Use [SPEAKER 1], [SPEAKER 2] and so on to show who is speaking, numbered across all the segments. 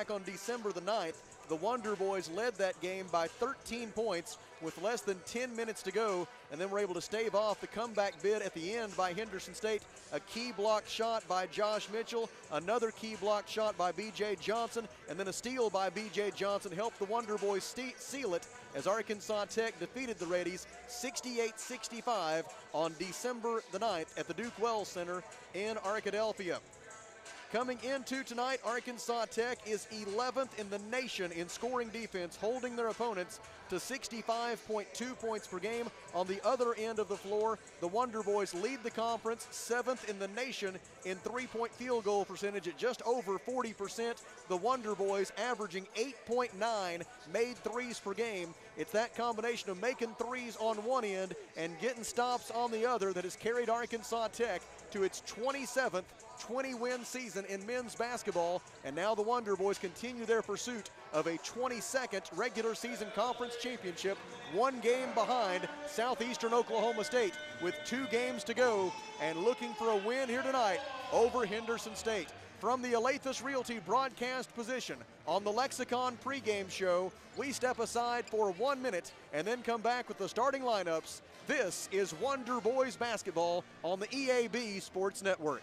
[SPEAKER 1] back on December the 9th, the Wonder Boys led that game by 13 points with less than 10 minutes to go, and then were able to stave off the comeback bid at the end by Henderson State. A key block shot by Josh Mitchell, another key block shot by B.J. Johnson, and then a steal by B.J. Johnson helped the Wonder Boys seal it as Arkansas Tech defeated the Reddies 68-65 on December the 9th at the Duke Wells Center in Arkadelphia. Coming into tonight, Arkansas Tech is 11th in the nation in scoring defense, holding their opponents to 65.2 points per game. On the other end of the floor, the Wonder Boys lead the conference, 7th in the nation in three-point field goal percentage at just over 40%. The Wonder Boys averaging 8.9 made threes per game. It's that combination of making threes on one end and getting stops on the other that has carried Arkansas Tech to its 27th 20-win season in men's basketball, and now the Wonder Boys continue their pursuit of a 22nd regular season conference championship, one game behind Southeastern Oklahoma State with 2 games to go and looking for a win here tonight over Henderson State. From the Alathus Realty broadcast position on the Lexicon pregame show, we step aside for 1 minute and then come back with the starting lineups. This is Wonder Boys basketball on the EAB Sports Network.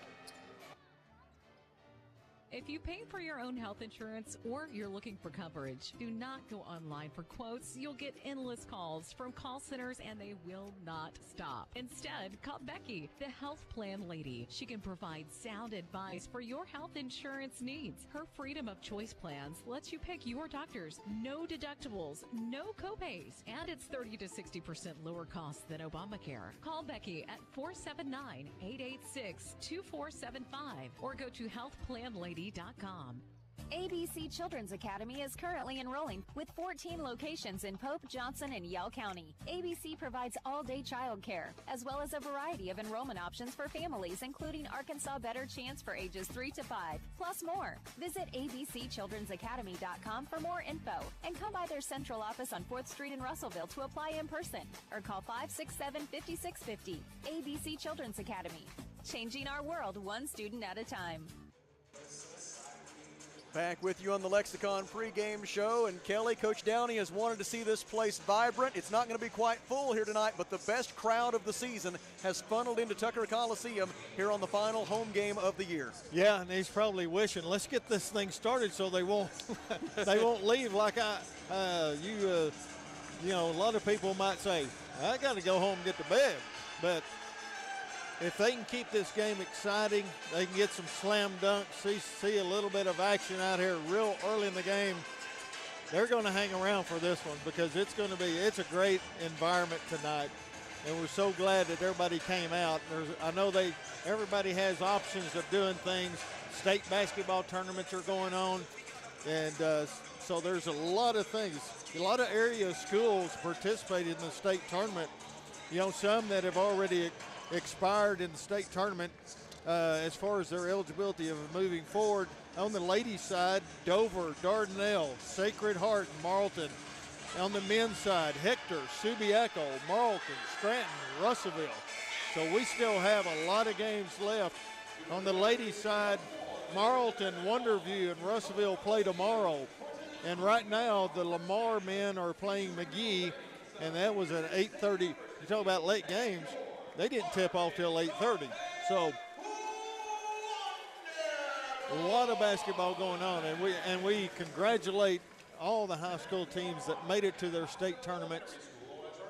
[SPEAKER 2] If you pay for your own health insurance or you're looking for coverage, do not go online for quotes. You'll get endless calls from call centers and they will not stop. Instead, call Becky, the health plan lady. She can provide sound advice for your health insurance needs. Her freedom of choice plans lets you pick your doctors. No deductibles, no copays, and it's 30 to 60% lower cost than Obamacare. Call Becky at 479-886-2475 or go to healthplanlady.com.
[SPEAKER 3] ABC Children's Academy is currently enrolling with 14 locations in Pope, Johnson, and Yell County. ABC provides all-day child care, as well as a variety of enrollment options for families, including Arkansas Better Chance for ages 3 to 5, plus more. Visit abcchildrensacademy.com for more info, and come by their central office on 4th Street in Russellville to apply in person, or call 567-5650. ABC Children's Academy, changing our world one student at a time.
[SPEAKER 1] Back with you on the Lexicon pregame show, and Kelly, Coach Downey has wanted to see this place vibrant. It's not going to be quite full here tonight, but the best crowd of the season has funneled into Tucker Coliseum here on the final home game of the year.
[SPEAKER 4] Yeah, and he's probably wishing, let's get this thing started so they won't leave like a lot of people might say, I got to go home and get to bed, but if they can keep this game exciting, they can get some slam dunks, see a little bit of action out here real early in the game, they're going to hang around for this one because it's a great environment tonight. And we're so glad that everybody came out. I know everybody has options of doing things. State basketball tournaments are going on. And so there's a lot of things. A lot of area schools participated in the state tournament. Some that have already expired in the state tournament as far as their eligibility of moving forward. On the ladies' side, Dover, Dardanelle, Sacred Heart, and Marlton. On the men's side, Hector, Subiaco, Marlton, Scranton, Russellville. So we still have a lot of games left. On the ladies' side, Marlton, Wonderview, and Russellville play tomorrow. And right now, the Lamar men are playing McGee, and that was at 8:30. You talk about late games. They didn't tip off till 8:30. So a lot of basketball going on, and we congratulate all the high school teams that made it to their state tournaments.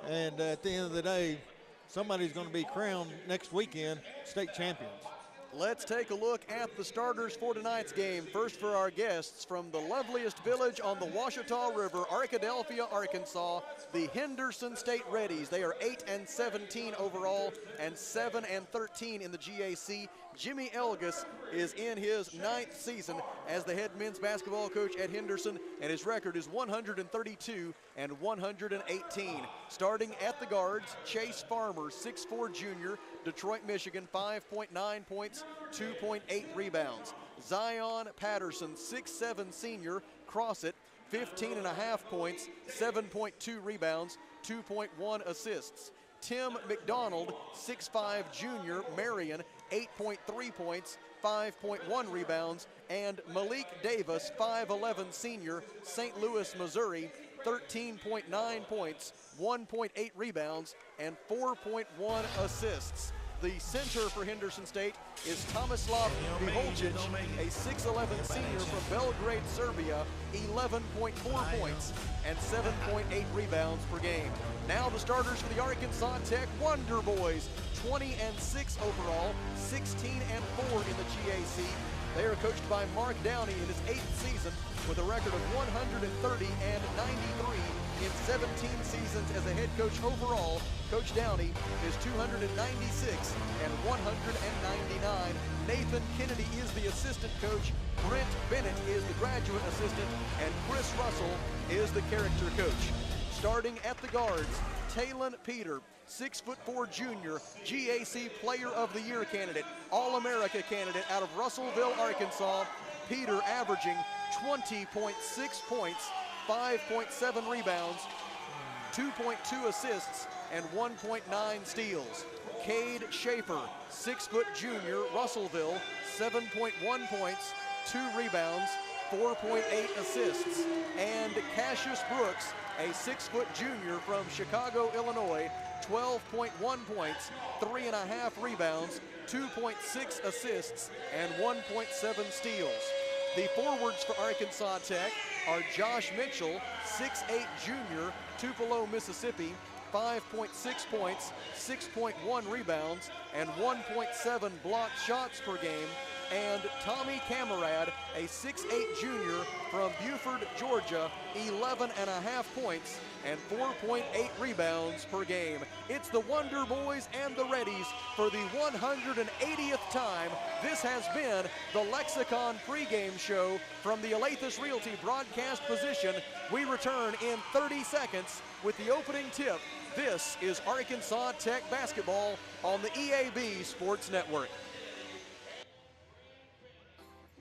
[SPEAKER 4] And at the end of the day, somebody's going to be crowned next weekend state champions.
[SPEAKER 1] Let's take a look at the starters for tonight's game. First for our guests from the loveliest village on the Ouachita River, Arkadelphia, Arkansas, the Henderson State Reddies. They are 8-17 overall and 7-13 in the GAC. Jimmy Elgus is in his 9th season as the head men's basketball coach at Henderson, and his record is 132-118. Starting at the guards, Chase Farmer, 6'4" junior, Detroit, Michigan, 5.9 points, 2.8 rebounds. Zion Patterson, 6'7" senior, Crossit, 15.5 points, 7.2 rebounds, 2.1 assists. Tim McDonald, 6'5" junior, Marion, 8.3 points, 5.1 rebounds, and Malik Davis, 5'11 senior, St. Louis, Missouri, 13.9 points, 1.8 rebounds, and 4.1 assists. The center for Henderson State is Tomislav Miholcic, a 6'11 senior from Belgrade, Serbia, 11.4 points and 7.8 rebounds per game. Now the starters for the Arkansas Tech Wonder Boys, 20-6 overall, 16-4 in the GAC. They are coached by Mark Downey in his 8th season with a record of 130-93 in 17 seasons as a head coach overall. Coach Downey is 296 and 199. Nathan Kennedy is the assistant coach. Brent Bennett is the graduate assistant, and Chris Russell is the character coach. Starting at the guards, Talon Peter, 6'4" junior, GAC Player of the Year candidate, All-America candidate out of Russellville, Arkansas. Peter averaging 20.6 points, 5.7 rebounds, 2.2 assists, and 1.9 steals. Cade Schaefer, 6' junior, Russellville, 7.1 points, 2 rebounds, 4.8 assists. And Cassius Brooks, a 6' junior from Chicago, Illinois, 12.1 points, 3.5 rebounds, 2.6 assists, and 1.7 steals. The forwards for Arkansas Tech are Josh Mitchell, 6'8 junior, Tupelo, Mississippi, 5.6 points, 6.1 rebounds, and 1.7 blocked shots per game. And Tommy Camarad, a 6'8 junior from Buford, Georgia, 11.5 points and 4.8 rebounds per game. It's the Wonder Boys and the Reddies for the 180th time. This has been the Lexicon pregame show from the Alathus Realty broadcast position. We return in 30 seconds with the opening tip. This is Arkansas Tech basketball on the EAB Sports Network.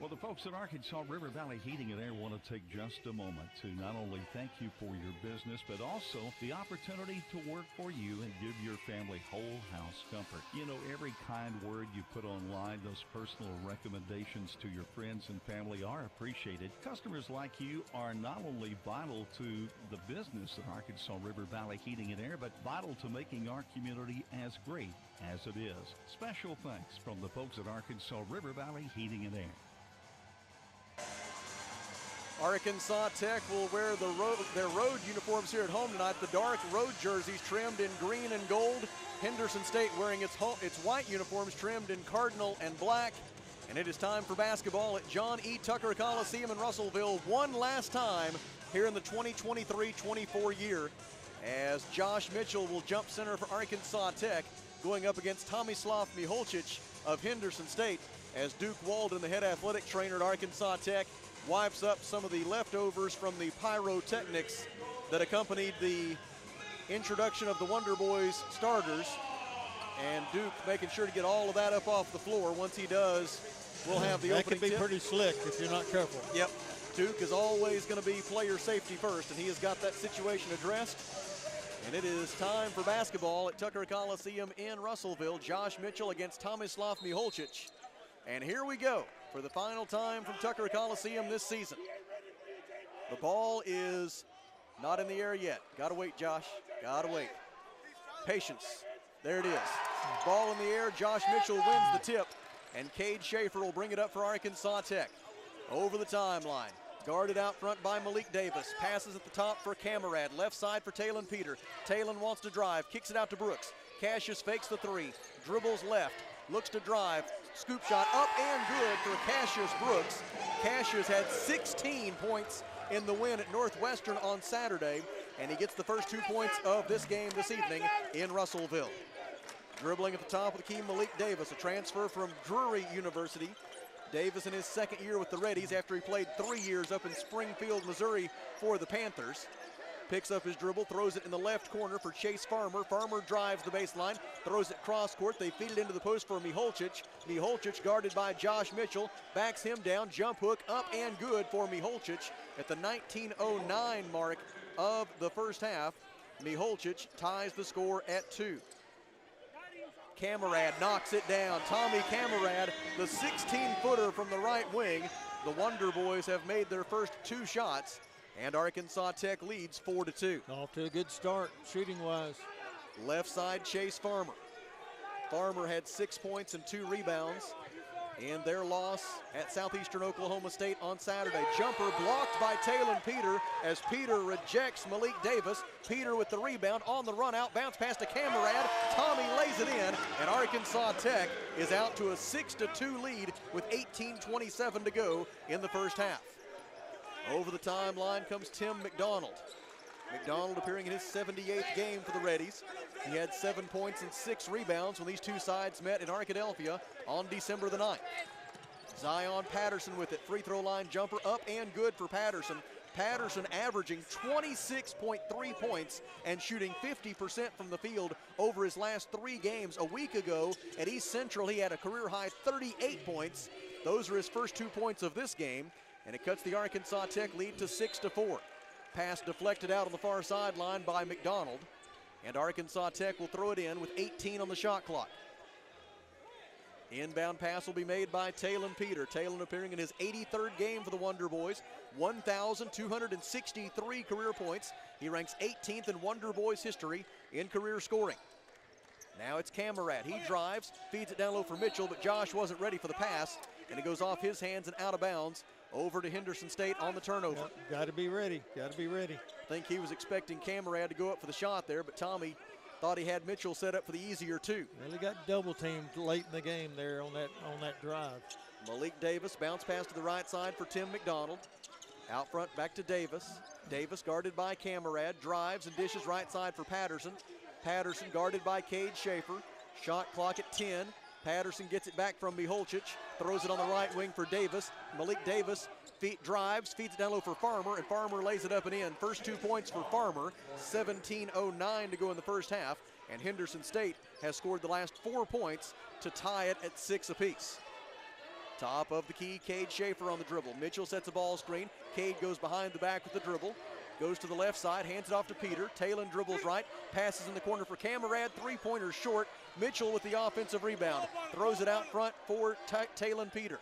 [SPEAKER 5] Well, the folks at Arkansas River Valley Heating and Air want to take just a moment to not only thank you for your business, but also the opportunity to work for you and give your family whole house comfort. You know, every kind word you put online, those personal recommendations to your friends and family are appreciated. Customers like you are not only vital to the business of Arkansas River Valley Heating and Air, but vital to making our community as great as it is. Special thanks from the folks at Arkansas River Valley Heating and Air.
[SPEAKER 1] Arkansas Tech will wear their road uniforms here at home tonight. The dark road jerseys trimmed in green and gold. Henderson State wearing its white uniforms trimmed in cardinal and black. And it is time for basketball at John E. Tucker Coliseum in Russellville one last time here in the 2023-24 year, as Josh Mitchell will jump center for Arkansas Tech, going up against Tomislav Miholcic of Henderson State, as Duke Walden, the head athletic trainer at Arkansas Tech, wipes up some of the leftovers from the pyrotechnics that accompanied the introduction of the Wonder Boys starters. And Duke making sure to get all of that up off the floor. Once he does, we'll have the opening tip.
[SPEAKER 4] That can be pretty slick if you're not careful.
[SPEAKER 1] Yep. Duke is always going to be player safety first, and he has got that situation addressed. And it is time for basketball at Tucker Coliseum in Russellville. Josh Mitchell against Tomislav Miholcic. And here we go for the final time from Tucker Coliseum this season. The ball is not in the air yet. Gotta wait, Josh. Gotta wait. Patience. There it is. Ball in the air. Josh Mitchell wins the tip. And Cade Schaefer will bring it up for Arkansas Tech. Over the timeline. Guarded out front by Malik Davis. Passes at the top for Camarad. Left side for Talon Peter. Talon wants to drive. Kicks it out to Brooks. Cassius fakes the three. Dribbles left. Looks to drive. Scoop shot up and good for Cassius Brooks. Cassius had 16 points in the win at Northwestern on Saturday, and he gets the first 2 points of this game this evening in Russellville. Dribbling at the top of the key, Malik Davis, a transfer from Drury University. Davis in his second year with the Reddies after he played 3 years up in Springfield, Missouri for the Panthers. Picks up his dribble, throws it in the left corner for Chase Farmer. Farmer drives the baseline, throws it cross court. They feed it into the post for Miholcic. Miholcic guarded by Josh Mitchell, backs him down, jump hook up and good for Miholcic at the 19:09 mark of the first half. Miholcic ties the score at 2. Camarad knocks it down. Tommy Camarad, the 16-footer from the right wing. The Wonder Boys have made their first 2 shots, and Arkansas Tech leads 4-2.
[SPEAKER 4] Off to a good start, shooting-wise.
[SPEAKER 1] Left side, Chase Farmer. Farmer had 6 points and 2 rebounds in their loss at Southeastern Oklahoma State on Saturday. Jumper blocked by Talon Peter as Peter rejects Malik Davis. Peter with the rebound on the run out, bounce pass to Camarad. Tommy lays it in, and Arkansas Tech is out to a 6-2 lead with 18:27 to go in the first half. Over the timeline comes Tim McDonald. McDonald appearing in his 78th game for the Reddies. He had 7 points and 6 rebounds when these two sides met in Arkadelphia on December the 9th. Zion Patterson with it. Free throw line jumper up and good for Patterson. Patterson averaging 26.3 points and shooting 50% from the field over his last 3 games. A week ago at East Central, he had a career-high 38 points. Those are his first 2 points of this game, and it cuts the Arkansas Tech lead to 6-4. Pass deflected out on the far sideline by McDonald, and Arkansas Tech will throw it in with 18 on the shot clock. Inbound pass will be made by Talon Peter. Talon appearing in his 83rd game for the Wonder Boys, 1,263 career points. He ranks 18th in Wonder Boys history in career scoring. Now it's Camarad. He drives, feeds it down low for Mitchell, but Josh wasn't ready for the pass, and it goes off his hands and out of bounds over to Henderson State on the turnover.
[SPEAKER 4] Yep, got to be ready, got to be ready.
[SPEAKER 1] I think he was expecting Camarad to go up for the shot there, but Tommy thought he had Mitchell set up for the easier 2.
[SPEAKER 4] Well, he got double teamed late in the game there on that drive.
[SPEAKER 1] Malik Davis, bounce pass to the right side for Tim McDonald. Out front, back to Davis. Davis guarded by Camarad, drives and dishes right side for Patterson. Patterson guarded by Cade Schaefer. Shot clock at 10. Patterson gets it back from Miholcic, throws it on the right wing for Davis. Malik Davis drives, feeds it down low for Farmer, and Farmer lays it up and in. First 2 points for Farmer, 17:09 to go in the first half, and Henderson State has scored the last 4 points to tie it at 6 apiece. Top of the key, Cade Schaefer on the dribble. Mitchell sets a ball screen. Cade goes behind the back with the dribble. Goes to the left side, hands it off to Peter. Talon dribbles right, passes in the corner for Camarad, 3-pointer short. Mitchell with the offensive rebound. Throws it out front for Talon Peter.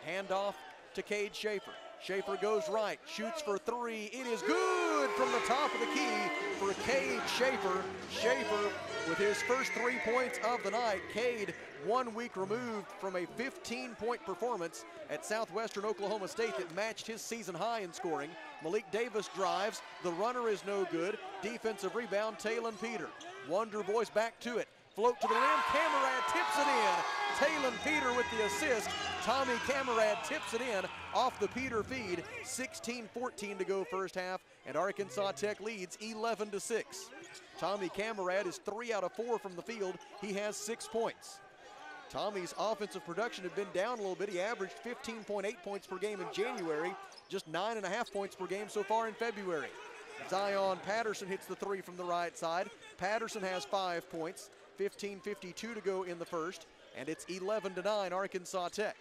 [SPEAKER 1] Hand off to Cade Schaefer. Schaefer goes right, shoots for 3. It is good from the top of the key for Cade Schaefer. Schaefer with his first 3 points of the night. Cade 1 week removed from a 15-point performance at Southwestern Oklahoma State that matched his season high in scoring. Malik Davis drives. The runner is no good. Defensive rebound, Talon Peter. Wonder Boys back to it. Float to the rim. Camarad tips it in. Talon Peter with the assist. Tommy Camarad tips it in off the Peter feed. 16:14 to go first half, and Arkansas Tech leads 11-6. Tommy Camarad is 3 out of 4 from the field. He has 6 points. Tommy's offensive production had been down a little bit. He averaged 15.8 points per game in January, just 9.5 points per game so far in February. Zion Patterson hits the 3 from the right side. Patterson has 5 points, 15:52 to go in the first, and it's 11-9 Arkansas Tech.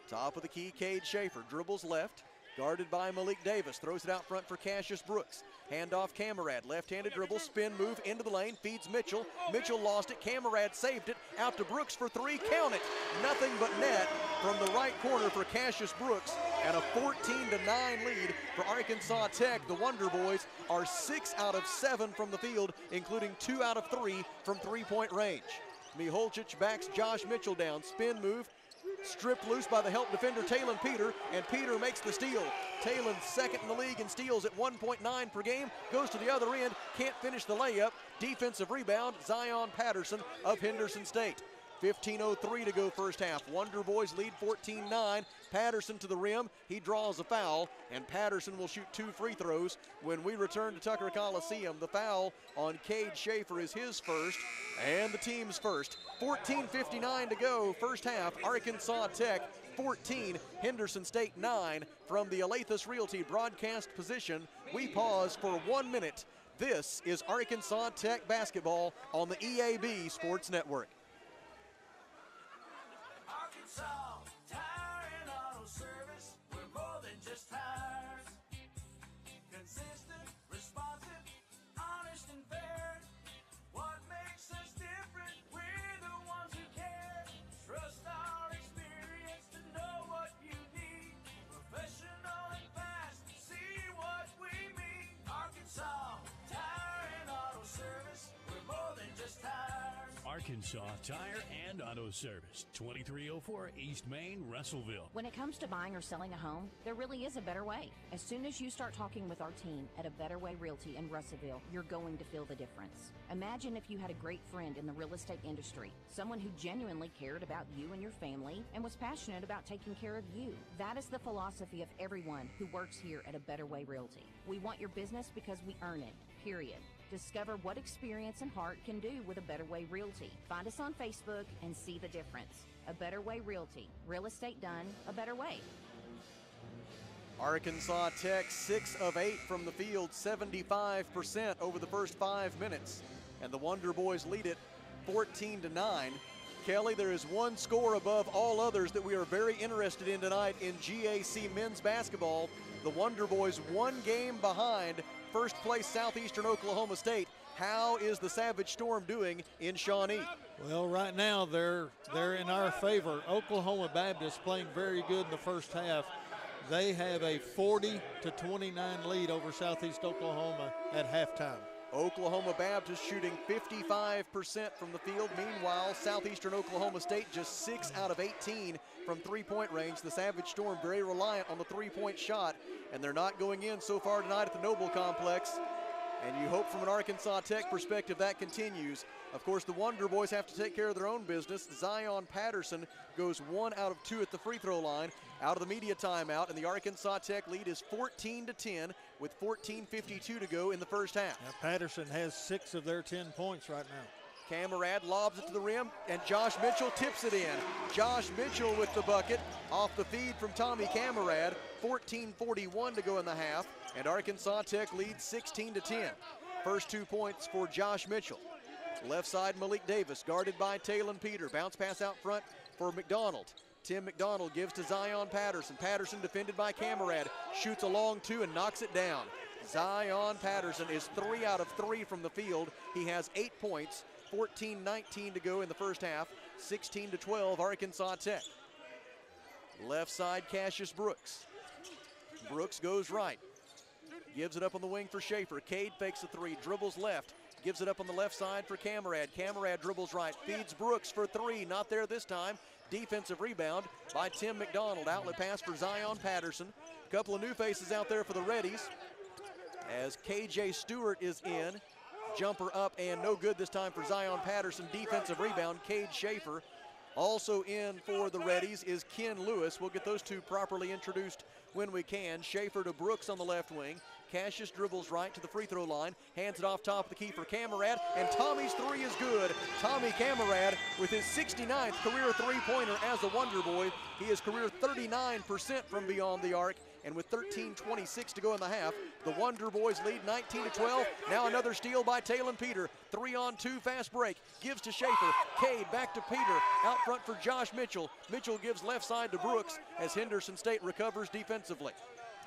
[SPEAKER 1] Top of the key, Cade Schaefer dribbles left, guarded by Malik Davis, throws it out front for Cassius Brooks. Handoff Camarad, left-handed dribble, spin move into the lane, feeds Mitchell. Mitchell lost it, Camarad saved it, out to Brooks for 3, count it. Nothing but net from the right corner for Cassius Brooks, and a 14-9 lead for Arkansas Tech. The Wonder Boys are 6 out of 7 from the field, including 2 out of 3 from three-point range. Miholcic backs Josh Mitchell down, spin move, stripped loose by the help defender Talon Peter, and Peter makes the steal. Talon second in the league in steals at 1.9 per game, goes to the other end, can't finish the layup. Defensive rebound, Zion Patterson of Henderson State. 15:03 to go first half. Wonder Boys lead 14-9. Patterson to the rim. He draws a foul, and Patterson will shoot 2 free throws when we return to Tucker Coliseum. The foul on Cade Schaefer is his first and the team's first. 14:59 to go first half. Arkansas Tech 14, Henderson State 9. From the Alathus Realty broadcast position, we pause for 1 minute. This is Arkansas Tech basketball on the EAB Sports Network.
[SPEAKER 6] Tire and Auto Service, we're more than just tires. Consistent, responsive, honest and fair. What makes us different
[SPEAKER 7] Arkansas Tire and Auto Service, 2304 East Main, Russellville.
[SPEAKER 8] When it comes to buying or selling a home, there really is a better way. As soon as you start talking with our team at A Better Way Realty in Russellville, you're going to feel the difference. Imagine if you had a great friend in the real estate industry, someone who genuinely cared about you and your family and was passionate about taking care of you. That is the philosophy of everyone who works here at A Better Way Realty. We want your business because we earn it, period. Discover what experience and heart can do with A Better Way Realty. Find us on Facebook and see the difference. A Better Way Realty. Real estate done a better way.
[SPEAKER 1] Arkansas Tech 6 of 8 from the field, 75% over the first 5 minutes. And the Wonder Boys lead it 14-9. Kelly, there is one score above all others that we are very interested in tonight in GAC men's basketball. The Wonder Boys 1 game behind first place Southeastern Oklahoma State. How is the Savage Storm doing in Shawnee?
[SPEAKER 4] Well, right now they're in our favor. Oklahoma Baptist playing very good in the first half. They have a 40-29 lead over Southeast Oklahoma at halftime.
[SPEAKER 1] Oklahoma Baptist shooting 55% from the field. Meanwhile, Southeastern Oklahoma State just 6 out of 18 from three-point range. The Savage Storm very reliant on the three-point shot, and they're not going in so far tonight at the Noble Complex. And you hope from an Arkansas Tech perspective that continues. Of course, the Wonder Boys have to take care of their own business. Zion Patterson goes 1 out of 2 at the free throw line, out of the media timeout, and the Arkansas Tech lead is 14-10 with 14:52 to go in the first half.
[SPEAKER 4] Now, Patterson has 6 of their 10 points right now.
[SPEAKER 1] Camarade lobs it to the rim, and Josh Mitchell tips it in. Josh Mitchell with the bucket off the feed from Tommy Camarade. 14:41 to go in the half, and Arkansas Tech leads 16-10. First 2 points for Josh Mitchell. Left side, Malik Davis, guarded by Talon Peter. Bounce pass out front for McDonald. Tim McDonald gives to Zion Patterson. Patterson defended by Camarade. Shoots a long 2 and knocks it down. Zion Patterson is 3 out of 3 from the field. He has 8 points. 14:19 to go in the first half. 16-12 Arkansas Tech. Left side, Cassius Brooks. Brooks goes right. Gives it up on the wing for Schaefer. Cade fakes a 3, dribbles left. Gives it up on the left side for Camarade. Camarade dribbles right, feeds Brooks for 3. Not there this time. Defensive rebound by Tim McDonald. Outlet pass for Zion Patterson. Couple of new faces out there for the Reddies as KJ Stewart is in. Jumper up and no good this time for Zion Patterson. Defensive rebound, Cade Schaefer. Also in for the Reddies is Ken Lewis. We'll get those two properly introduced when we can. Schaefer to Brooks on the left wing. Cassius dribbles right to the free throw line. Hands it off top of the key for Camarade. And Tommy's 3 is good. Tommy Camarade with his 69th career three-pointer as a Wonder Boy. He is career 39% from beyond the arc. And with 13:26 to go in the half, the Wonder Boys lead 19-12. Now another steal by Talon Peter. 3-on-2 fast break. Gives to Schaefer. Cade back to Peter. Out front for Josh Mitchell. Mitchell gives left side to Brooks as Henderson State recovers defensively.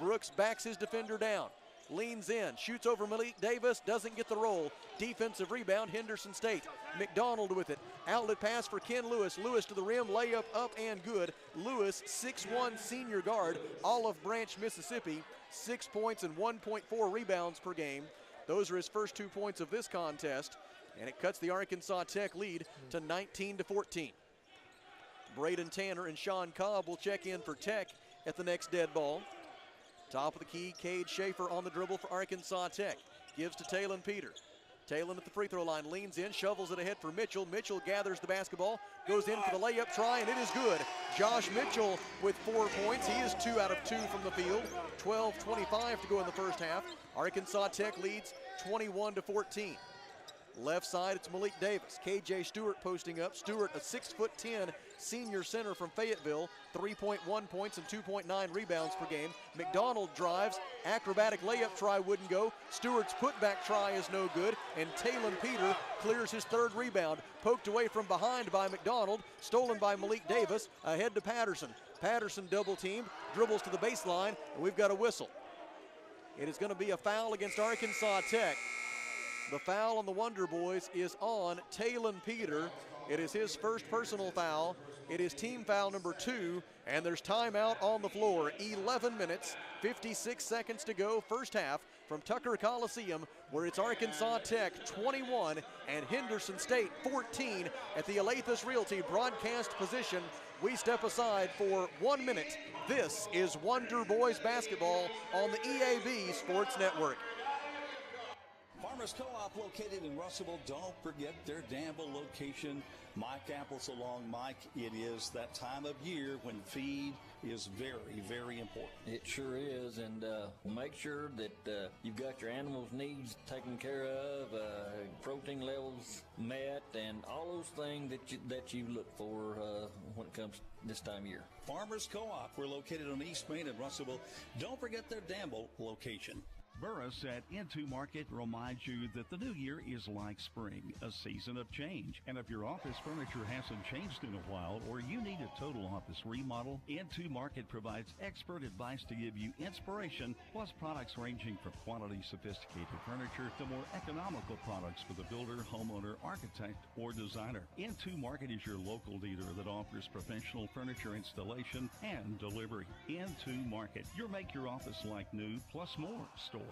[SPEAKER 1] Brooks backs his defender down. Leans in, shoots over Malik Davis, doesn't get the roll. Defensive rebound, Henderson State. McDonald with it. Outlet pass for Ken Lewis. Lewis to the rim, layup up and good. Lewis, 6'1" senior guard, Olive Branch, Mississippi. 6 points and 1.4 rebounds per game. Those are his first 2 points of this contest, and it cuts the Arkansas Tech lead to 19-14. Braden Tanner and Sean Cobb will check in for Tech at the next dead ball. Top of the key, Cade Schaefer on the dribble for Arkansas Tech. Gives to Talon Peter. Talon at the free throw line, leans in, shovels it ahead for Mitchell. Mitchell gathers the basketball, goes in for the layup try, and it is good. Josh Mitchell with 4 points. He is 2 out of 2 from the field. 12:25 to go in the first half. Arkansas Tech leads 21-14. Left side, it's Malik Davis. KJ Stewart posting up. Stewart, a 6'10" senior center from Fayetteville. 3.1 points and 2.9 rebounds per game. McDonald drives. Acrobatic layup try wouldn't go. Stewart's putback try is no good. And Talon Peter clears his 3rd rebound. Poked away from behind by McDonald. Stolen by Malik Davis. Ahead to Patterson. Patterson double teamed. Dribbles to the baseline. And we've got a whistle. It is going to be a foul against Arkansas Tech. The foul on the Wonder Boys is on Talon Peter. It is his first personal foul. It is team foul number 2, and there's timeout on the floor. 11 minutes, 56 seconds to go, first half from Tucker Coliseum, where it's Arkansas Tech 21 and Henderson State 14 at the Alathus Realty broadcast position. We step aside for 1 minute. This is Wonder Boys basketball on the EAB Sports Network.
[SPEAKER 9] Farmers Co-op located in Russellville. Don't forget their Danville location. Mike Apples along. Mike, it is that time of year when feed is very, very important.
[SPEAKER 10] It sure is, and make sure that you've got your animals' needs taken care of, protein levels met, and all those things that you look for when it comes this time of year.
[SPEAKER 9] Farmers Co-op. We're located on East Main in Russellville. Don't forget their Danville location.
[SPEAKER 5] Burris at Into Market reminds you that the new year is like spring, a season of change. And if your office furniture hasn't changed in a while or you need a total office remodel, Into Market provides expert advice to give you inspiration, plus products ranging from quality, sophisticated furniture to more economical products for the builder, homeowner, architect, or designer. Into Market is your local dealer that offers professional furniture installation and delivery. Into Market, your make your office like new plus more store.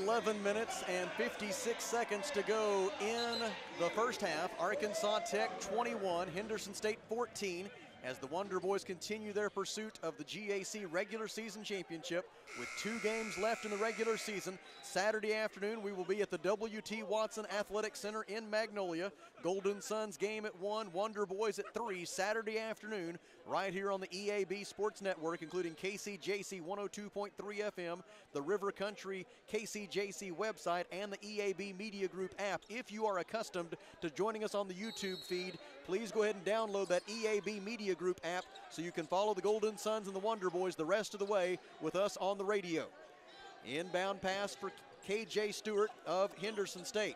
[SPEAKER 1] 11 minutes and 56 seconds to go in the first half. Arkansas Tech 21, Henderson State 14, as the Wonder Boys continue their pursuit of the GAC regular season championship with 2 games left in the regular season. Saturday afternoon, we will be at the W.T. Watson Athletic Center in Magnolia. Golden Suns game at 1, Wonder Boys at 3, Saturday afternoon, right here on the EAB Sports Network, including KCJC 102.3 FM, the River Country KCJC website, and the EAB Media Group app. If you are accustomed to joining us on the YouTube feed, please go ahead and download that EAB Media Group app so you can follow the Golden Suns and the Wonder Boys the rest of the way with us on the radio. Inbound pass for KJ Stewart of Henderson State.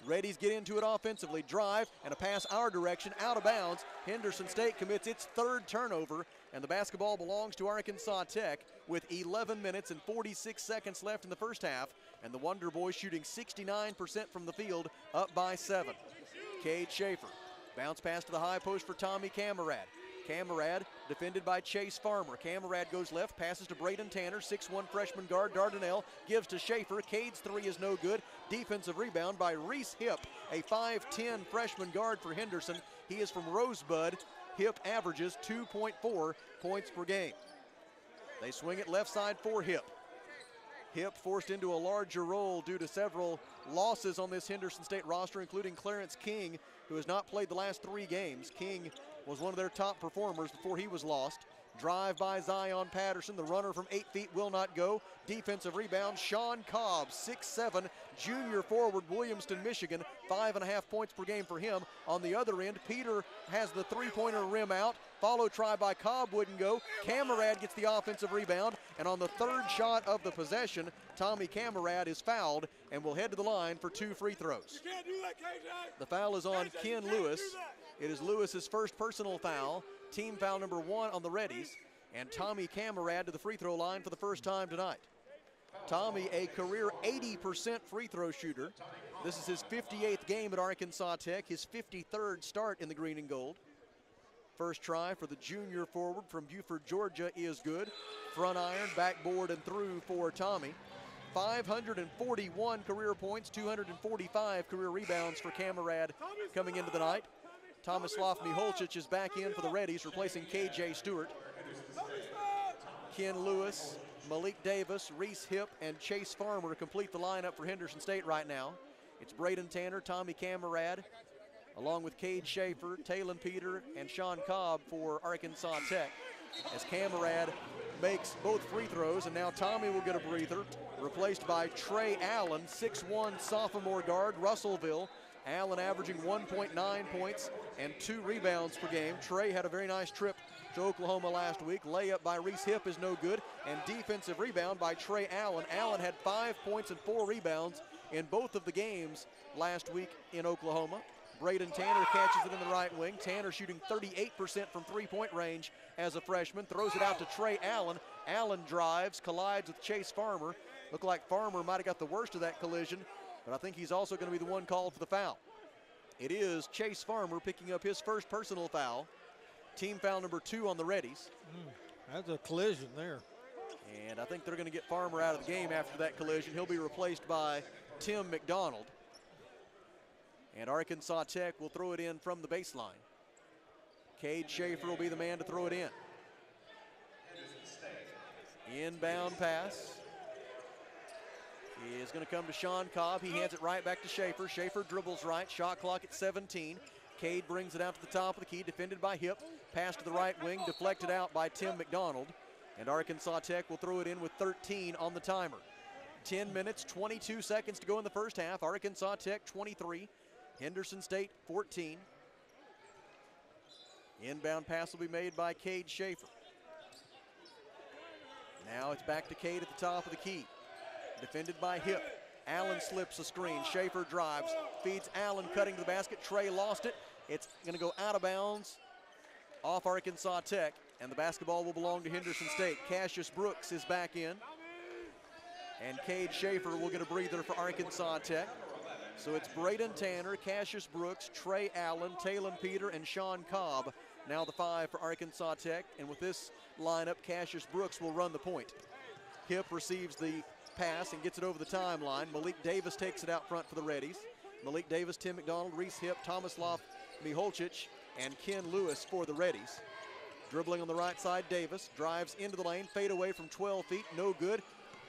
[SPEAKER 1] Reddies get into it offensively, drive, and a pass our direction, out of bounds. Henderson State commits its 3rd turnover, and the basketball belongs to Arkansas Tech with 11 minutes and 46 seconds left in the first half, and the Wonder Boys shooting 69% from the field, up by 7. Cade Schaefer, bounce pass to the high post for Tommy Camarad. Camarad defended by Chase Farmer. Camarad goes left, passes to Braden Tanner, 6'1 freshman guard Dardanelle, gives to Schaefer. Cade's 3 is no good. Defensive rebound by Reese Hipp, a 5'10 freshman guard for Henderson. He is from Rosebud. Hipp averages 2.4 points per game. They swing it left side for Hipp. Hipp forced into a larger role due to several losses on this Henderson State roster, including Clarence King, who has not played the last 3 games. King was one of their top performers before he was lost. Drive by Zion Patterson. The runner from 8 feet will not go. Defensive rebound, Sean Cobb, 6'7", junior forward, Williamston, Michigan. 5.5 points per game for him. On the other end, Peter has the three-pointer rim out. Follow try by Cobb wouldn't go. Camarad gets the offensive rebound. And on the 3rd shot of the possession, Tommy Camarad is fouled and will head to the line for 2 free throws. The foul is on Ken Lewis. It is Lewis's first personal foul, team foul number 1 on the Reddies, and Tommy Camarad to the free throw line for the first time tonight. Tommy, a career 80% free throw shooter. This is his 58th game at Arkansas Tech, his 53rd start in the green and gold. First try for the junior forward from Buford, Georgia is good. Front iron, backboard, and through for Tommy. 541 career points, 245 career rebounds for Camarad coming into the night. Thomas Lofny-Holchich is back in for the Reddies, replacing KJ Stewart. Ken Lewis, Malik Davis, Reese Hipp, and Chase Farmer complete the lineup for Henderson State right now. It's Braden Tanner, Tommy Camarad, along with Cade Schaefer, Talon Peter, and Sean Cobb for Arkansas Tech. As Camarad makes both free throws, and now Tommy will get a breather, replaced by Trey Allen, 6'1 sophomore guard, Russellville. Allen averaging 1.9 points and 2 rebounds per game. Trey had a very nice trip to Oklahoma last week. Layup by Reese Hipp is no good, and defensive rebound by Trey Allen. Allen had 5 points and 4 rebounds in both of the games last week in Oklahoma. Braden Tanner catches it in the right wing. Tanner shooting 38% from 3-point range as a freshman. Throws it out to Trey Allen. Allen drives, collides with Chase Farmer. Looked like Farmer might have got the worst of that collision, but I think he's also going to be the one called for the foul. It is Chase Farmer picking up his first personal foul. Team foul number 2 on the Reddies.
[SPEAKER 4] That's a collision there.
[SPEAKER 1] And I think they're going to get Farmer out of the game after that collision. He'll be replaced by Tim McDonald. And Arkansas Tech will throw it in from the baseline. Cade Schaefer will be the man to throw it in. Inbound pass is going to come to Sean Cobb. He hands it right back to Schaefer. Schaefer dribbles right, shot clock at 17. Cade brings it out to the top of the key, defended by Hip. Pass to the right wing, deflected out by Tim McDonald. And Arkansas Tech will throw it in with 13 on the timer. 10 minutes, 22 seconds to go in the first half. Arkansas Tech 23, Henderson State 14. Inbound pass will be made by Cade Schaefer. Now it's back to Cade at the top of the key. Defended by Hip. Allen slips a screen. Schaefer drives, feeds Allen, cutting to the basket. Trey lost it. It's going to go out of bounds off Arkansas Tech, and the basketball will belong to Henderson State. Cassius Brooks is back in, and Cade Schaefer will get a breather for Arkansas Tech. So it's Braden Tanner, Cassius Brooks, Trey Allen, Talon Peter, and Sean Cobb. Now the 5 for Arkansas Tech, and with this lineup, Cassius Brooks will run the point. Hip receives the pass and gets it over the timeline. Malik Davis takes it out front for the Reddies. Malik Davis, Tim McDonald, Reese Hip, Tomislav Miholcic, and Ken Lewis for the Reddies. Dribbling on the right side, Davis drives into the lane, fade away from 12 feet, no good.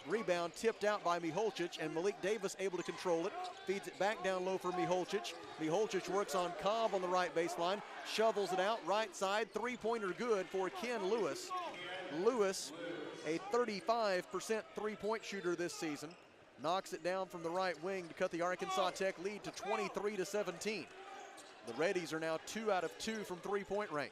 [SPEAKER 1] Rebound tipped out by Miholcic, and Malik Davis able to control it. Feeds it back down low for Miholcic. Miholcic works on Cobb on the right baseline, shovels it out, right side, three-pointer good for Ken Lewis. Lewis, a 35% three-point shooter this season, knocks it down from the right wing to cut the Arkansas Tech lead to 23-17. The Reddies are now 2 out of 2 from three-point range.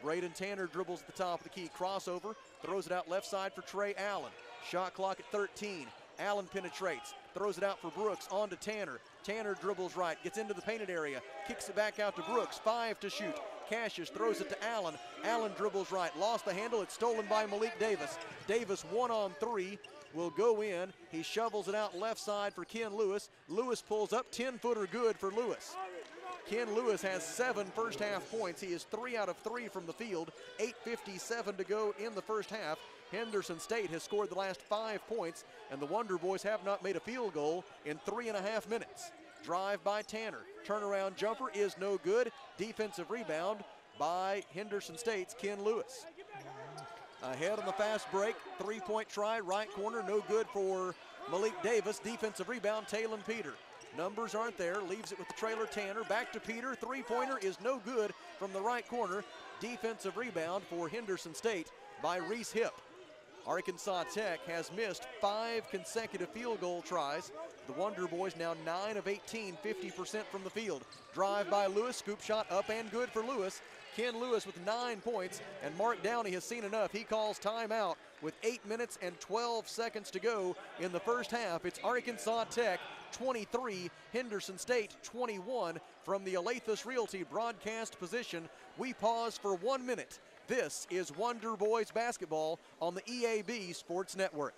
[SPEAKER 1] Braden Tanner dribbles at the top of the key, crossover, throws it out left side for Trey Allen. Shot clock at 13. Allen penetrates, throws it out for Brooks, on to Tanner. Tanner dribbles right, gets into the painted area, kicks it back out to Brooks, 5 to shoot. Cassius throws it to Allen. Allen dribbles right, lost the handle, it's stolen by Malik Davis. Davis 1-on-3 will go in. He shovels it out left side for Ken Lewis. Lewis pulls up, 10-footer good for Lewis. Ken Lewis has 7 first half points. He is 3 out of 3 from the field. 8:57 to go in the first half. Henderson State has scored the last 5 points, and the Wonder Boys have not made a field goal in 3.5 minutes. Drive by Tanner. Turnaround jumper is no good. Defensive rebound by Henderson State's Ken Lewis. Ahead on the fast break. 3-point try, right corner, no good for Malik Davis. Defensive rebound, Talon Peter. Numbers aren't there, leaves it with the trailer Tanner. Back to Peter, three-pointer is no good from the right corner. Defensive rebound for Henderson State by Reese Hip. Arkansas Tech has missed 5 consecutive field goal tries. The Wonder Boys now 9 of 18, 50% from the field. Drive by Lewis, scoop shot up and good for Lewis. Ken Lewis with 9 points, and Mark Downey has seen enough. He calls timeout with 8 minutes and 12 seconds to go in the first half. It's Arkansas Tech 23, Henderson State 21 from the Alathus Realty broadcast position. We pause for 1 minute. This is Wonder Boys basketball on the EAB Sports Network.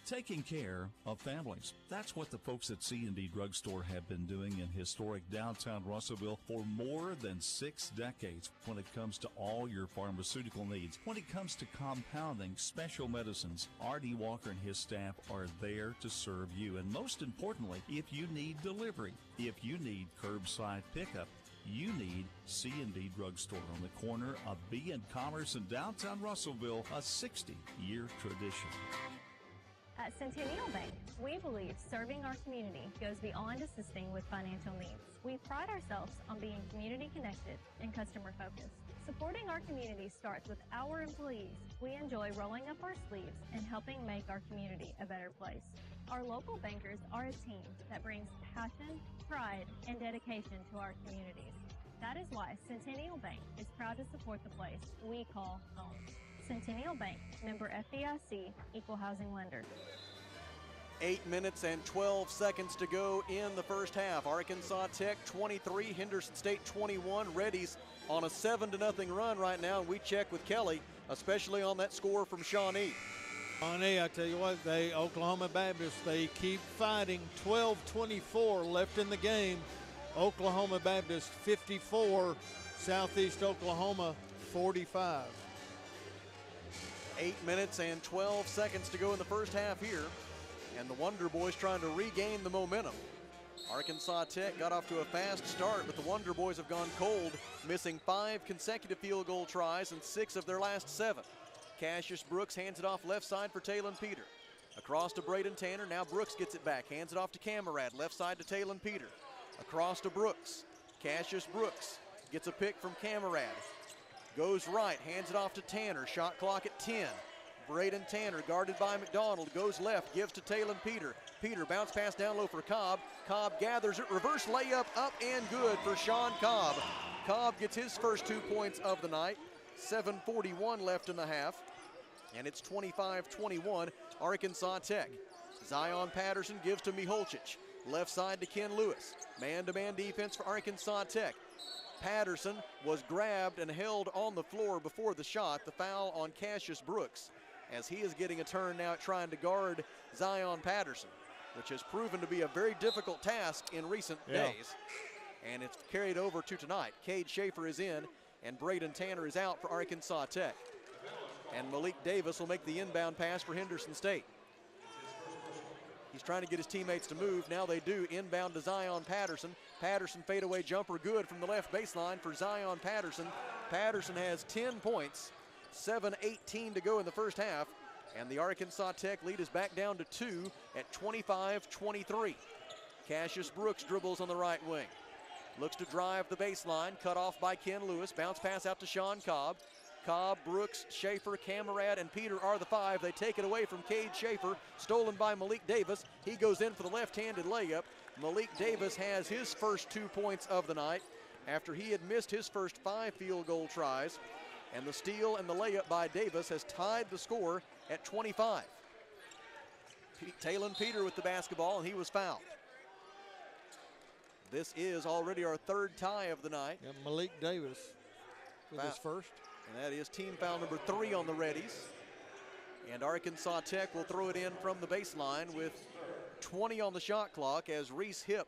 [SPEAKER 5] Taking care of families. That's what the folks at C&D Drugstore have been doing in historic downtown Russellville for more than 6 decades when it comes to all your pharmaceutical needs. When it comes to compounding special medicines, R.D. Walker and his staff are there to serve you. And most importantly, if you need delivery, if you need curbside pickup, you need C&D Drugstore on the corner of B and Commerce in downtown Russellville, a 60-year tradition.
[SPEAKER 11] At Centennial Bank, we believe serving our community goes beyond assisting with financial needs. We pride ourselves on being community connected and customer focused. Supporting our community starts with our employees. We enjoy rolling up our sleeves and helping make our community a better place. Our local bankers are a team that brings passion, pride, and dedication to our communities. That is why Centennial Bank is proud to support the place we call home. Centennial Bank, member FDIC, equal housing lender.
[SPEAKER 1] 8 minutes and 12 seconds to go in the first half. Arkansas Tech 23, Henderson State 21. Reddies on a 7-0 run right now. We check with Kelly, especially on that score from Shawnee.
[SPEAKER 4] Honey, I tell you what, Oklahoma Baptist, they keep fighting. 12:24 left in the game. Oklahoma Baptist 54, Southeast Oklahoma 45.
[SPEAKER 1] 8 minutes and 12 seconds to go in the first half here. And the Wonder Boys trying to regain the momentum. Arkansas Tech got off to a fast start, but the Wonder Boys have gone cold, missing 5 consecutive field goal tries and 6 of their last 7. Cassius Brooks hands it off left side for Talon Peter. Across to Braden Tanner, now Brooks gets it back, hands it off to Camarad, left side to Talon Peter. Across to Brooks, Cassius Brooks gets a pick from Camarad. Goes right, hands it off to Tanner, shot clock at 10. Braden Tanner guarded by McDonald, goes left, gives to Talon Peter. Peter bounce pass down low for Cobb. Cobb gathers it, reverse layup up and good for Sean Cobb. Cobb gets his first 2 points of the night. 7:41 left in the half. And it's 25-21, Arkansas Tech. Zion Patterson gives to Miholcic. Left side to Ken Lewis. Man-to-man defense for Arkansas Tech. Patterson was grabbed and held on the floor before the shot. The foul on Cassius Brooks, as he is getting a turn now at trying to guard Zion Patterson, which has proven to be a very difficult task in recent days. And it's carried over to tonight. Cade Schaefer is in, and Braden Tanner is out for Arkansas Tech. And Malik Davis will make the inbound pass for Henderson State. He's trying to get his teammates to move. Now they do. Inbound to Zion Patterson. Patterson fadeaway jumper good from the left baseline for Zion Patterson. Patterson has 10 points. 7:18 to go in the first half. And the Arkansas Tech lead is back down to 2 at 25-23. Cassius Brooks dribbles on the right wing. Looks to drive the baseline. Cut off by Ken Lewis. Bounce pass out to Sean Cobb. Cobb, Brooks, Schaefer, Camarad, and Peter are the 5. They take it away from Cade Schaefer, stolen by Malik Davis. He goes in for the left-handed layup. Malik Davis has his first 2 points of the night after he had missed his first 5 field goal tries. And the steal and the layup by Davis has tied the score at 25. Talon Peter with the basketball, and he was fouled. This is already our 3rd tie of the night.
[SPEAKER 4] Yeah, Malik Davis with his first.
[SPEAKER 1] And that is team foul number 3 on the Reddies. And Arkansas Tech will throw it in from the baseline with 20 on the shot clock as Reese Hipp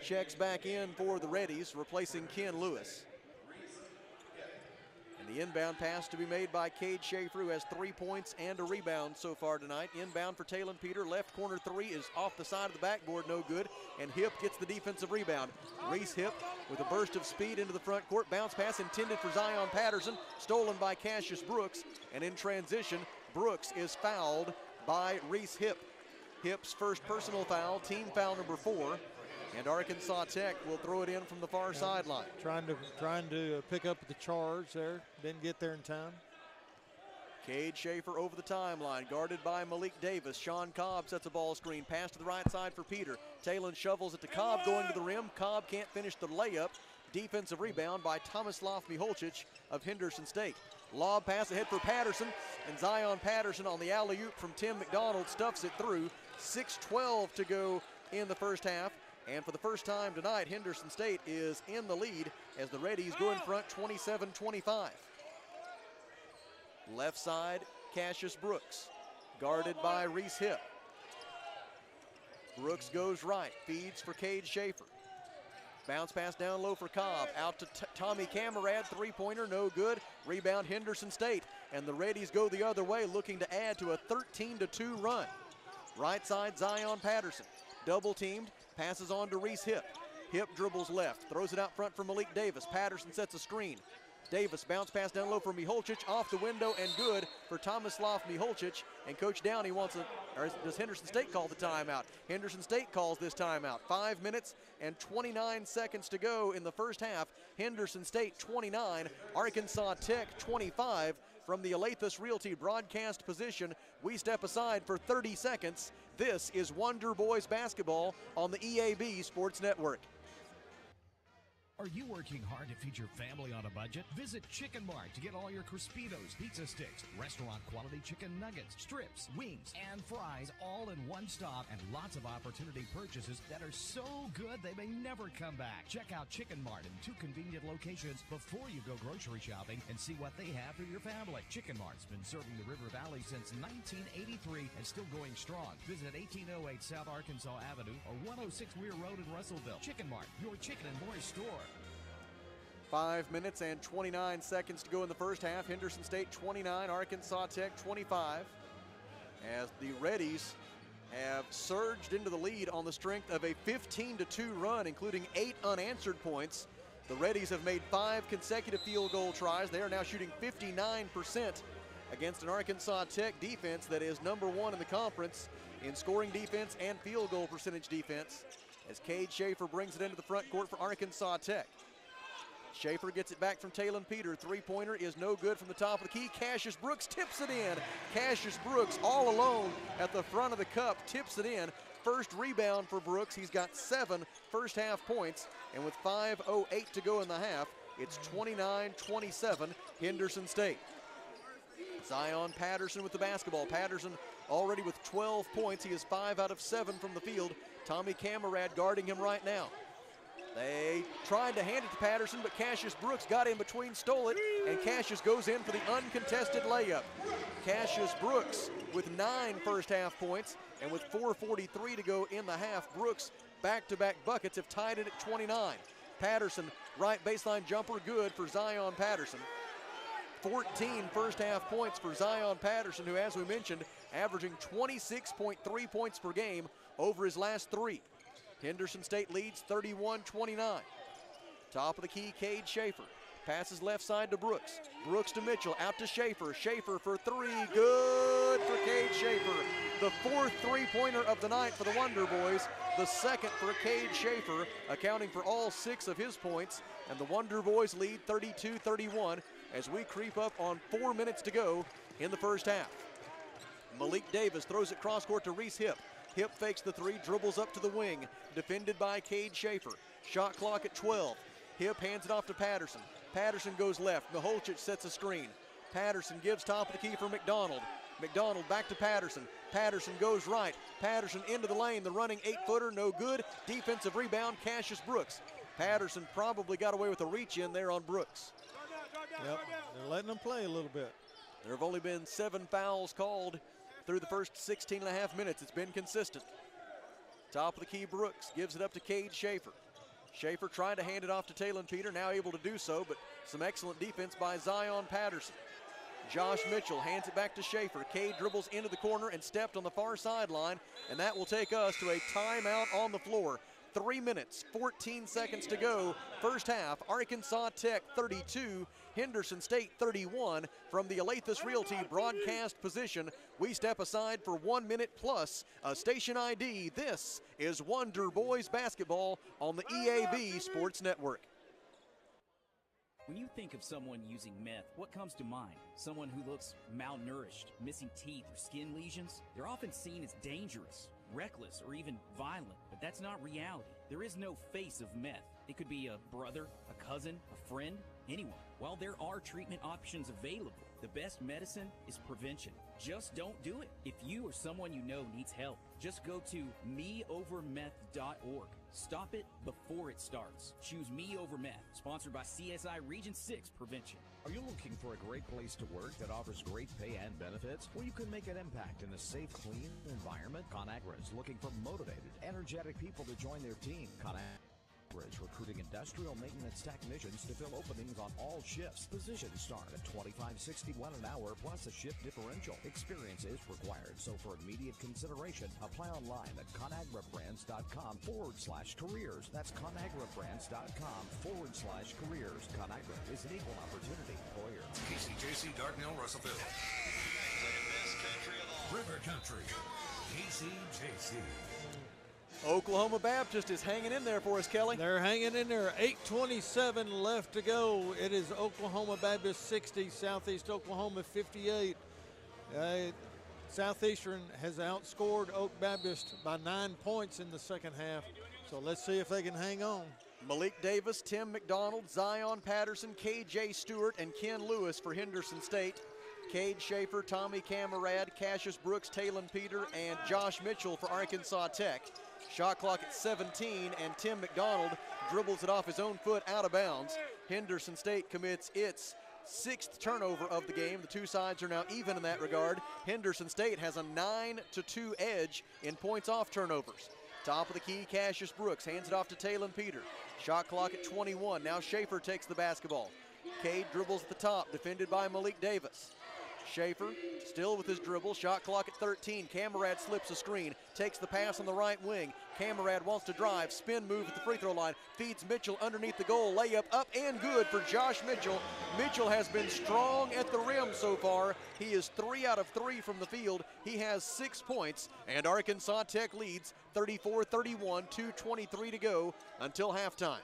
[SPEAKER 1] checks back in for the Reddies, replacing Ken Lewis. And the inbound pass to be made by Cade Schaefer, who has 3 points and a rebound so far tonight. Inbound for Talon Peter. Left corner 3 is off the side of the backboard, no good. And Hipp gets the defensive rebound. Reese Hipp with a burst of speed into the front court. Bounce pass intended for Zion Patterson, stolen by Cassius Brooks. And in transition, Brooks is fouled by Reese Hipp. Hipp's first personal foul, team foul number 4. And Arkansas Tech will throw it in from the far sideline.
[SPEAKER 4] Trying to pick up the charge there. Didn't get there in time.
[SPEAKER 1] Cade Schaefer over the timeline, guarded by Malik Davis. Sean Cobb sets a ball screen. Pass to the right side for Peter. Talon shovels it to Cobb, going to the rim. Cobb can't finish the layup. Defensive rebound by Tomislav Miholcic of Henderson State. Lob pass ahead for Patterson, and Zion Patterson on the alley-oop from Tim McDonald stuffs it through. 6:12 to go in the first half. And for the first time tonight, Henderson State is in the lead as the Reddies go in front 27-25. Left side, Cassius Brooks, guarded by Reese Hipp. Brooks goes right, feeds for Cade Schaefer. Bounce pass down low for Cobb, out to Tommy Camarad, 3-pointer, no good. Rebound Henderson State, and the Reddies go the other way, looking to add to a 13-2 run. Right side, Zion Patterson, double teamed. Passes on to Reese Hipp. Hipp dribbles left, throws it out front for Malik Davis. Patterson sets a screen. Davis bounce pass down low for Miholcic, off the window and good for Tomislav Miholcic. And Coach Downey wants or does Henderson State call the timeout? Henderson State calls this timeout. 5 minutes and 29 seconds to go in the first half. Henderson State 29, Arkansas Tech 25. From the Alathus Realty broadcast position, we step aside for 30 seconds. This is Wonder Boys basketball on the EAB Sports Network.
[SPEAKER 7] Are you working hard to feed your family on a budget? Visit Chicken Mart to get all your Crispitos, pizza sticks, restaurant quality chicken nuggets, strips, wings, and fries all in one stop, and lots of opportunity purchases that are so good they may never come back. Check out Chicken Mart in 2 convenient locations before you go grocery shopping and see what they have for your family. Chicken Mart's been serving the River Valley since 1983 and still going strong. Visit 1808 South Arkansas Avenue or 106 Weir Road in Russellville. Chicken Mart, your chicken and boys store.
[SPEAKER 1] 5 minutes and 29 seconds to go in the first half. Henderson State 29, Arkansas Tech 25. As the Reddies have surged into the lead on the strength of a 15-2 run, including 8 unanswered points. The Reddies have made 5 consecutive field goal tries. They are now shooting 59% against an Arkansas Tech defense that is number 1 in the conference in scoring defense and field goal percentage defense, as Cade Schaefer brings it into the front court for Arkansas Tech. Schaefer gets it back from Talon Peter. Three-pointer is no good from the top of the key. Cassius Brooks tips it in. Cassius Brooks all alone at the front of the cup, tips it in. First rebound for Brooks. He's got 7 first-half points, and with 5:08 to go in the half, it's 29-27 Henderson State. Zion Patterson with the basketball. Patterson already with 12 points. He is 5 out of 7 from the field. Tommy Camerad guarding him right now. They tried to hand it to Patterson, but Cassius Brooks got in between, stole it, and Cassius goes in for the uncontested layup. Cassius Brooks with 9 first-half points, and with 4:43 to go in the half, Brooks back-to-back buckets have tied it at 29. Patterson, right baseline jumper, good for Zion Patterson. 14 first-half points for Zion Patterson, who, as we mentioned, averaging 26.3 points per game over his last 3. Henderson State leads 31-29. Top of the key, Cade Schaefer. Passes left side to Brooks. Brooks to Mitchell, out to Schaefer. Schaefer for 3, good for Cade Schaefer. The 4th three-pointer of the night for the Wonder Boys. The 2nd for Cade Schaefer, accounting for all 6 of his points. And the Wonder Boys lead 32-31 as we creep up on 4 minutes to go in the first half. Malik Davis throws it cross-court to Reese Hipp. Hipp fakes the 3, dribbles up to the wing, defended by Cade Schaefer. Shot clock at 12. Hipp hands it off to Patterson. Patterson goes left. Miholchich sets a screen. Patterson gives top of the key for McDonald. McDonald back to Patterson. Patterson goes right. Patterson into the lane. The running 8-footer, no good. Defensive rebound, Cassius Brooks. Patterson probably got away with a reach in there on Brooks.
[SPEAKER 4] Yep, they're letting them play a little bit.
[SPEAKER 1] There have only been 7 fouls called through the first 16 and a half minutes. It's been consistent. Top of the key, Brooks gives it up to Cade Schaefer. Schaefer trying to hand it off to Talon Peter, now able to do so, but some excellent defense by Zion Patterson. Josh Mitchell hands it back to Schaefer. Cade dribbles into the corner and stepped on the far sideline, and that will take us to a timeout on the floor. 3 minutes, 14 seconds to go. First half, Arkansas Tech 32, Henderson State 31. From the Alathus Realty broadcast position, we step aside for 1 minute plus a station ID. This is Wonder Boys basketball on the EAB Sports Network.
[SPEAKER 12] When you think of someone using meth, what comes to mind? Someone who looks malnourished, missing teeth, or skin lesions? They're often seen as dangerous, reckless, or even violent, but that's not reality. There is no face of meth. It could be a brother, a cousin, a friend, anyone. While there are treatment options available, the best medicine is prevention. Just don't do it. If you or someone you know needs help, just go to meovermeth.org. Stop it before it starts. Choose Me Over Meth, sponsored by CSI Region 6 Prevention.
[SPEAKER 13] Are you looking for a great place to work that offers great pay and benefits, where you can make an impact in a safe, clean environment? ConAgra is looking for motivated, energetic people to join their team. ConAgra is recruiting industrial maintenance technicians to fill openings on all shifts. Positions start at $25.61 an hour plus a shift differential. Experience is required, so for immediate consideration, apply online at ConAgraBrands.com/careers. That's ConAgraBrands.com/careers. ConAgra is an equal opportunity employer.
[SPEAKER 14] KCJC, Dartnell, Russellville. River Country, KCJC.
[SPEAKER 1] Oklahoma Baptist is hanging in there for us, Kelly.
[SPEAKER 4] They're hanging in there. 8:27 left to go. It is Oklahoma Baptist 60, Southeast Oklahoma 58. Southeastern has outscored Oak Baptist by 9 points in the second half. So let's see if they can hang on.
[SPEAKER 1] Malik Davis, Tim McDonald, Zion Patterson, KJ Stewart, and Ken Lewis for Henderson State. Cade Schaefer, Tommy Camarad, Cassius Brooks, Talon Peter, and Josh Mitchell for Arkansas Tech. Shot clock at 17, and Tim McDonald dribbles it off his own foot out of bounds. Henderson State commits its 6th turnover of the game. The two sides are now even in that regard. Henderson State has a 9-2 edge in points off turnovers. Top of the key, Cassius Brooks hands it off to Talon Peter. Shot clock at 21. Now Schaefer takes the basketball. Cade dribbles at the top, defended by Malik Davis. Schaefer still with his dribble. Shot clock at 13. Camarad slips a screen, takes the pass on the right wing. Camarad wants to drive, spin move at the free throw line, feeds Mitchell underneath the goal. Layup up and good for Josh Mitchell. Mitchell has been strong at the rim so far. He is 3 out of 3 from the field. He has 6 points, and Arkansas Tech leads 34-31, 2:23 to go until halftime.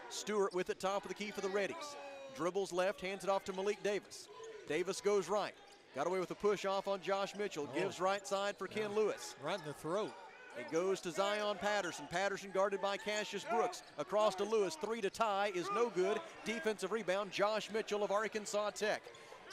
[SPEAKER 1] Stewart with it, top of the key for the Reddies. Dribbles left, hands it off to Malik Davis. Davis goes right. Got away with a push off on Josh Mitchell. Gives right side for Ken Lewis.
[SPEAKER 4] Right in the throat.
[SPEAKER 1] It goes to Zion Patterson. Patterson guarded by Cassius Brooks. Across to Lewis. 3 to tie is no good. Defensive rebound, Josh Mitchell of Arkansas Tech.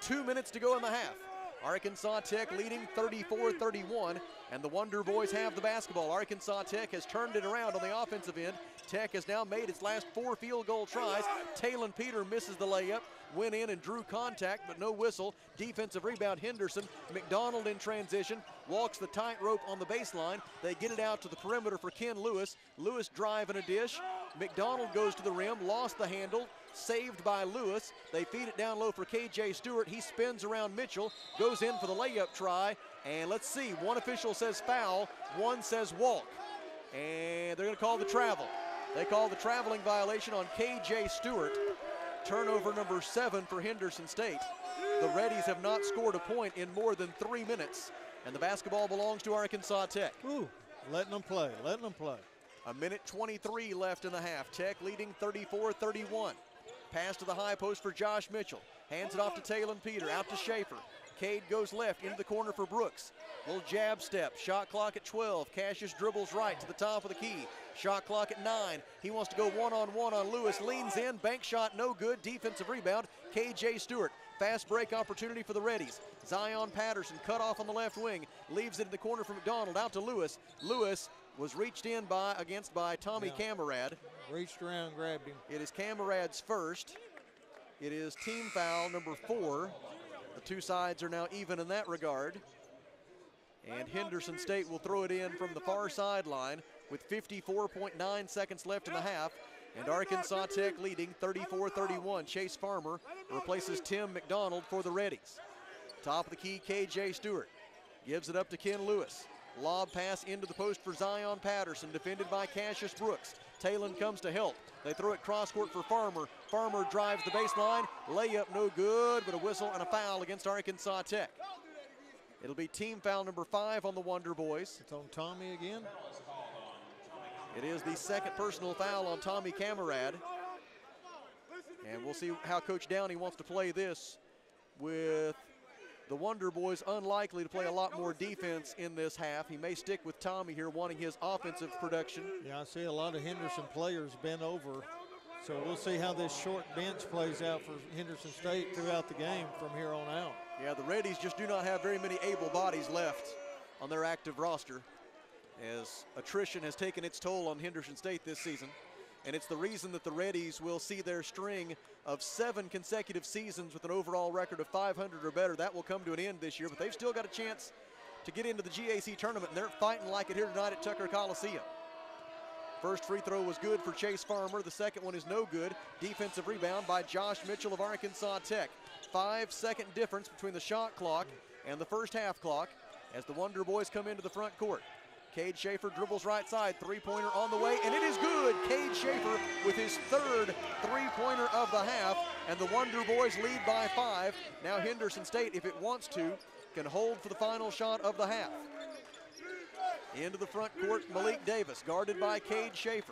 [SPEAKER 1] 2 minutes to go in the half. Arkansas Tech leading 34-31, and the Wonder Boys have the basketball. Arkansas Tech has turned it around on the offensive end. Tech has now made its last 4 field goal tries. Talon Peter misses the layup, went in and drew contact, but no whistle. Defensive rebound, Henderson. McDonald in transition, walks the tightrope on the baseline. They get it out to the perimeter for Ken Lewis. Lewis drive and a dish. McDonald goes to the rim, lost the handle, saved by Lewis. They feed it down low for KJ Stewart. He spins around Mitchell, goes in for the layup try, and let's see, one official says foul, one says walk, and they're going to call the travel. They call the traveling violation on KJ Stewart. Turnover number 7 for Henderson State. The Reddies have not scored a point in more than 3 minutes, and the basketball belongs to Arkansas Tech.
[SPEAKER 4] Ooh, letting them play, letting them play.
[SPEAKER 1] A minute 23 left in the half. Tech leading 34-31. Pass to the high post for Josh Mitchell. Hands it off to Talon Peter, out to Schaefer. Cade goes left into the corner for Brooks. Little jab step, shot clock at 12. Cassius dribbles right to the top of the key. Shot clock at 9. He wants to go one-on-one on Lewis. Leans in, bank shot no good. Defensive rebound, KJ Stewart. Fast break opportunity for the Reddies. Zion Patterson cut off on the left wing. Leaves it in the corner for McDonald, out to Lewis. Lewis was reached in against by Tommy Camarad.
[SPEAKER 4] Reached around, grabbed him.
[SPEAKER 1] It is Camarad's first. It is team foul number 4. The two sides are now even in that regard. And Henderson State will throw it in from the far sideline with 54.9 seconds left in the half. And Arkansas Tech leading 34-31. Chase Farmer replaces Tim McDonald for the Reddies. Top of the key, KJ Stewart. Gives it up to Ken Lewis. Lob pass into the post for Zion Patterson, defended by Cassius Brooks. Talon comes to help. They throw it cross court for Farmer. Farmer drives the baseline. Layup no good, but a whistle and a foul against Arkansas Tech. It'll be team foul number 5 on the Wonder Boys.
[SPEAKER 4] It's on Tommy again.
[SPEAKER 1] It is the second personal foul on Tommy Camarad. And we'll see how Coach Downey wants to play this, with the Wonder Boys unlikely to play a lot more defense in this half. He may stick with Tommy here, wanting his offensive production.
[SPEAKER 4] Yeah, I see a lot of Henderson players bent over. So we'll see how this short bench plays out for Henderson State throughout the game from here on out.
[SPEAKER 1] Yeah, the Reddies just do not have very many able bodies left on their active roster, as attrition has taken its toll on Henderson State this season. And it's the reason that the Reddies will see their string of 7 consecutive seasons with an overall record of 500 or better. That will come to an end this year, but they've still got a chance to get into the GAC tournament, and they're fighting like it here tonight at Tucker Coliseum. First free throw was good for Chase Farmer. The second one is no good. Defensive rebound by Josh Mitchell of Arkansas Tech. 5-second difference between the shot clock and the first half clock as the Wonder Boys come into the front court. Cade Schaefer dribbles right side, three-pointer on the way, and it is good. Cade Schaefer with his 3rd three-pointer of the half, and the Wonder Boys lead by 5. Now Henderson State, if it wants to, can hold for the final shot of the half. Into the front court, Malik Davis, guarded by Cade Schaefer.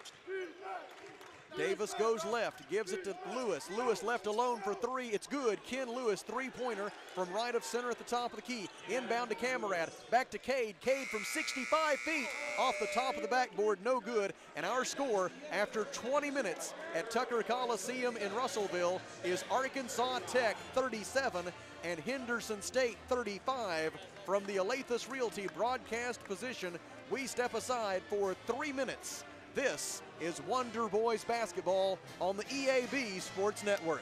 [SPEAKER 1] Davis goes left, gives it to Lewis. Lewis left alone for three. It's good. Ken Lewis, three-pointer from right of center at the top of the key. Inbound to Camerad. Back to Cade. Cade from 65 feet off the top of the backboard. No good. And our score after 20 minutes at Tucker Coliseum in Russellville is Arkansas Tech 37 and Henderson State 35. From the Alathus Realty broadcast position, we step aside for 3 minutes. This is Wonder Boys basketball on the EAB Sports Network.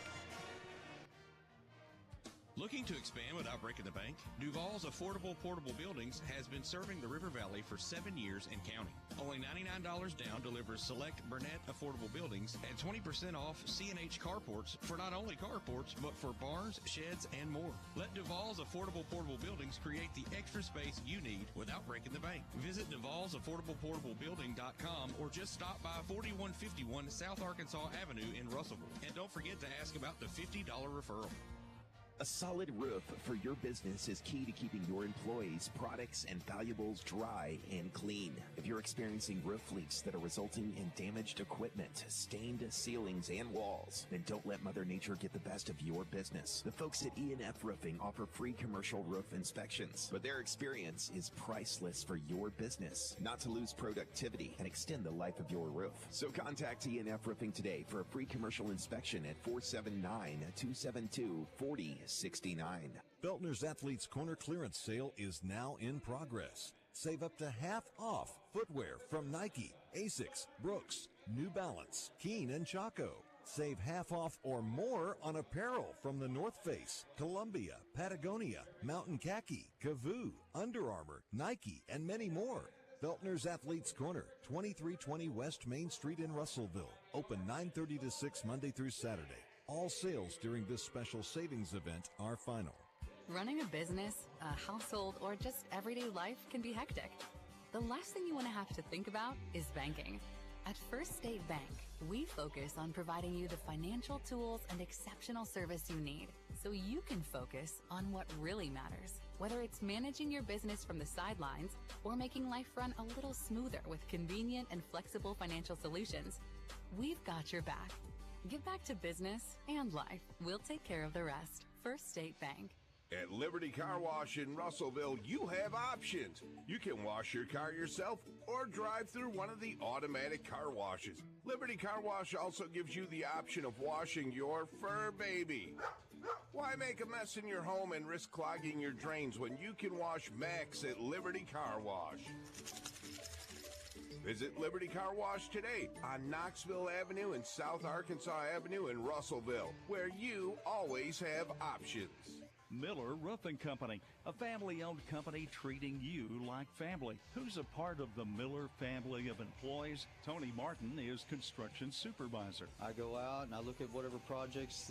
[SPEAKER 15] Looking to expand without breaking the bank? Duval's Affordable Portable Buildings has been serving the River Valley for 7 years and counting. Only $99 down delivers select Burnett Affordable Buildings and 20% off C&H carports for not only carports, but for barns, sheds, and more. Let Duval's Affordable Portable Buildings create the extra space you need without breaking the bank. Visit Duval'sAffordablePortableBuilding.com or just stop by 4151 South Arkansas Avenue in Russellville. And don't forget to ask about the $50 referral.
[SPEAKER 16] A solid roof for your business is key to keeping your employees, products, and valuables dry and clean. If you're experiencing roof leaks that are resulting in damaged equipment, stained ceilings, and walls, then don't let Mother Nature get the best of your business. The folks at E&F Roofing offer free commercial roof inspections, but their experience is priceless for your business, not to lose productivity and extend the life of your roof. So contact E&F Roofing today for a free commercial inspection at 479-272-4069.
[SPEAKER 17] Feltner's Athletes Corner clearance sale is now in progress. Save up to half off footwear from Nike, Asics, Brooks, New Balance, Keen, and Chaco. Save half off or more on apparel from the North Face, Columbia, Patagonia, Mountain Khaki, Kavoo, Under Armour, Nike, and many more. Feltner's Athletes Corner, 2320 West Main Street in Russellville. Open 9:30 to 6 Monday through Saturday. All sales during this special savings event are final.
[SPEAKER 18] Running a business, a household, or just everyday life can be hectic. The last thing you want to have to think about is banking. At First State Bank, we focus on providing you the financial tools and exceptional service you need so you can focus on what really matters. Whether it's managing your business from the sidelines or making life run a little smoother with convenient and flexible financial solutions, we've got your back. Get back to business and life. We'll take care of the rest. First State Bank.
[SPEAKER 19] At Liberty Car Wash in Russellville, you have options. You can wash your car yourself or drive through one of the automatic car washes. Liberty Car Wash also gives you the option of washing your fur baby. Why make a mess in your home and risk clogging your drains when you can wash Max at Liberty Car Wash? Visit Liberty Car Wash today on Knoxville Avenue and South Arkansas Avenue in Russellville, where you always have options.
[SPEAKER 5] Miller Roofing Company, a family-owned company treating you like family. Who's a part of the Miller family of employees? Tony Martin is construction supervisor.
[SPEAKER 20] I go out and I look at whatever projects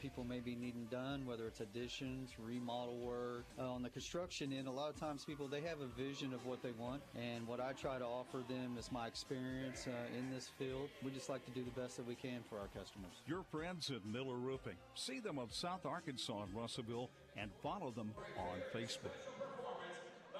[SPEAKER 20] people may be needing done, whether it's additions, remodel work. On the construction end, a lot of times people, they have a vision of what they want, and what I try to offer them is my experience in this field. We just like to do the best that we can for our customers.
[SPEAKER 5] Your friends at Miller Roofing. See them on South Arkansas and Russellville, and follow them on Facebook.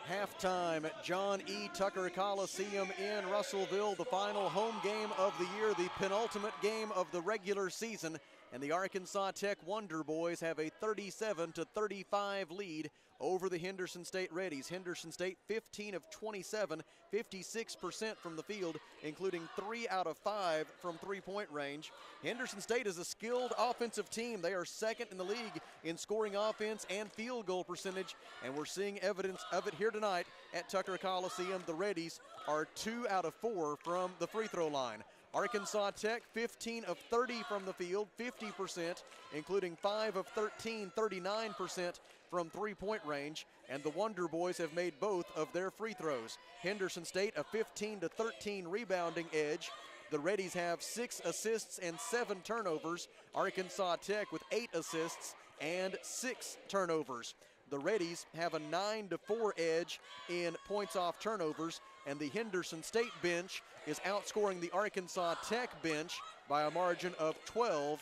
[SPEAKER 1] Halftime at John E. Tucker Coliseum in Russellville, the final home game of the year, the penultimate game of the regular season, and the Arkansas Tech Wonder Boys have a 37-35 lead over the Henderson State Reddies. Henderson State 15 of 27, 56% from the field, including 3 out of 5 from three-point range. Henderson State is a skilled offensive team. They are second in the league in scoring offense and field goal percentage, and we're seeing evidence of it here tonight at Tucker Coliseum. The Reddies are 2 out of 4 from the free throw line. Arkansas Tech 15 of 30 from the field, 50%, including 5 of 13, 39% from three-point range, and the Wonder Boys have made both of their free throws. Henderson State a 15-13 rebounding edge. The Reddies have 6 assists and 7 turnovers. Arkansas Tech with 8 assists and 6 turnovers. The Reddies have a 9-4 edge in points off turnovers, and the Henderson State bench is outscoring the Arkansas Tech bench by a margin of 12-2.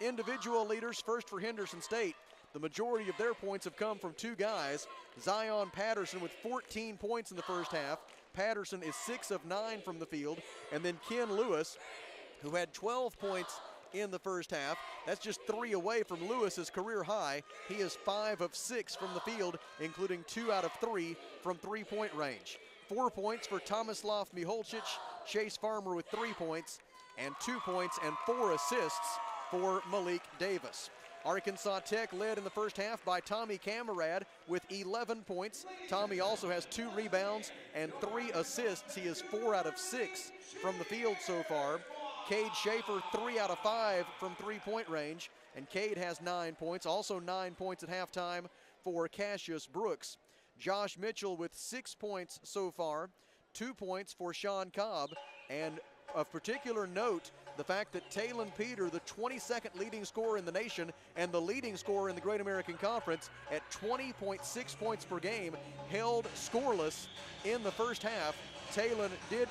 [SPEAKER 1] Individual leaders first for Henderson State. The majority of their points have come from 2 guys. Zion Patterson with 14 points in the first half. Patterson is 6 of 9 from the field. And then Ken Lewis who had 12 points in the first half. That's just 3 away from Lewis's career high. He is 5 of 6 from the field, including 2 out of 3 from three-point range. 4 points for Tomislav Miholcic, Chase Farmer with 3 points, and 2 points and 4 assists for Malik Davis. Arkansas Tech led in the first half by Tommy Camarad with 11 points. Tommy also has 2 rebounds and 3 assists. He is 4 out of 6 from the field so far. Cade Schaefer, 3 out of 5 from three-point range, and Cade has 9 points. Also 9 points at halftime for Cassius Brooks. Josh Mitchell with 6 points so far, 2 points for Sean Cobb, and of particular note, the fact that Talon Peter, the 22nd leading scorer in the nation and the leading scorer in the Great American Conference at 20.6 points per game, held scoreless in the first half. Talon did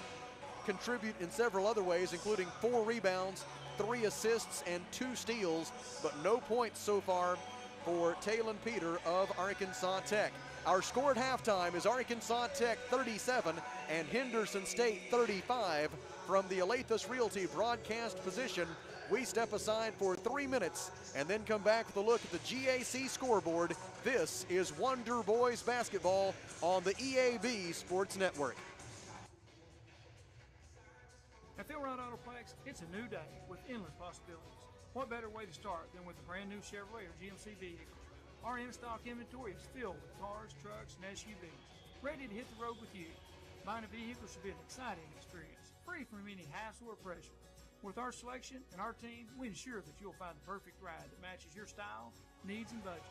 [SPEAKER 1] contribute in several other ways, including 4 rebounds, 3 assists, and 2 steals, but no points so far for Talon Peter of Arkansas Tech. Our score at halftime is Arkansas Tech 37 and Henderson State 35. From the Alathus Realty broadcast position, we step aside for 3 minutes and then come back with a look at the GAC scoreboard. This is Wonder Boys basketball on the EAB Sports Network.
[SPEAKER 21] At Phil Wright Autoplex, it's a new day with endless possibilities. What better way to start than with a brand new Chevrolet or GMC vehicle? Our in-stock inventory is filled with cars, trucks, and SUVs, ready to hit the road with you. Buying a vehicle should be an exciting experience, free from any hassle or pressure. With our selection and our team, we ensure that you'll find the perfect ride that matches your style, needs, and budget.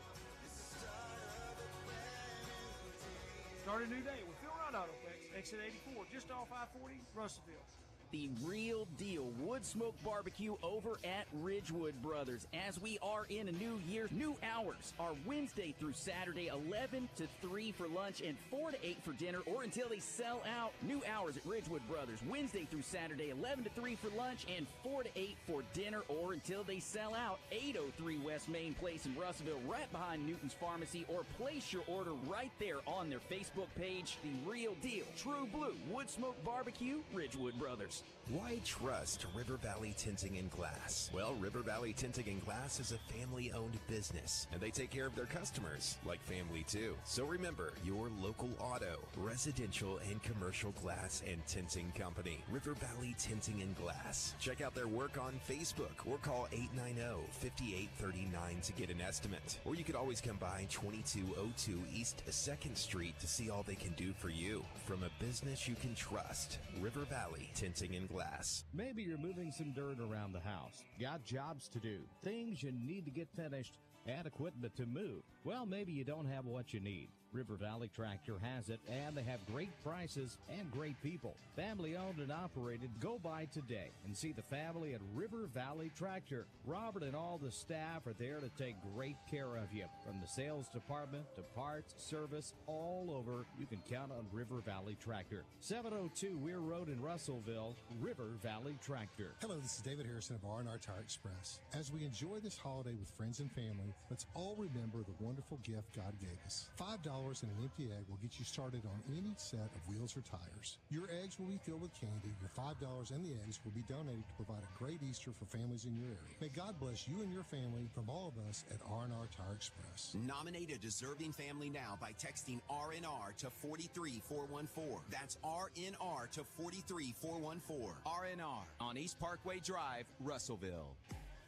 [SPEAKER 21] Start a new day with Phil Wright Autoplex, exit 84, just off I-40, Russellville.
[SPEAKER 12] The real deal wood smoke barbecue over at Ridgewood Brothers. As we are in a new year, new hours are Wednesday through Saturday, 11 to 3 for lunch and 4 to 8 for dinner, or until they sell out. New hours at Ridgewood Brothers, Wednesday through Saturday, 11 to 3 for lunch and 4 to 8 for dinner, or until they sell out. 803 West Main Place in Russellville, right behind Newton's Pharmacy, or place your order right there on their Facebook page. The real deal, True Blue Wood Smoke Barbecue, Ridgewood Brothers.
[SPEAKER 16] Why trust River Valley Tinting and Glass? Well, River Valley Tinting and Glass is a family-owned business, and they take care of their customers like family too. So remember, your local auto, residential, and commercial glass and tinting company, River Valley Tinting and Glass. Check out their work on Facebook or call 890-5839 to get an estimate. Or you could always come by 2202 East 2nd Street to see all they can do for you. From a business you can trust, River Valley Tinting and Glass.
[SPEAKER 7] Maybe you're moving some dirt around the house. Got jobs to do, things you need to get finished, and equipment to move. Well, maybe you don't have what you need. River Valley Tractor has it, and they have great prices and great people. Family owned and operated. Go by today and see the family at River Valley Tractor. Robert and all the staff are there to take great care of you. From the sales department to parts, service, all over, you can count on River Valley Tractor. 702 Weir Road in Russellville, River Valley Tractor.
[SPEAKER 22] Hello, this is David Harrison of R&R Tire Express. As we enjoy this holiday with friends and family, let's all remember the wonderful gift God gave us. $5 and an empty egg will get you started on any set of wheels or tires. Your eggs will be filled with candy. Your $5 and the eggs will be donated to provide a great Easter for families in your area. May God bless you and your family from all of us at R&R Tire Express.
[SPEAKER 23] Nominate a deserving family now by texting R&R to 43414. That's R&R to 43414. R&R on East Parkway Drive, Russellville.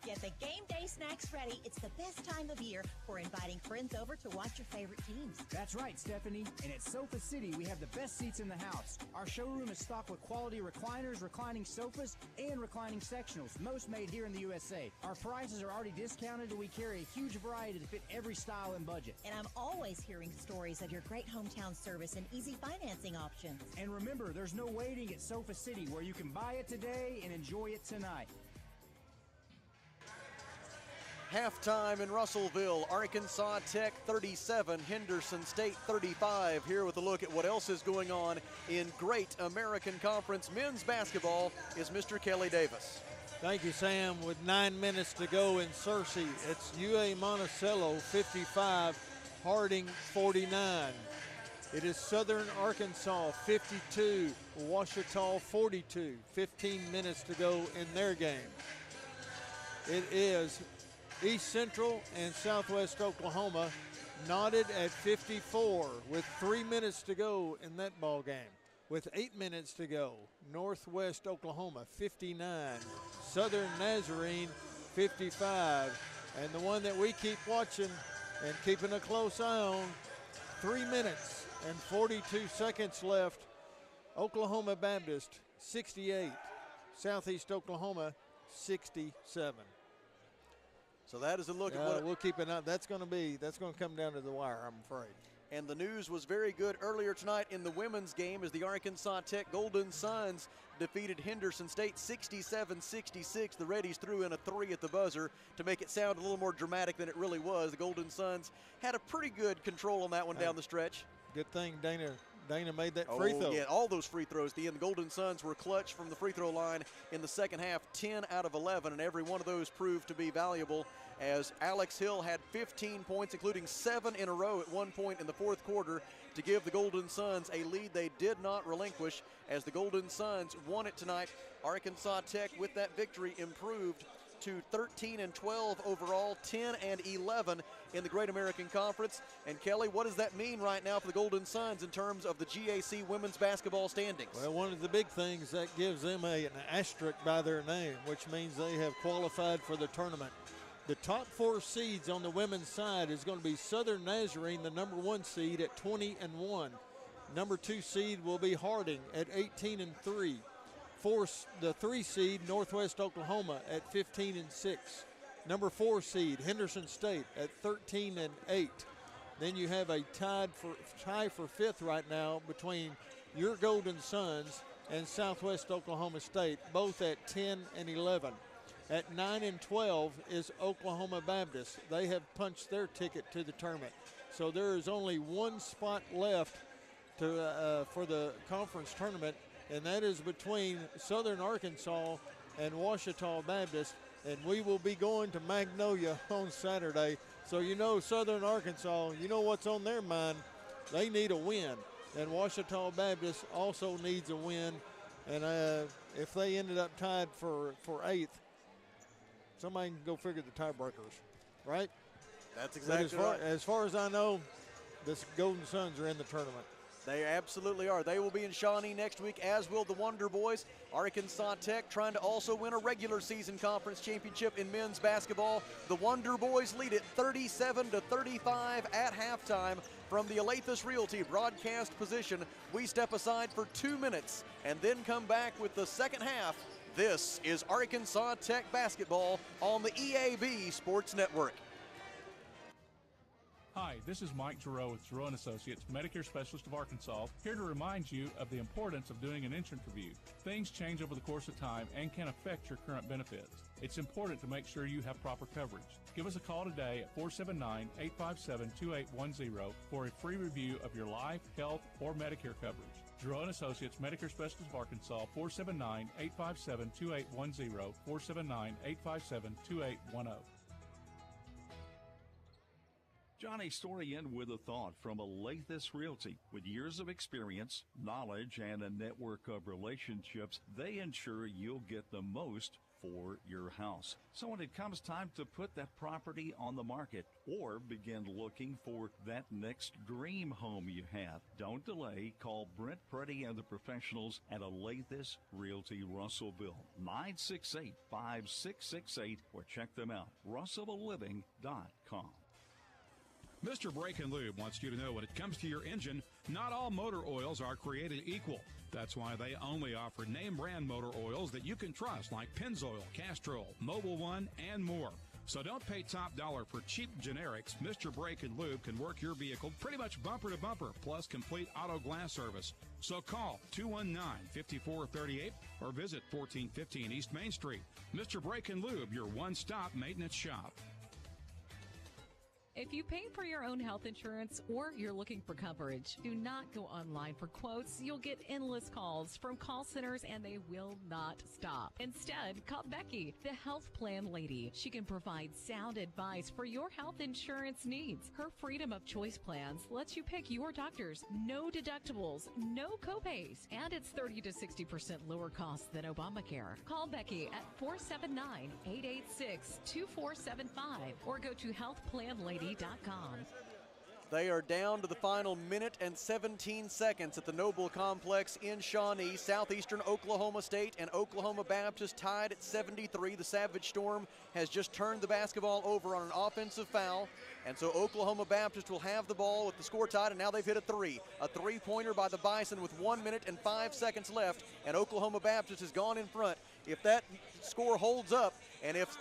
[SPEAKER 24] Get the game day snacks ready. It's the best time of year for inviting friends over to watch your favorite teams.
[SPEAKER 25] That's right, Stephanie. And at Sofa City, we have the best seats in the house. Our showroom is stocked with quality recliners, reclining sofas, and reclining sectionals, most made here in the USA. Our prices are already discounted, and we carry a huge variety to fit every style and budget.
[SPEAKER 24] And I'm always hearing stories of your great hometown service and easy financing options.
[SPEAKER 25] And remember, there's no waiting at Sofa City, where you can buy it today and enjoy it tonight.
[SPEAKER 1] Halftime in Russellville, Arkansas Tech 37, Henderson State 35. Here with a look at what else is going on in Great American Conference men's basketball is Mr. Kelly Davis.
[SPEAKER 4] Thank you, Sam. With 9 minutes to go in Searcy, it's UA Monticello 55, Harding 49. It is Southern Arkansas 52, Ouachita 42. 15 minutes to go in their game. It is East Central and Southwest Oklahoma knotted at 54 with 3 minutes to go in that ball game. With 8 minutes to go, Northwest Oklahoma 59, Southern Nazarene 55, and the one that we keep watching and keeping a close eye on, 3 minutes and 42 seconds left, Oklahoma Baptist 68, Southeast Oklahoma 67.
[SPEAKER 1] So that is a look at what
[SPEAKER 4] we'll keep an eye. That's going to come down to the wire, I'm afraid.
[SPEAKER 1] And the news was very good earlier tonight in the women's game as the Arkansas Tech Golden Suns defeated Henderson State 67-66. The Reddies threw in a 3 at the buzzer to make it sound a little more dramatic than it really was. The Golden Suns had a pretty good control on that one down the stretch.
[SPEAKER 4] Good thing Dana made that free throw.
[SPEAKER 1] Yeah, all those free throws, Dean. The Golden Suns were clutch from the free throw line in the second half, 10 out of 11, and every one of those proved to be valuable as Alex Hill had 15 points, including 7 in a row at one point in the fourth quarter to give the Golden Suns a lead they did not relinquish as the Golden Suns won it tonight. Arkansas Tech, with that victory, improved to 13-12 overall, 10-11 in the Great American Conference. And Kelly, what does that mean right now for the Golden Suns in terms of the GAC women's basketball standings?
[SPEAKER 4] Well, one of the big things that gives them an asterisk by their name, which means they have qualified for the tournament. The top 4 seeds on the women's side is going to be Southern Nazarene, the number 1 seed at 20-1. Number 2 seed will be Harding at 18-3. The 3 seed, Northwest Oklahoma at 15-6. Number 4 seed, Henderson State at 13-8. Then you have a tie for 5th right now between your Golden Suns and Southwest Oklahoma State, both at 10-11. At 9-12 is Oklahoma Baptist. They have punched their ticket to the tournament. So there is only one spot left for the conference tournament, and that is between Southern Arkansas and Ouachita Baptist, and we will be going to Magnolia on Saturday. So you know Southern Arkansas, you know what's on their mind. They need a win, and Ouachita Baptist also needs a win. And if they ended up tied for 8th, somebody can go figure the tiebreakers, right?
[SPEAKER 1] That's exactly right.
[SPEAKER 4] As far as I know, the Golden Suns are in the tournament.
[SPEAKER 1] They absolutely are. They will be in Shawnee next week, as will the Wonder Boys. Arkansas Tech trying to also win a regular season conference championship in men's basketball. The Wonder Boys lead it 37-35 at halftime from the Alathus Realty broadcast position. We step aside for 2 minutes and then come back with the second half. This is Arkansas Tech basketball on the EAB Sports Network.
[SPEAKER 2] Hi, this is Mike Giroux with Giroux & Associates, Medicare Specialist of Arkansas, here to remind you of the importance of doing an insurance review. Things change over the course of time and can affect your current benefits. It's important to make sure you have proper coverage. Give us a call today at 479-857-2810 for a free review of your life, health, or Medicare coverage. Giroux & Associates, Medicare Specialist of Arkansas, 479-857-2810, 479-857-2810.
[SPEAKER 5] Johnny Story in with a thought from Alathus Realty. With years of experience, knowledge, and a network of relationships, they ensure you'll get the most for your house. So when it comes time to put that property on the market or begin looking for that next dream home you have, don't delay. Call Brent Preddy and the professionals at Alathus Realty Russellville, 968-5668, or check them out, russellvilleliving.com.
[SPEAKER 3] Mr. Brake and Lube wants you to know when it comes to your engine, not all motor oils are created equal. That's why they only offer name brand motor oils that you can trust, like Pennzoil, Castrol, Mobil One, and more. So don't pay top dollar for cheap generics. Mr. Brake and Lube can work your vehicle pretty much bumper to bumper, plus complete auto glass service. So call 219-5438 or visit 1415 East Main Street. Mr. Brake and Lube, your one-stop maintenance shop.
[SPEAKER 6] If you pay for your own health insurance or you're looking for coverage, do not go online for quotes. You'll get endless calls from call centers and they will not stop. Instead, call Becky, the health plan lady. She can provide sound advice for your health insurance needs. Her Freedom of Choice plans lets you pick your doctors, no deductibles, no copays, and it's 30 to 60% lower cost than Obamacare. Call Becky at 479-886-2475 or go to healthplanlady.com.
[SPEAKER 1] They are down to the final minute and 17 seconds at the Noble Complex in Shawnee. Southeastern Oklahoma State and Oklahoma Baptist tied at 73. The Savage Storm has just turned the basketball over on an offensive foul. And so Oklahoma Baptist will have the ball with the score tied, and now they've hit a three. A three-pointer by the Bison with 1 minute and 5 seconds left, and Oklahoma Baptist has gone in front. If that score holds up, and if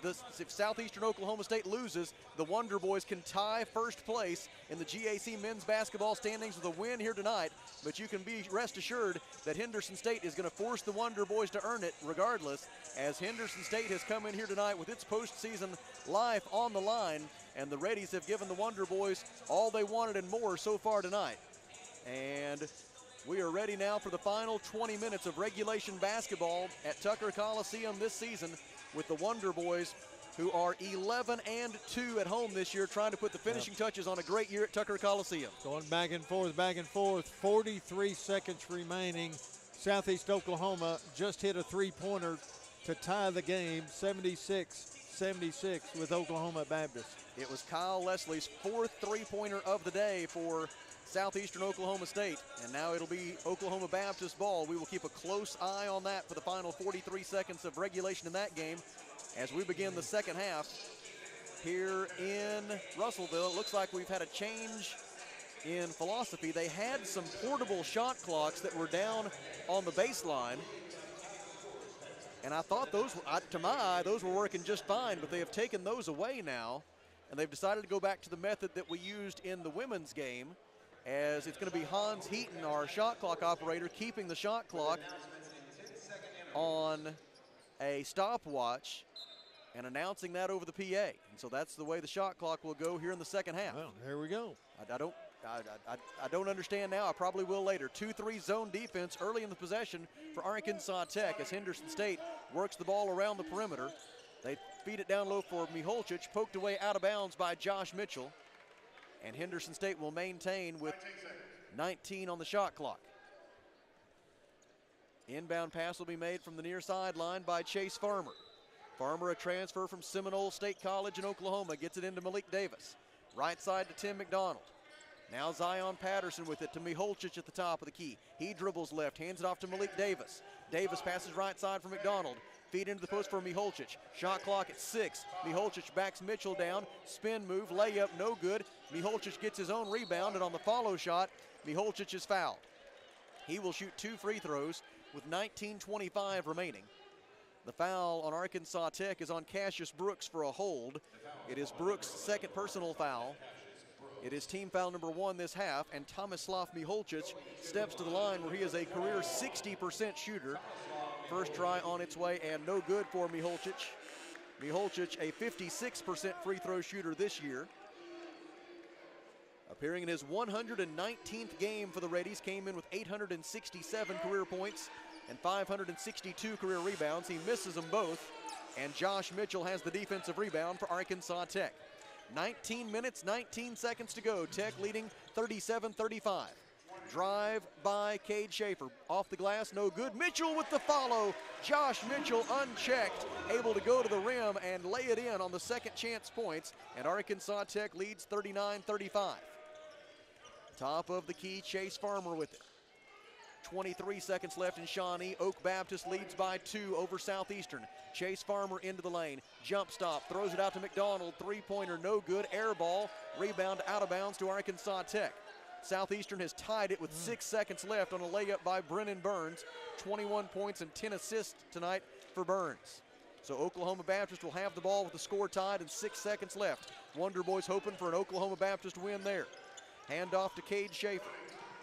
[SPEAKER 1] Southeastern Oklahoma State loses, the Wonder Boys can tie first place in the GAC men's basketball standings with a win here tonight. But you can be rest assured that Henderson State is going to force the Wonder Boys to earn it regardless, as Henderson State has come in here tonight with its postseason life on the line, and the Reddies have given the Wonder Boys all they wanted and more so far tonight. And we are ready now for the final 20 minutes of regulation basketball at Tucker Coliseum this season, with the Wonder Boys, who are 11-2 at home this year, trying to put the finishing touches on a great year at Tucker Coliseum.
[SPEAKER 4] Going back and forth, 43 seconds remaining. Southeast Oklahoma just hit a three-pointer to tie the game, 76-76 with Oklahoma Baptist.
[SPEAKER 1] It was Kyle Leslie's fourth three-pointer of the day for Southeastern Oklahoma State, and now it'll be Oklahoma Baptist ball. We will keep a close eye on that for the final 43 seconds of regulation in that game as we begin the second half here in Russellville. It looks like we've had a change in philosophy. They had some portable shot clocks that were down on the baseline, and I thought those, to my eye, those were working just fine, but they have taken those away now, and they've decided to go back to the method that we used in the women's game, as it's going to be Hans Heaton, our shot clock operator, keeping the shot clock on a stopwatch and announcing that over the PA. And so that's the way the shot clock will go here in the second half.
[SPEAKER 4] Well, there we go.
[SPEAKER 1] I don't understand now. I probably will later. 2-3 zone defense early in the possession for Arkansas Tech as Henderson State works the ball around the perimeter. They feed it down low for Miholcic, poked away out of bounds by Josh Mitchell. And Henderson State will maintain with 19 on the shot clock. Inbound pass will be made from the near sideline by Chase Farmer. Farmer, a transfer from Seminole State College in Oklahoma, gets it into Malik Davis. Right side to Tim McDonald. Now Zion Patterson with it to Miholcic at the top of the key. He dribbles left, hands it off to Malik Davis. Davis passes right side for McDonald. Feed into the post for Miholcic. Shot clock at 6. Miholcic backs Mitchell down. Spin move, layup, no good. Miholcic gets his own rebound, and on the follow shot, Miholcic is fouled. He will shoot 2 free throws with 19:25 remaining. The foul on Arkansas Tech is on Cassius Brooks for a hold. It is Brooks' second personal foul. It is team foul number 1 this half, and Tomislav Miholcic steps to the line where he is a career 60% shooter. First try on its way and no good for Miholcic. Miholcic, a 56% free throw shooter this year. Appearing in his 119th game for the Reddies, came in with 867 career points and 562 career rebounds. He misses them both, and Josh Mitchell has the defensive rebound for Arkansas Tech. 19 minutes, 19 seconds to go. Tech leading 37-35. Drive by Cade Schaefer. Off the glass, no good. Mitchell with the follow. Josh Mitchell unchecked, able to go to the rim and lay it in on the second chance points. And Arkansas Tech leads 39-35. Top of the key, Chase Farmer with it. 23 seconds left in Shawnee. Oak Baptist leads by 2 over Southeastern. Chase Farmer into the lane. Jump stop, throws it out to McDonald. Three-pointer, no good. Air ball, rebound out of bounds to Arkansas Tech. Southeastern has tied it with 6 seconds left on a layup by Brennan Burns. 21 points and 10 assists tonight for Burns. So Oklahoma Baptist will have the ball with the score tied and 6 seconds left. Wonder Boys hoping for an Oklahoma Baptist win there. Hand off to Cade Schaefer.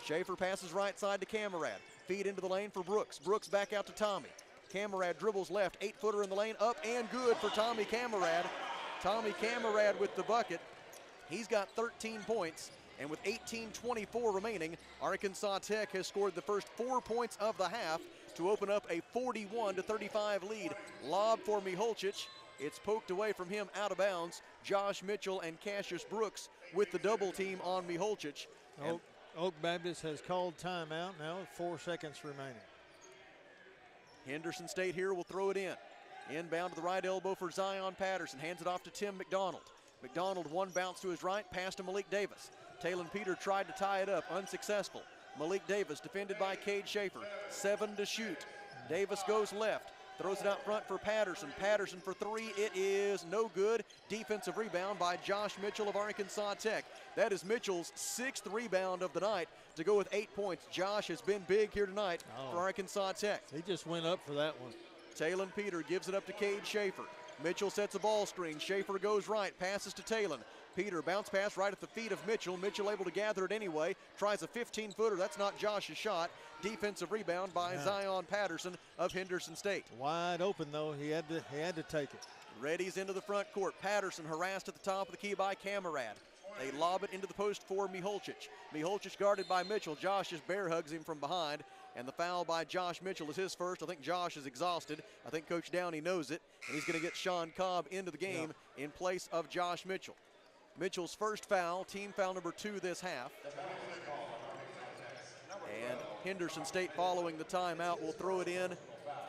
[SPEAKER 1] Schaefer passes right side to Camarad. Feed into the lane for Brooks. Brooks back out to Tommy. Camarad dribbles left, 8-footer in the lane, up and good for Tommy Camarad. Tommy Camarad with the bucket. He's got 13 points, and with 18:24 remaining, Arkansas Tech has scored the first 4 points of the half to open up a 41-35 lead. Lob for Miholcic. It's poked away from him out of bounds. Josh Mitchell and Cassius Brooks with the double team on Miholcic.
[SPEAKER 4] Oak Baptist has called timeout now with 4 seconds remaining.
[SPEAKER 1] Henderson State here will throw it in. Inbound to the right elbow for Zion Patterson. Hands it off to Tim McDonald. McDonald, one bounce to his right, pass to Malik Davis. Talon Peter tried to tie it up, unsuccessful. Malik Davis defended by Cade Schaefer. 7 to shoot. Davis goes left. Throws it out front for Patterson. Patterson for 3. It is no good. Defensive rebound by Josh Mitchell of Arkansas Tech. That is Mitchell's 6th rebound of the night to go with 8 points. Josh has been big here tonight for Arkansas Tech.
[SPEAKER 4] He just went up for that one.
[SPEAKER 1] Talon Peter gives it up to Cade Schaefer. Mitchell sets a ball screen. Schaefer goes right, passes to Talon. Peter, bounce pass right at the feet of Mitchell. Mitchell able to gather it anyway. Tries a 15-footer. That's not Josh's shot. Defensive rebound by Zion Patterson of Henderson State.
[SPEAKER 4] Wide open, though. He had to take it.
[SPEAKER 1] Reddy's into the front court. Patterson harassed at the top of the key by Camarad. They lob it into the post for Miholcic. Miholcic guarded by Mitchell. Josh just bear hugs him from behind. And the foul by Josh Mitchell is his first. I think Josh is exhausted. I think Coach Downey knows it. And he's going to get Sean Cobb into the game in place of Josh Mitchell. Mitchell's first foul, team foul number 2 this half. And Henderson State, following the timeout, will throw it in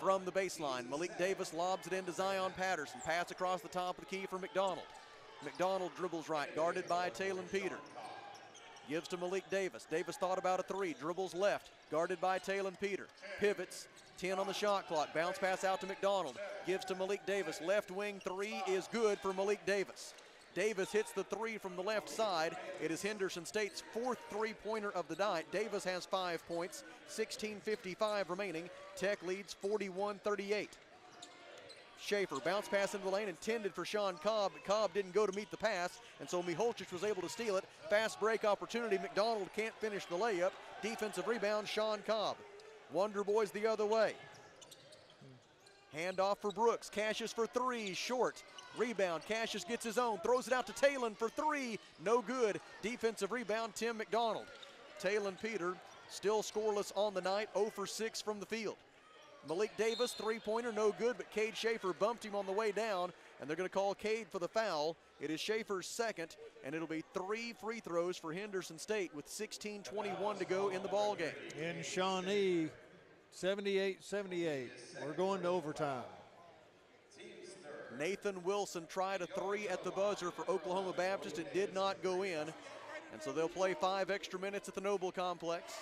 [SPEAKER 1] from the baseline. Malik Davis lobs it into Zion Patterson. Pass across the top of the key for McDonald. McDonald dribbles right, guarded by Talon Peter. Gives to Malik Davis. Davis thought about a 3, dribbles left, guarded by Talon Peter. Pivots, 10 on the shot clock. Bounce pass out to McDonald. Gives to Malik Davis. Left wing 3 is good for Malik Davis. Davis hits the 3 from the left side. It is Henderson State's 4th three-pointer of the night. Davis has 5 points, 16:55 remaining. Tech leads 41-38. Schaefer, bounce pass into the lane, intended for Sean Cobb, but Cobb didn't go to meet the pass, and so Miholcic was able to steal it. Fast break opportunity. McDonald can't finish the layup. Defensive rebound, Sean Cobb. Wonder Boys the other way. Handoff for Brooks. Cassius for 3, short. Rebound, Cassius gets his own, throws it out to Talon for 3, no good. Defensive rebound, Tim McDonald. Talon Peter still scoreless on the night, 0 for 6 from the field. Malik Davis, three-pointer, no good, but Cade Schaefer bumped him on the way down, and they're going to call Cade for the foul. It is Schaefer's second, and it'll be 3 free throws for Henderson State with 16:21 to go in the ballgame.
[SPEAKER 4] In Shawnee, 78-78. We're going to overtime.
[SPEAKER 1] Nathan Wilson tried a 3 at the buzzer for Oklahoma Baptist. It did not go in, and so they'll play 5 extra minutes at the Noble Complex.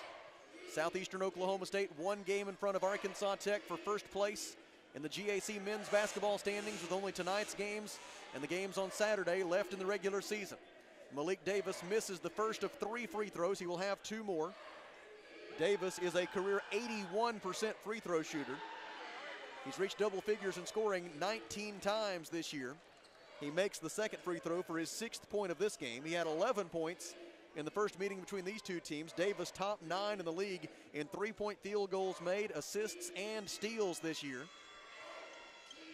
[SPEAKER 1] Southeastern Oklahoma State 1 game in front of Arkansas Tech for first place in the GAC men's basketball standings, with only tonight's games and the games on Saturday left in the regular season. Malik Davis misses the first of 3 free throws. He will have 2 more. Davis is a career 81% free throw shooter. He's reached double figures in scoring 19 times this year. He makes the second free throw for his 6th point of this game. He had 11 points in the first meeting between these two teams. Davis top 9 in the league in 3-point field goals made, assists, and steals this year.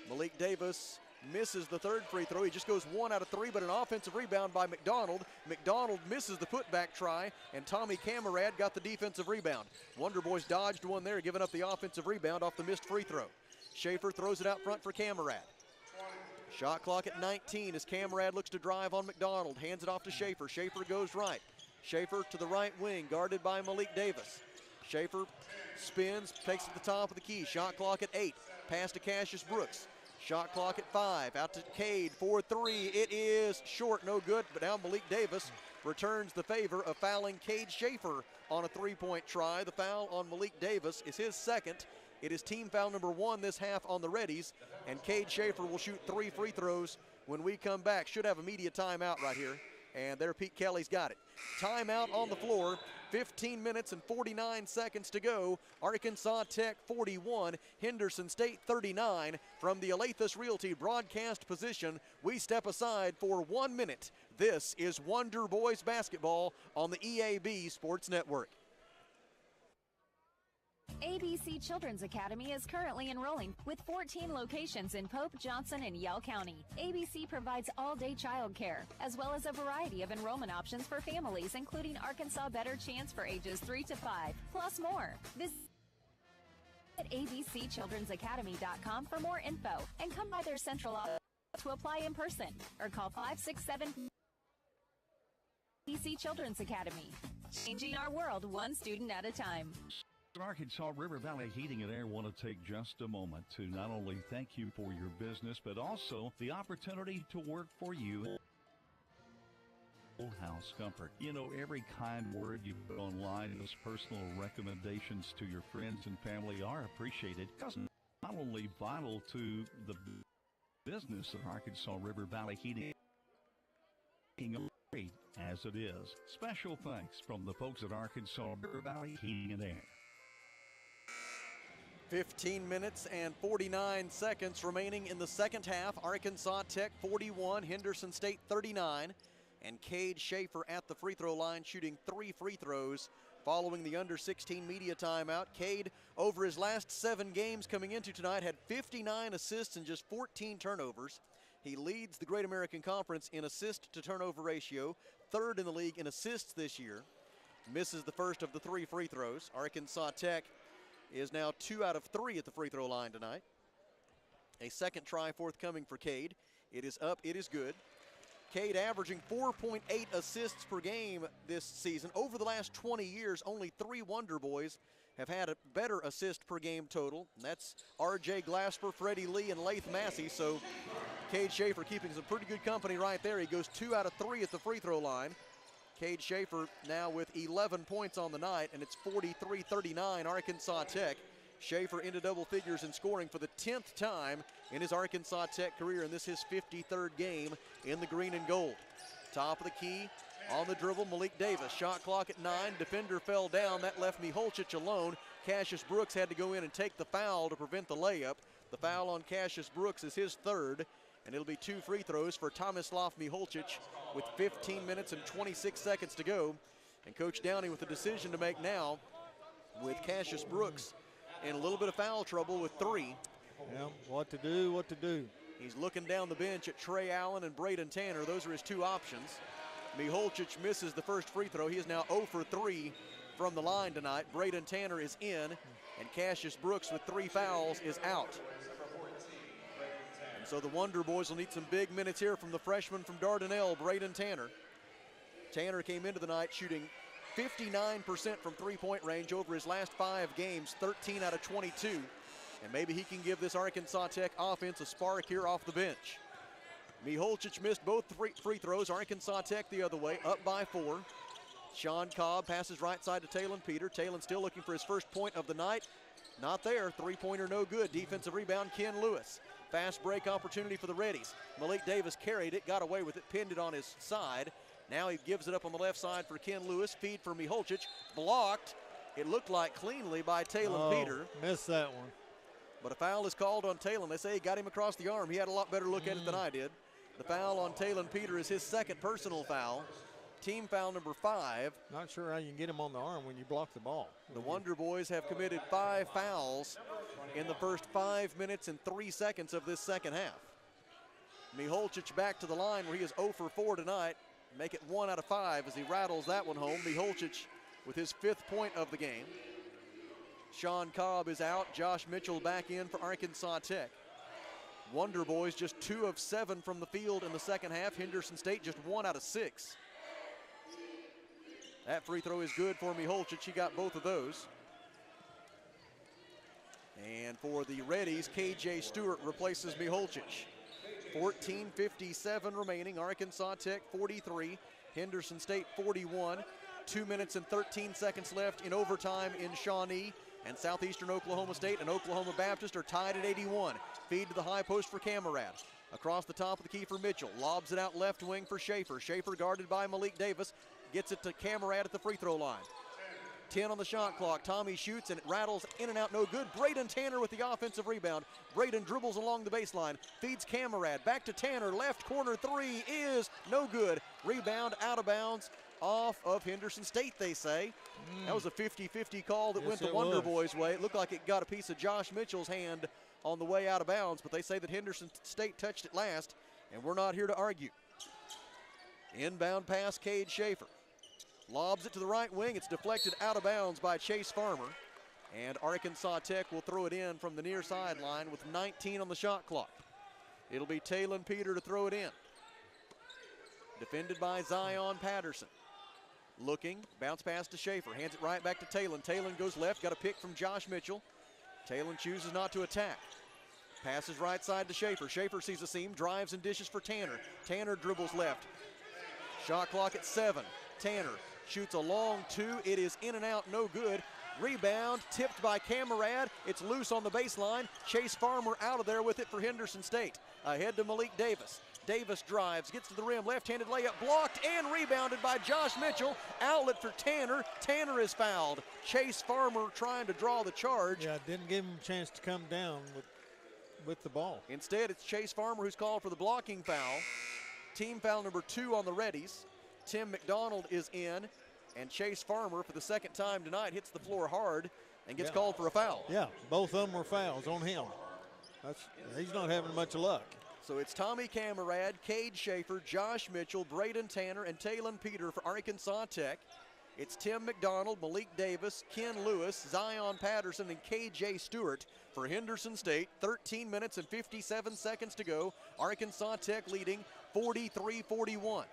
[SPEAKER 1] Malik Davis misses the 3rd free throw. He just goes 1 out of 3, but an offensive rebound by McDonald. McDonald misses the putback try, and Tommy Camarad got the defensive rebound. Wonder Boys dodged one there, giving up the offensive rebound off the missed free throw. Schaefer throws it out front for Camarad. Shot clock at 19 as Camarad looks to drive on McDonald. Hands it off to Schaefer. Schaefer goes right. Schaefer to the right wing, guarded by Malik Davis. Schaefer spins, takes it to the top of the key. Shot clock at 8. Pass to Cassius Brooks. Shot clock at 5. Out to Cade for 3. It is short, no good, but now Malik Davis returns the favor of fouling Cade Schaefer on a 3-point try. The foul on Malik Davis is his second. It is team foul number 1 this half on the Reddies, and Cade Schaefer will shoot 3 free throws when we come back. Should have a media timeout right here, and there Pete Kelly's got it. Timeout on the floor, 15 minutes and 49 seconds to go. Arkansas Tech 41, Henderson State 39. From the Alathus Realty broadcast position, we step aside for 1 minute. This is Wonder Boys basketball on the EAB Sports Network.
[SPEAKER 8] ABC Children's Academy is currently enrolling with 14 locations in Pope, Johnson, and Yell County. ABC provides all-day child care, as well as a variety of enrollment options for families, including Arkansas Better Chance for ages 3 to 5, plus more. Visit abcchildrensacademy.com for more info and come by their central office to apply in person or call 567 ABC Children's Academy. Changing our world one student at a time.
[SPEAKER 5] Arkansas River Valley Heating and Air want to take just a moment to not only thank you for your business, but also the opportunity to work for you. Whole house comfort. You know, every kind word you put online, those personal recommendations to your friends and family are appreciated, because not only vital to the business of Arkansas River Valley Heating great as it is. Special thanks from the folks at Arkansas River Valley Heating and Air.
[SPEAKER 1] 15 minutes and 49 seconds remaining in the second half. Arkansas Tech 41, Henderson State 39. And Cade Schaefer at the free throw line shooting 3 free throws following the under-16 media timeout. Cade, over his last 7 games coming into tonight, had 59 assists and just 14 turnovers. He leads the Great American Conference in assist-to-turnover ratio, 3rd in the league in assists this year. Misses the first of the 3 free throws. Arkansas Tech is now 2 out of 3 at the free throw line tonight. A second try forthcoming for Cade. It is up, it is good. Cade averaging 4.8 assists per game this season. Over the last 20 years, only 3 Wonder Boys have had a better assist per game total. And that's R.J. Glasper, Freddie Lee, and Lath Massey. So Cade Schaefer keeping some pretty good company right there. He goes 2 out of 3 at the free throw line. Cade Schaefer now with 11 points on the night, and it's 43-39 Arkansas Tech. Schaefer into double figures in scoring for the 10th time in his Arkansas Tech career, and this is his 53rd game in the green and gold. Top of the key, on the dribble, Malik Davis. Shot clock at 9, defender fell down. That left Miholcic alone. Cassius Brooks had to go in and take the foul to prevent the layup. The foul on Cassius Brooks is his 3rd, and it'll be 2 free throws for Tomislav Miholcic with 15 minutes and 26 seconds to go. And Coach Downey with a decision to make now with Cassius Brooks in a little bit of foul trouble with 3.
[SPEAKER 4] Yeah, what to do.
[SPEAKER 1] He's looking down the bench at Trey Allen and Braden Tanner. Those are his 2 options. Miholcic misses the first free throw. He is now 0 for 3 from the line tonight. Braden Tanner is in, and Cassius Brooks with 3 fouls is out. And so the Wonder Boys will need some big minutes here from the freshman from Dardanelle, Braden Tanner. Tanner came into the night shooting 59% from three-point range over his last 5 games, 13 out of 22. And maybe he can give this Arkansas Tech offense a spark here off the bench. Miholcic missed both free throws. Arkansas Tech the other way, up by 4. Sean Cobb passes right side to Talon Peter. Talon still looking for his first point of the night. Not there. 3-pointer no good. Defensive rebound, Ken Lewis. Fast break opportunity for the Reddies. Malik Davis carried it, got away with it, pinned it on his side. Now he gives it up on the left side for Ken Lewis. Feed for Miholcic. Blocked. It looked like cleanly by Talon Peter.
[SPEAKER 4] Missed that one.
[SPEAKER 1] But a foul is called on Talon. They say he got him across the arm. He had a lot better look at it than I did. The foul on Talon Peter is his 2nd personal foul. Team foul number 5.
[SPEAKER 4] Not sure how you can get him on the arm when you block the ball.
[SPEAKER 1] The Wonder Boys have committed 5 fouls in the first 5 minutes and 3 seconds of this second half. Miholcic back to the line where he is 0 for 4 tonight. Make it 1 out of 5 as he rattles that one home. Miholcic with his 5th point of the game. Sean Cobb is out. Josh Mitchell back in for Arkansas Tech. Wonder Boys just 2 of 7 from the field in the second half. Henderson State just 1 out of 6. That free throw is good for Miholcic. He got both of those. And for the Reddies, KJ Stewart replaces Miholcic. 14:57 remaining. Arkansas Tech 43, Henderson State 41. 2 minutes and 13 seconds left in overtime in Shawnee. And Southeastern Oklahoma State and Oklahoma Baptist are tied at 81. Feed to the high post for Camarad. Across the top of the key for Mitchell. Lobs it out left wing for Schaefer. Schaefer guarded by Malik Davis. Gets it to Camarad at the free throw line. 10 on the shot clock. Tommy shoots and it rattles in and out, no good. Braden Tanner with the offensive rebound. Braden dribbles along the baseline. Feeds Camarad. Back to Tanner. Left corner 3 is no good. Rebound out of bounds. off of Henderson State, they say. That was a 50-50 call that went the Wonder Boys' way. It looked like it got a piece of Josh Mitchell's hand on the way out of bounds, but they say that Henderson State touched it last, and we're not here to argue. Inbound pass, Cade Schaefer. Lobs it to the right wing. It's deflected out of bounds by Chase Farmer. And Arkansas Tech will throw it in from the near sideline with 19 on the shot clock. It'll be Talon Peter to throw it in. Defended by Zion Patterson. Looking, bounce pass to Schaefer. Hands it right back to Talon. Talon goes left, got a pick from Josh Mitchell. Talon chooses not to attack. Passes right side to Schaefer. Schaefer sees a seam, drives and dishes for Tanner. Tanner dribbles left. Shot clock at 7. Tanner shoots a long 2. It is in and out, no good. Rebound, tipped by Camarad. It's loose on the baseline. Chase Farmer out of there with it for Henderson State. Ahead to Malik Davis. Davis drives, gets to the rim, left-handed layup blocked and rebounded by Josh Mitchell. Outlet for Tanner. Tanner is fouled. Chase Farmer trying to draw the charge.
[SPEAKER 4] Yeah, didn't give him a chance to come down with the ball.
[SPEAKER 1] Instead, it's Chase Farmer who's called for the blocking foul. Team foul number 2 on the Reddies. Tim McDonald is in, and Chase Farmer, for the second time tonight, hits the floor hard and gets called for a foul.
[SPEAKER 4] Yeah, both of them were fouls on him. He's not having much luck.
[SPEAKER 1] So it's Tommy Camarad, Cade Schaefer, Josh Mitchell, Braden Tanner, and Talon Peter for Arkansas Tech. It's Tim McDonald, Malik Davis, Ken Lewis, Zion Patterson, and KJ Stewart for Henderson State. 13 minutes and 57 seconds to go. Arkansas Tech leading 43-41.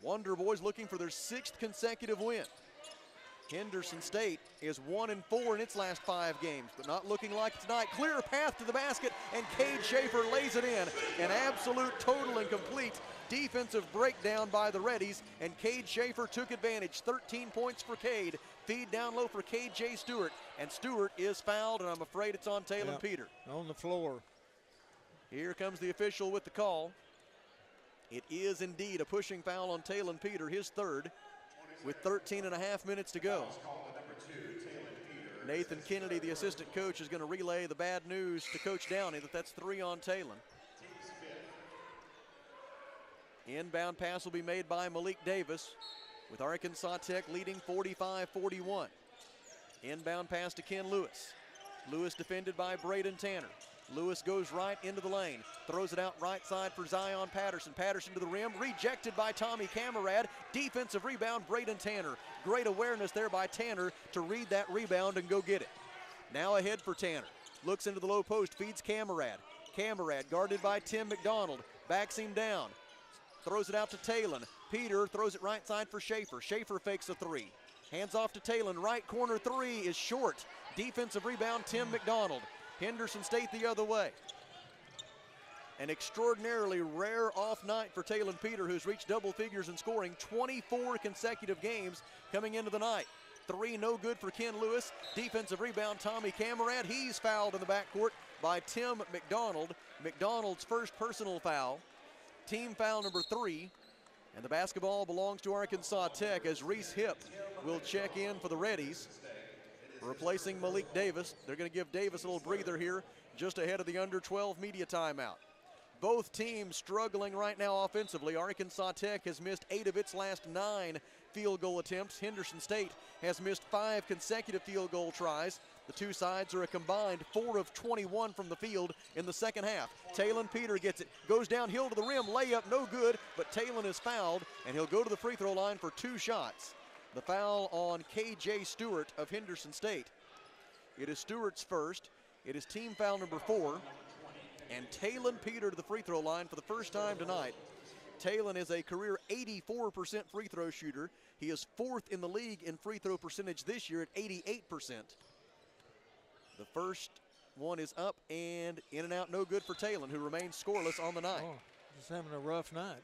[SPEAKER 1] Wonder Boys looking for their 6th consecutive win. Henderson State is 1-4 in its last 5 games, but not looking like it tonight. Clear path to the basket, and Cade Schaefer lays it in. An absolute, total, and complete defensive breakdown by the Reddies, and Cade Schaefer took advantage. 13 points for Cade. Feed down low for KJ Stewart, and Stewart is fouled, and I'm afraid it's on Talon Peter.
[SPEAKER 4] On the floor.
[SPEAKER 1] Here comes the official with the call. It is indeed a pushing foul on Talon Peter, his 3rd, with 13 and a half minutes to go. Nathan Kennedy, the assistant coach, is going to relay the bad news to Coach Downey that that's 3 on Talon. Inbound pass will be made by Malik Davis, with Arkansas Tech leading 45-41. Inbound pass to Ken Lewis. Lewis defended by Braden Tanner. Lewis goes right into the lane, throws it out right side for Zion Patterson. Patterson to the rim, rejected by Tommy Camarad. Defensive rebound, Braden Tanner. Great awareness there by Tanner to read that rebound and go get it. Now ahead for Tanner. Looks into the low post, feeds Camarad. Camarad guarded by Tim McDonald, backs him down. Throws it out to Talon. Peter throws it right side for Schaefer. Schaefer fakes a 3. Hands off to Talon, right corner 3 is short. Defensive rebound, Tim McDonald. Henderson State the other way. An extraordinarily rare off night for Talon Peter, who's reached double figures in scoring 24 consecutive games coming into the night. 3 no good for Ken Lewis. Defensive rebound, Tommy Camarad. He's fouled in the backcourt by Tim McDonald. McDonald's first personal foul. Team foul number 3. And the basketball belongs to Arkansas Tech as Reese Hipp will check in for the Reddies, replacing Malik Davis. They're going to give Davis a little breather here just ahead of the under 12 media timeout. Both teams struggling right now offensively. Arkansas Tech has missed 8 of its last 9 field goal attempts. Henderson State has missed 5 consecutive field goal tries. The two sides are a combined 4 of 21 from the field in the second half. Talon Peter gets it, goes downhill to the rim, layup no good, but Talon is fouled, and he'll go to the free throw line for 2 shots. The foul on KJ Stewart of Henderson State. It is Stewart's first. It is team foul number 4. And Talon Peter to the free throw line for the first time tonight. Talon is a career 84% free throw shooter. He is 4th in the league in free throw percentage this year at 88%. The first one is up and in and out, no good for Talon, who remains scoreless on the night.
[SPEAKER 4] Oh, just having a rough night.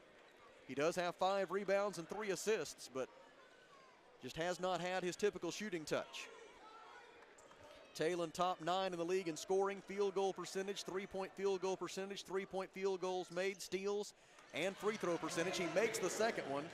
[SPEAKER 1] He does have 5 rebounds and 3 assists, but just has not had his typical shooting touch. Talon top 9 in the league in scoring, field goal percentage, 3-point field goal percentage, 3-point field goals made, steals, and free throw percentage. He makes the second one,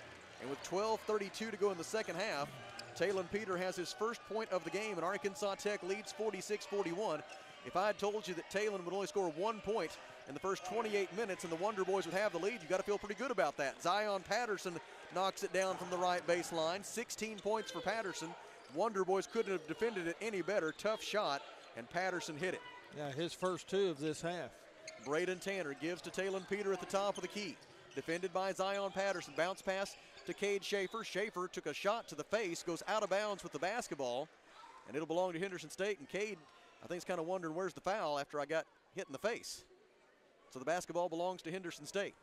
[SPEAKER 1] and with 12:32 to go in the second half, Talon Peter has his first point of the game, and Arkansas Tech leads 46-41. If I had told you that Talon would only score 1 point in the first 28 minutes and the Wonder Boys would have the lead, you got to feel pretty good about that. Zion Patterson knocks it down from the right baseline. 16 points for Patterson. Wonder Boys couldn't have defended it any better. Tough shot, and Patterson hit it.
[SPEAKER 4] Yeah, his first 2 of this half.
[SPEAKER 1] Braden Tanner gives to Talon Peter at the top of the key. Defended by Zion Patterson. Bounce pass to Cade Schaefer. Schaefer took a shot to the face, goes out of bounds with the basketball, and it'll belong to Henderson State. And Cade, I think, is kind of wondering where's the foul after I got hit in the face. So the basketball belongs to Henderson State.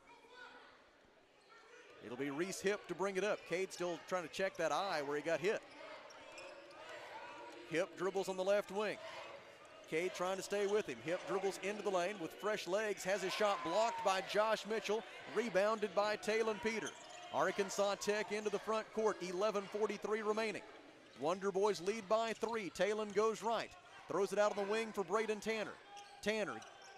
[SPEAKER 1] It'll be Reese Hip to bring it up. Cade still trying to check that eye where he got hit. Hip dribbles on the left wing. Cade trying to stay with him. Hip dribbles into the lane with fresh legs, has his shot blocked by Josh Mitchell, rebounded by Talon Peter. Arkansas Tech into the front court, 11:43 remaining. Wonder Boys lead by 3. Talon goes right, throws it out on the wing for Braden Tanner. Tanner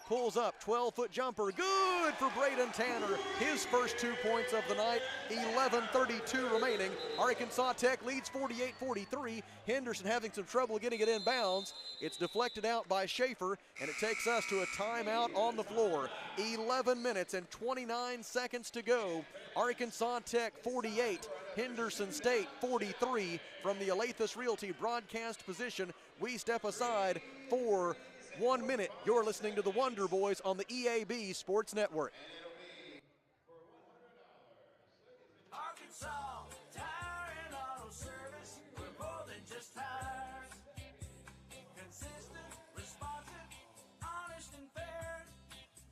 [SPEAKER 1] pulls up, 12-foot jumper, good for Braden Tanner. His first 2 points of the night, 11:32 remaining. Arkansas Tech leads 48-43. Henderson having some trouble getting it inbounds. It's deflected out by Schaefer, and it takes us to a timeout on the floor. 11 minutes and 29 seconds to go. Arkansas Tech 48, Henderson State 43. From the Alathus Realty broadcast position, we step aside for 1 minute. You're listening to the Wonder Boys on the EAB Sports Network.
[SPEAKER 9] Arkansas Tire and Auto Service, we're more than just tires. Consistent, responsive, honest and fair.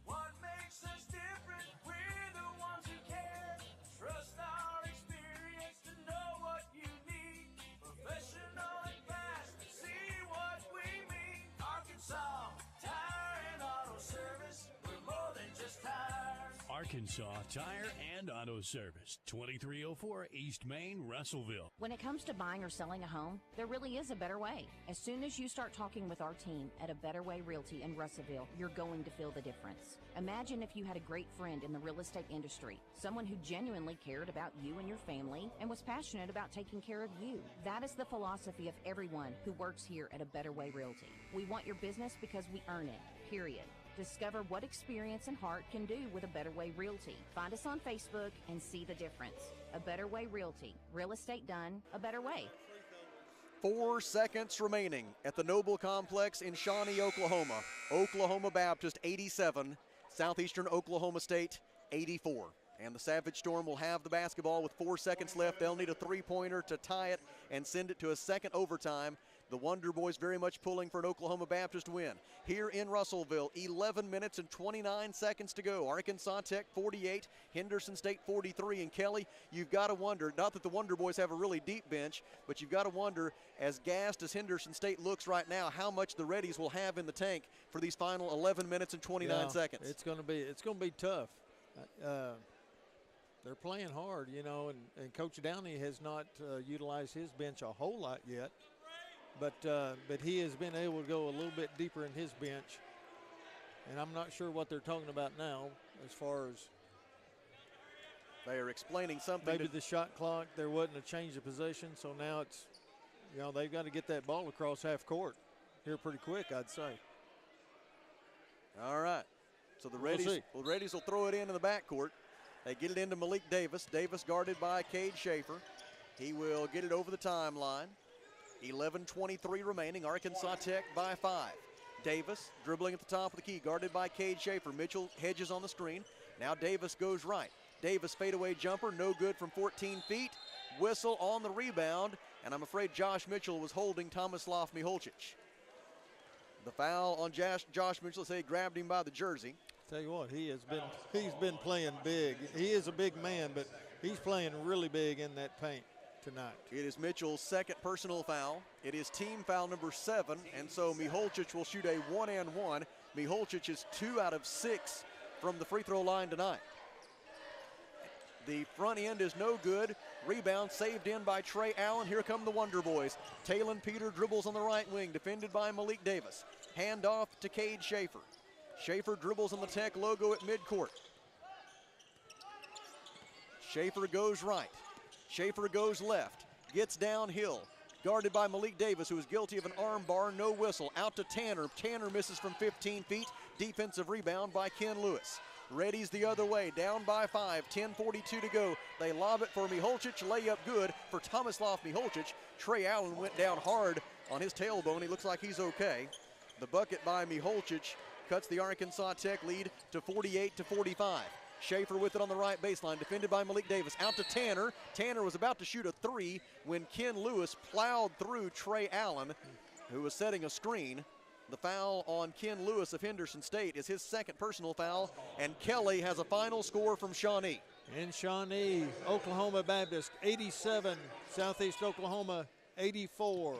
[SPEAKER 9] What makes us different? We're the ones who care. Trust our experience to know what you need. Professional and fast, see what we mean. Arkansas Tire and Auto Service, we're more than just tires.
[SPEAKER 10] Arkansas Tire and Auto Service, 2304 East Main, Russellville.
[SPEAKER 11] When it comes to buying or selling a home, there really is a better way. As soon as you start talking with our team at A Better Way Realty in Russellville, you're going to feel the difference. Imagine if you had a great friend in the real estate industry, someone who genuinely cared about you and your family and was passionate about taking care of you. That is the philosophy of everyone who works here at A Better Way Realty. We want your business because we earn it, period. Discover what experience and heart can do with A Better Way Realty. Find us on Facebook and see the difference. A Better Way Realty. Real estate done a better way.
[SPEAKER 1] 4 seconds remaining at the Noble Complex in Shawnee, Oklahoma. Oklahoma Baptist 87, Southeastern Oklahoma State 84. And the Savage Storm will have the basketball with 4 seconds left. They'll need a three-pointer to tie it and send it to a second overtime. The Wonder Boys very much pulling for an Oklahoma Baptist win. Here in Russellville, 11 minutes and 29 seconds to go. Arkansas Tech 48, Henderson State 43. And Kelly, you've got to wonder, not that the Wonder Boys have a really deep bench, but you've got to wonder, as gassed as Henderson State looks right now, how much the Reddies will have in the tank for these final 11 minutes and 29 seconds.
[SPEAKER 4] It's going to be tough. They're playing hard, you know, and Coach Downey has not utilized his bench a whole lot yet. But he has been able to go a little bit deeper in his bench. And I'm not sure what they're talking about now as far as
[SPEAKER 1] they are explaining something.
[SPEAKER 4] Maybe the shot clock, there wasn't a change of possession, so now it's, you know, they've got to get that ball across half court here pretty quick, I'd say.
[SPEAKER 1] All right. So the Reddies will throw it into the backcourt. They get it into Malik Davis. Davis guarded by Cade Schaefer. He will get it over the timeline. 11:23 remaining. Arkansas Tech by 5. Davis dribbling at the top of the key, guarded by Cade Schaefer. Mitchell hedges on the screen. Now Davis goes right. Davis fadeaway jumper, no good from 14 feet. Whistle on the rebound, and I'm afraid Josh Mitchell was holding Tomislav Miholcic. The foul on Josh Mitchell, say grabbed him by the jersey.
[SPEAKER 4] Tell you what, he's been playing big. He is a big man, but he's playing really big in that paint tonight.
[SPEAKER 1] It is Mitchell's second personal foul. It is team foul number 7, and so Miholcic will shoot a 1-and-1. Miholcic is 2 out of 6 from the free throw line tonight. The front end is no good. Rebound saved in by Trey Allen. Here come the Wonder Boys. Talon Peter dribbles on the right wing, defended by Malik Davis. Hand off to Cade Schaefer. Schaefer dribbles on the Tech logo at midcourt. Schaefer goes right. Schaefer goes left, gets downhill, guarded by Malik Davis, who is guilty of an arm bar, no whistle. Out to Tanner. Tanner misses from 15 feet. Defensive rebound by Ken Lewis. Reddy's the other way, down by 5, 10:42 to go. They lob it for Miholcic, layup good for Tomislav Miholcic. Trey Allen went down hard on his tailbone. He looks like he's okay. The bucket by Miholcic cuts the Arkansas Tech lead to 48-45. Schaefer with it on the right baseline, defended by Malik Davis. Out to Tanner. Tanner was about to shoot a three when Ken Lewis plowed through Trey Allen, who was setting a screen. The foul on Ken Lewis of Henderson State is his second personal foul, and Kelly has a final score from Shawnee.
[SPEAKER 4] In Shawnee, Oklahoma Baptist 87, Southeast Oklahoma 84.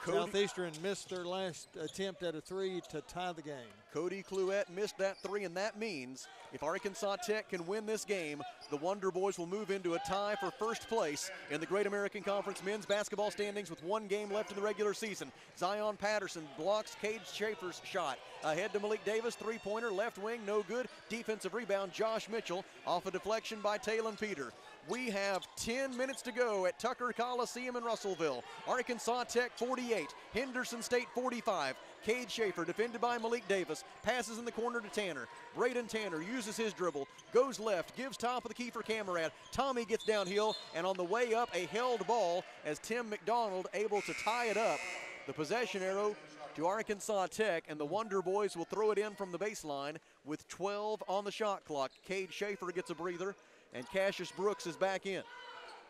[SPEAKER 4] Southeastern missed their last attempt at a three to tie the game.
[SPEAKER 1] Cody Clouette missed that three, and that means if Arkansas Tech can win this game, the Wonder Boys will move into a tie for first place in the Great American Conference men's basketball standings with one game left in the regular season. Zion Patterson blocks Cade Schaefer's shot. Ahead to Malik Davis, three-pointer, left wing, no good. Defensive rebound, Josh Mitchell, off a deflection by Talon Peter. We have 10 minutes to go at Tucker Coliseum in Russellville. Arkansas Tech 48, Henderson State 45. Cade Schaefer defended by Malik Davis, passes in the corner to Tanner. Braden Tanner uses his dribble, goes left, gives top of the key for Camarad. Tommy gets downhill, and on the way up, a held ball as Tim McDonald able to tie it up. The possession arrow to Arkansas Tech, and the Wonder Boys will throw it in from the baseline with 12 on the shot clock. Cade Schaefer gets a breather, and Cassius Brooks is back in.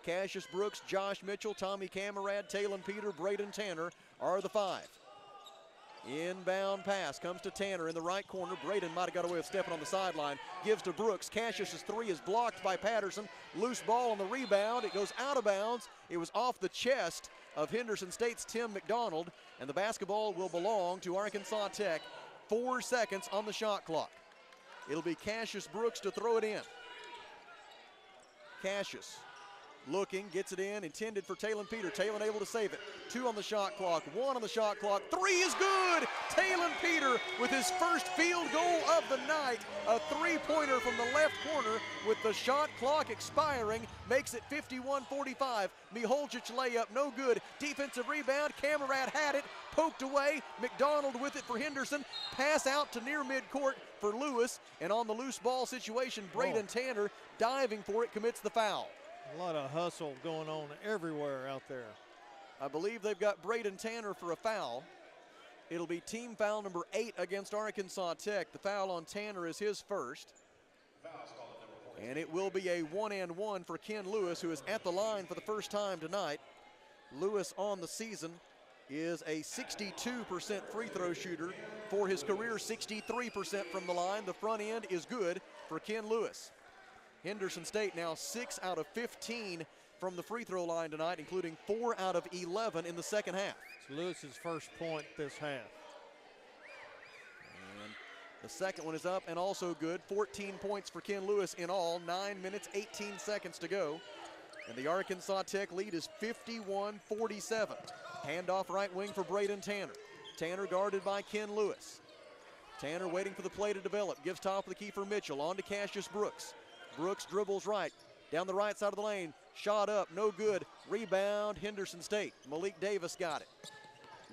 [SPEAKER 1] Cassius Brooks, Josh Mitchell, Tommy Camarad, Talon Peter, Braden Tanner are the five. Inbound pass comes to Tanner in the right corner. Braden might have got away with stepping on the sideline. Gives to Brooks. Cassius's three is blocked by Patterson. Loose ball on the rebound. It goes out of bounds. It was off the chest of Henderson State's Tim McDonald, and the basketball will belong to Arkansas Tech. 4 seconds on the shot clock. It'll be Cassius Brooks to throw it in. Cassius looking, gets it in, intended for Talon Peter. Talon able to save it. 2 on the shot clock, 1 on the shot clock. 3 is good! Talon Peter with his first field goal of the night. A three-pointer from the left corner with the shot clock expiring. Makes it 51-45. Miholcic layup, no good. Defensive rebound, Camarad had it, poked away. McDonald with it for Henderson. Pass out to near midcourt for Lewis. And on the loose ball situation, Braden Tanner diving for it, commits the foul.
[SPEAKER 4] A lot of hustle going on everywhere out there.
[SPEAKER 1] I believe they've got Braden Tanner for a foul. It'll be team foul number 8 against Arkansas Tech. The foul on Tanner is his first. And it will be a 1-and-1 for Ken Lewis, who is at the line for the first time tonight. Lewis on the season is a 62% free throw shooter. For his career, 63% from the line. The front end is good for Ken Lewis. Henderson State now 6 out of 15 from the free throw line tonight, including 4 out of 11 in the second half.
[SPEAKER 4] It's Lewis's first point this half.
[SPEAKER 1] And the second one is up and also good. 14 points for Ken Lewis in all. 9 minutes, 18 seconds to go. And the Arkansas Tech lead is 51-47. Handoff right wing for Braden Tanner. Tanner guarded by Ken Lewis. Tanner waiting for the play to develop. Gives top of the key for Mitchell. On to Cassius Brooks. Brooks dribbles right, down the right side of the lane. Shot up, no good. Rebound, Henderson State. Malik Davis got it.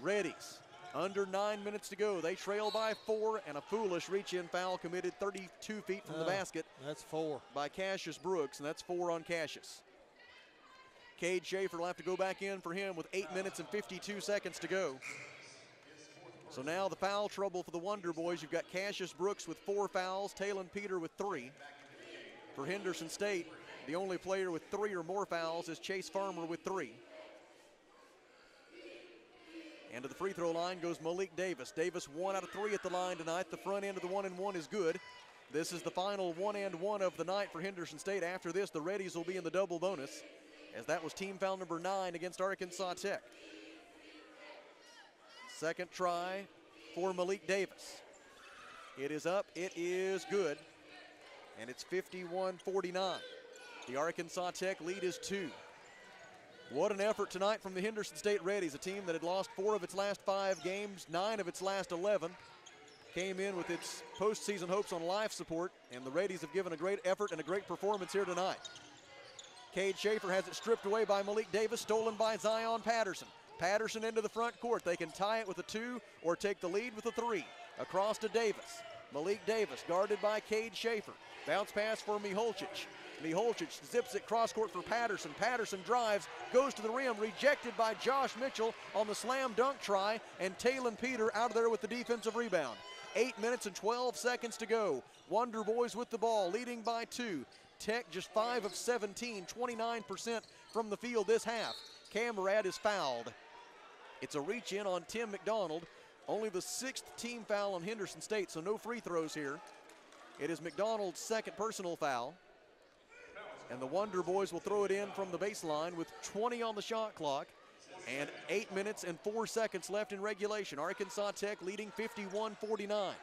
[SPEAKER 1] Reddies, under 9 minutes to go. They trail by 4, and a foolish reach-in foul committed 32 feet from the basket.
[SPEAKER 4] That's 4.
[SPEAKER 1] By Cassius Brooks, and that's 4 on Cassius. Cade Schaefer will have to go back in for him with 8 minutes and 52 seconds to go. So now the foul trouble for the Wonder Boys. You've got Cassius Brooks with 4 fouls, Talon Peter with 3. For Henderson State, the only player with 3 or more fouls is Chase Farmer with 3. And to the free throw line goes Malik Davis. Davis 1 out of 3 at the line tonight. The front end of the 1-and-1 is good. This is the final 1-and-1 of the night for Henderson State. After this, the Reddies will be in the double bonus, as that was team foul number 9 against Arkansas Tech. Second try for Malik Davis. It is up, it is good. And it's 51-49. The Arkansas Tech lead is 2. What an effort tonight from the Henderson State Reddies, a team that had lost 4 of its last 5 games, 9 of its last 11. Came in with its postseason hopes on life support, and the Reddies have given a great effort and a great performance here tonight. Cade Schaefer has it stripped away by Malik Davis, stolen by Zion Patterson. Patterson into the front court. They can tie it with a 2 or take the lead with a 3. Across to Davis. Malik Davis guarded by Cade Schaefer. Bounce pass for Miholcic. Miholcic zips it cross court for Patterson. Patterson drives, goes to the rim, rejected by Josh Mitchell on the slam dunk try, and Talon Peter out of there with the defensive rebound. 8 minutes and 12 seconds to go. Wonder Boys with the ball, leading by 2. Tech just 5 of 17, 29% from the field this half. Camarad is fouled. It's a reach in on Tim McDonald. Only the 6th team foul on Henderson State, so no free throws here. It is McDonald's second personal foul. And the Wonder Boys will throw it in from the baseline with 20 on the shot clock and 8 minutes and 4 seconds left in regulation. Arkansas Tech leading 51-49.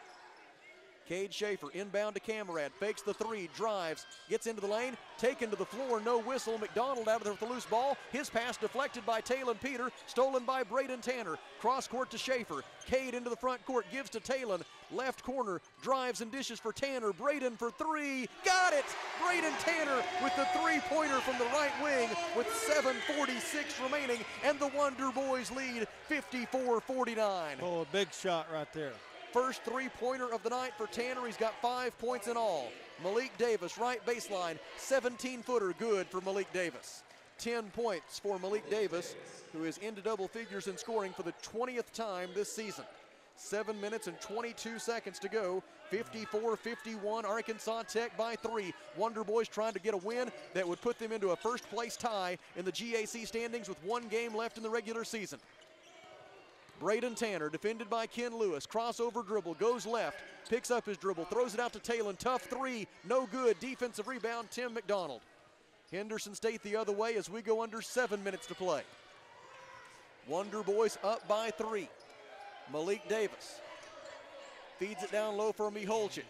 [SPEAKER 1] Cade Schaefer inbound to Camarad, fakes the 3, drives, gets into the lane, taken to the floor, no whistle. McDonald out of there with the loose ball. His pass deflected by Talon Peter, stolen by Braden Tanner. Cross court to Schaefer. Cade into the front court, gives to Talon. Left corner, drives and dishes for Tanner. Braden for 3, got it! Braden Tanner with the 3-pointer from the right wing with 7:46 remaining, and the Wonder Boys lead 54-49.
[SPEAKER 4] Oh, a big shot right there.
[SPEAKER 1] First 3-pointer of the night for Tanner. He's got 5 points in all. Malik Davis, right baseline, 17-footer, good for Malik Davis. 10 points for Malik Davis, who is into double figures in scoring for the 20th time this season. 7 minutes and 22 seconds to go. 54-51, Arkansas Tech by 3. Wonder Boys trying to get a win that would put them into a first-place tie in the GAC standings with 1 game left in the regular season. Braden Tanner, defended by Ken Lewis. Crossover dribble, goes left, picks up his dribble, throws it out to Talon. Tough 3, no good. Defensive rebound, Tim McDonald. Henderson State the other way as we go under 7 minutes to play. Wonder Boys up by 3. Malik Davis feeds it down low for Miholcic.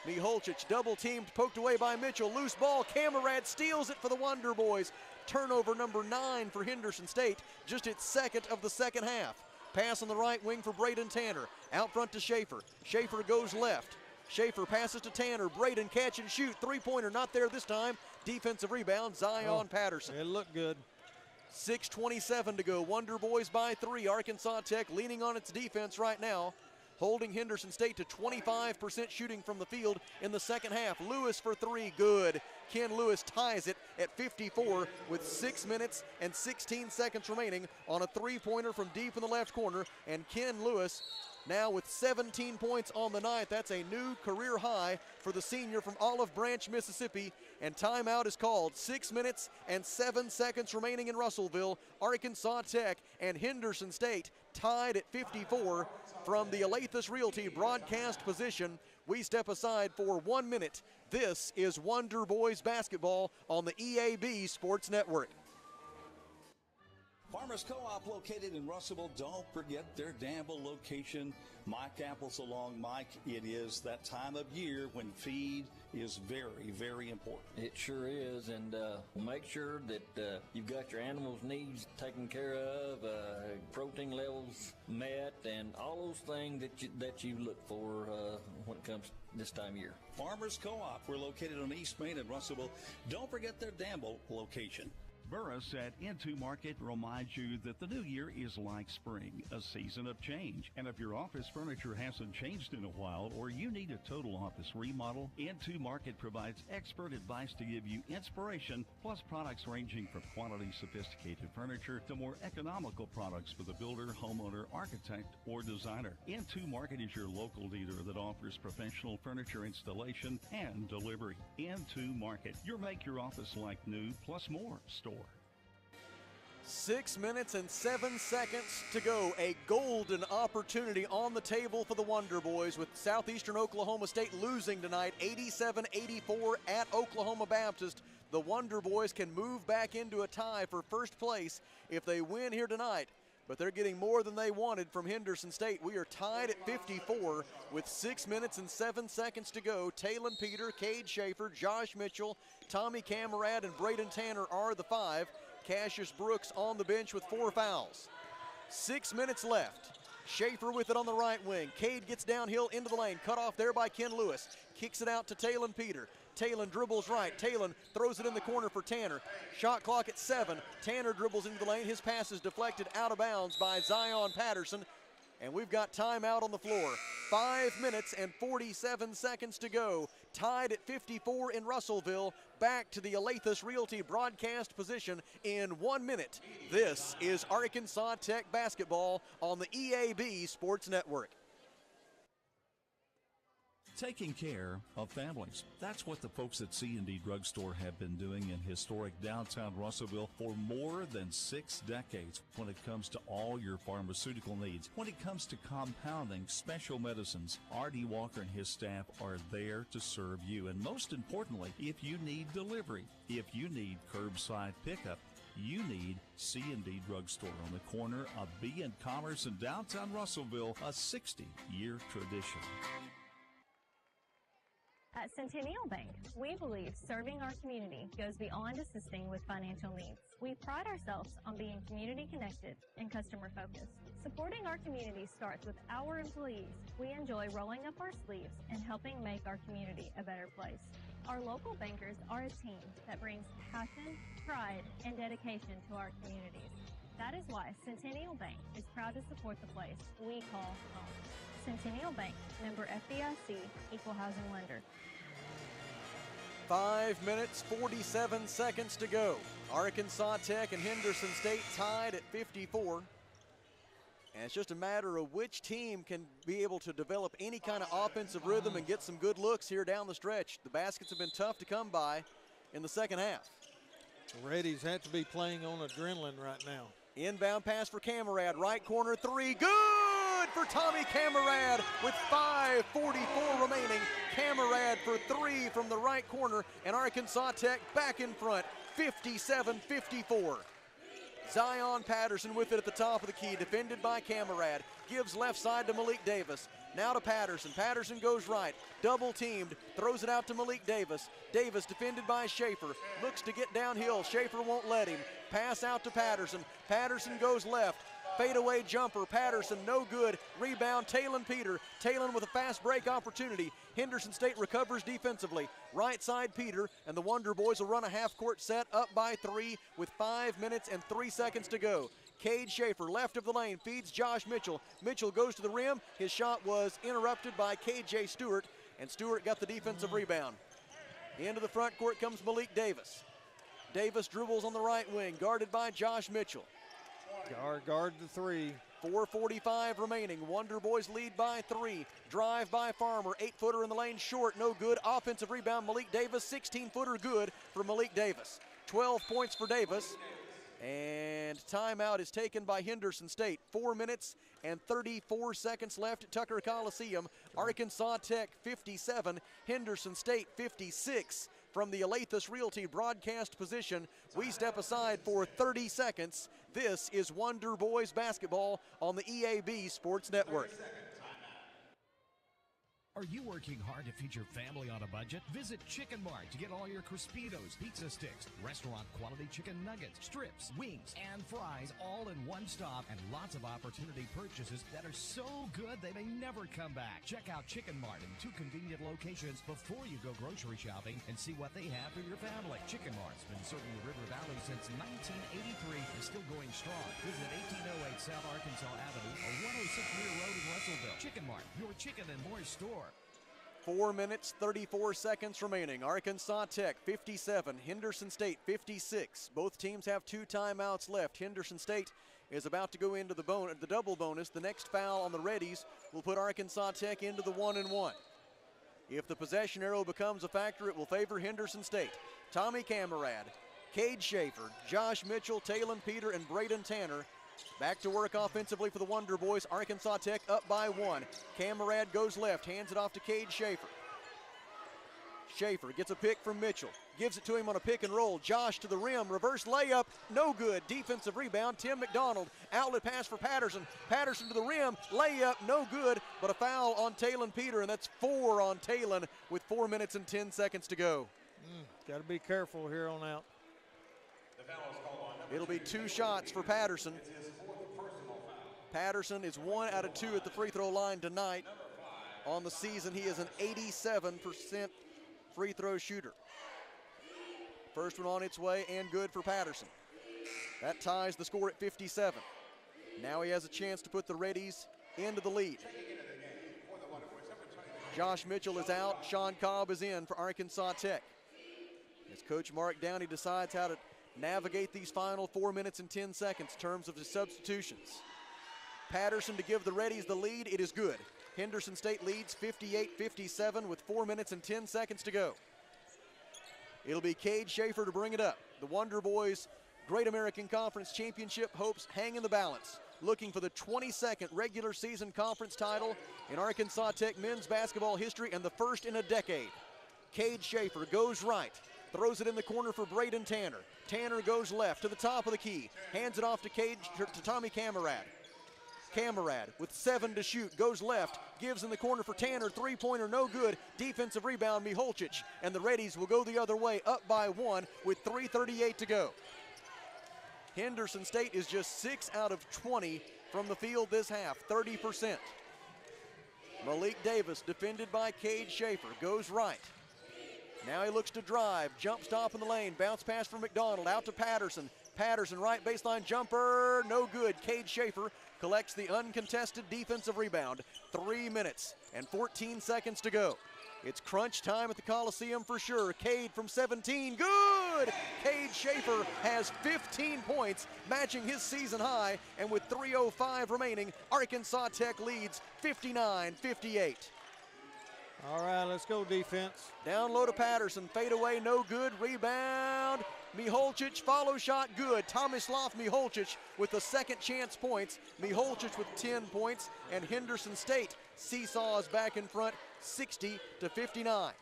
[SPEAKER 1] Miholcic double teamed, poked away by Mitchell. Loose ball, Camarad steals it for the Wonder Boys. Turnover number 9 for Henderson State, just its second of the second half. Pass on the right wing for Braden Tanner. Out front to Schaefer. Schaefer goes left. Schaefer passes to Tanner. Braden catch and shoot. 3-pointer not there this time. Defensive rebound, Zion Patterson.
[SPEAKER 4] It looked good.
[SPEAKER 1] 6:27 to go. Wonder Boys by 3. Arkansas Tech leaning on its defense right now, holding Henderson State to 25% shooting from the field in the second half. Lewis for 3, good. Ken Lewis ties it at 54 with 6 minutes and 16 seconds remaining on a 3-pointer from deep in the left corner. And Ken Lewis now with 17 points on the night. That's a new career high for the senior from Olive Branch, Mississippi. And timeout is called. 6 minutes and 7 seconds remaining in Russellville. Arkansas Tech and Henderson State tied at 54. From the Alathus Realty broadcast position, we step aside for 1 minute. This is Wonder Boys basketball on the EAB Sports Network.
[SPEAKER 5] Farmers Co-op located in Russellville. Don't forget their Danville location. Mike Apples along Mike. It is that time of year when feed is very, very important.
[SPEAKER 13] It sure is, and make sure that you've got your animals' needs taken care of, protein levels met, and all those things that you look for when it comes this time of year.
[SPEAKER 5] Farmers Co-op. We're located on East Main in Russellville. Don't forget their Danville location.
[SPEAKER 3] Burris at Into Market reminds you that the new year is like spring, a season of change. And if your office furniture hasn't changed in a while or you need a total office remodel, Into Market provides expert advice to give you inspiration, plus products ranging from quality, sophisticated furniture to more economical products for the builder, homeowner, architect, or designer. Into Market is your local dealer that offers professional furniture installation and delivery. Into Market, your make your office like new plus more store.
[SPEAKER 1] 6 minutes and 7 seconds to go. A golden opportunity on the table for the Wonder Boys, with Southeastern Oklahoma State losing tonight 87-84 at Oklahoma Baptist. The Wonder Boys can move back into a tie for first place if they win here tonight, but they're getting more than they wanted from Henderson State. We are tied at 54 with 6 minutes and 7 seconds to go. Talon Peter, Cade Schaefer, Josh Mitchell, Tommy Camarad, and Braden Tanner are the 5. Cassius Brooks on the bench with 4 fouls. 6 minutes left. Schaefer with it on the right wing. Cade gets downhill into the lane. Cut off there by Ken Lewis. Kicks it out to Talon Peter. Talon dribbles right. Talon throws it in the corner for Tanner. Shot clock at 7. Tanner dribbles into the lane. His pass is deflected out of bounds by Zion Patterson. And we've got timeout on the floor. 5 minutes and 47 seconds to go. Tied at 54 in Russellville. Back to the Alathus Realty broadcast position in 1 minute. This is Arkansas Tech basketball on the EAB Sports Network.
[SPEAKER 5] Taking care of families. That's what the folks at C&D Drugstore have been doing in historic downtown Russellville for more than 6 decades when it comes to all your pharmaceutical needs. When it comes to compounding special medicines, R.D. Walker and his staff are there to serve you. And most importantly, if you need delivery, if you need curbside pickup, you need C&D Drugstore on the corner of B and Commerce in downtown Russellville, a 60-year tradition.
[SPEAKER 14] At Centennial Bank, we believe serving our community goes beyond assisting with financial needs. We pride ourselves on being community connected and customer focused. Supporting our community starts with our employees. We enjoy rolling up our sleeves and helping make our community a better place. Our local bankers are a team that brings passion, pride, and dedication to our communities. That is why Centennial Bank is proud to support the place we call home. Centennial Bank, member FDIC, equal housing lender.
[SPEAKER 1] 5 minutes, 47 seconds to go. Arkansas Tech and Henderson State tied at 54. And it's just a matter of which team can be able to develop any kind of offensive rhythm and get some good looks here down the stretch. The baskets have been tough to come by in the second half.
[SPEAKER 4] The Reddies have to be playing on adrenaline right now.
[SPEAKER 1] Inbound pass for Camarad, right corner three, good for Tommy Camarad with 5:44 remaining. Camarad for three from the right corner, and Arkansas Tech back in front, 57-54. Zion Patterson with it at the top of the key, defended by Camarad, gives left side to Malik Davis. Now to Patterson. Patterson goes right, double teamed, throws it out to Malik Davis. Davis defended by Schaefer, looks to get downhill. Schaefer won't let him. Pass out to Patterson. Patterson goes left. Fadeaway jumper. Patterson no good. Rebound Talon Peter. Talon with a fast break opportunity. Henderson State recovers defensively. Right side Peter, and the Wonder Boys will run a half-court set up by 3 with 5 minutes and 3 seconds to go. Cade Schaefer, left of the lane, feeds Josh Mitchell. Mitchell goes to the rim. His shot was interrupted by KJ Stewart, and Stewart got the defensive rebound. Into the front court comes Malik Davis. Davis dribbles on the right wing, guarded by Josh Mitchell.
[SPEAKER 4] Guard the three.
[SPEAKER 1] 4:45 remaining. Wonder Boys lead by 3. Drive by Farmer. 8-footer in the lane, short, no good. Offensive rebound, Malik Davis. 16-footer good for Malik Davis. 12 points for Davis. And timeout is taken by Henderson State. 4 minutes and 34 seconds left at Tucker Coliseum. Arkansas Tech 57, Henderson State 56. From the Alathus Realty broadcast position, we step aside for 30 seconds. This is Wonder Boys basketball on the EAB Sports Network.
[SPEAKER 7] Are you working hard to feed your family on a budget? Visit Chicken Mart to get all your Crispitos, pizza sticks, restaurant quality chicken nuggets, strips, wings, and fries all in one stop, and lots of opportunity purchases that are so good they may never come back. Check out Chicken Mart in 2 convenient locations before you go grocery shopping and see what they have for your family. Chicken Mart's been serving the River Valley since 1983 and still going strong. Visit 1808 South Arkansas Avenue or 106 Rear Road in Russellville. Chicken Mart, your chicken and more store.
[SPEAKER 1] 4 minutes, 34 seconds remaining. Arkansas Tech 57, Henderson State 56. Both teams have 2 timeouts left. Henderson State is about to go into the double bonus. The next foul on the Reddies will put Arkansas Tech into the 1-and-1. If the possession arrow becomes a factor, it will favor Henderson State. Tommy Camarad, Cade Schaefer, Josh Mitchell, Talon Peter, and Braden Tanner back to work offensively for the Wonder Boys. Arkansas Tech up by 1. Camarad goes left, hands it off to Cade Schaefer. Schaefer gets a pick from Mitchell, gives it to him on a pick and roll. Josh to the rim, reverse layup, no good. Defensive rebound, Tim McDonald. Outlet pass for Patterson. Patterson to the rim, layup, no good, but a foul on Talon Peter, and that's 4 on Talon with 4 minutes and 10 seconds to go.
[SPEAKER 4] Got to be careful here on out.
[SPEAKER 1] It'll be 2 shots for Patterson. Patterson is 1 out of 2 at the free throw line tonight. On the season, he is an 87% free throw shooter. First one on its way and good for Patterson. That ties the score at 57. Now he has a chance to put the Reddies into the lead. Josh Mitchell is out. Sean Cobb is in for Arkansas Tech. As Coach Mark Downey decides how to navigate these final 4 minutes and 10 seconds in terms of the substitutions. Patterson to give the Reddies the lead. It is good. Henderson State leads 58-57 with 4 minutes and 10 seconds to go. It'll be Cade Schaefer to bring it up. The Wonder Boys Great American Conference Championship hopes hang in the balance, looking for the 22nd regular season conference title in Arkansas Tech men's basketball history and the first in a decade. Cade Schaefer goes right, throws it in the corner for Braden Tanner. Tanner goes left to the top of the key, hands it off to Tommy Camarad. Camarad with 7 to shoot, goes left, gives in the corner for Tanner, three-pointer no good, defensive rebound Miholcic, and the Reddies will go the other way, up by 1 with 3:38 to go. Henderson State is just 6 out of 20 from the field this half, 30%. Malik Davis, defended by Cade Schaefer, goes right. Now he looks to drive, jump stop in the lane, bounce pass from McDonald, out to Patterson. Patterson, right baseline jumper, no good. Cade Schaefer collects the uncontested defensive rebound. 3 minutes and 14 seconds to go. It's crunch time at the Coliseum for sure. Cade from 17, good! Cade Schaefer has 15 points, matching his season high, and with 3:05 remaining, Arkansas Tech leads 59-58.
[SPEAKER 4] All right, let's go defense.
[SPEAKER 1] Down low to Patterson, fade away, no good, rebound. Miholcic, follow shot, good. Tomislav Miholcic with the second chance points. Miholcic with 10 points, and Henderson State seesaws back in front, 60-59.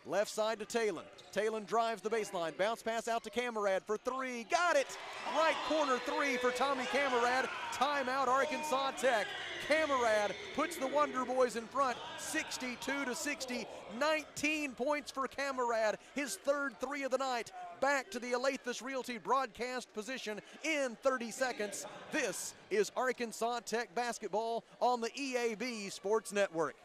[SPEAKER 1] Left side to Talon. Talon drives the baseline, bounce pass out to Camarad for 3, got it! Right corner 3 for Tommy Camarad. Timeout Arkansas Tech. Camarad puts the Wonder Boys in front, 62-60, 19 points for Camarad, his third 3 of the night. Back to the Alathus Realty broadcast position in 30 seconds. This is Arkansas Tech basketball on the EAB Sports Network.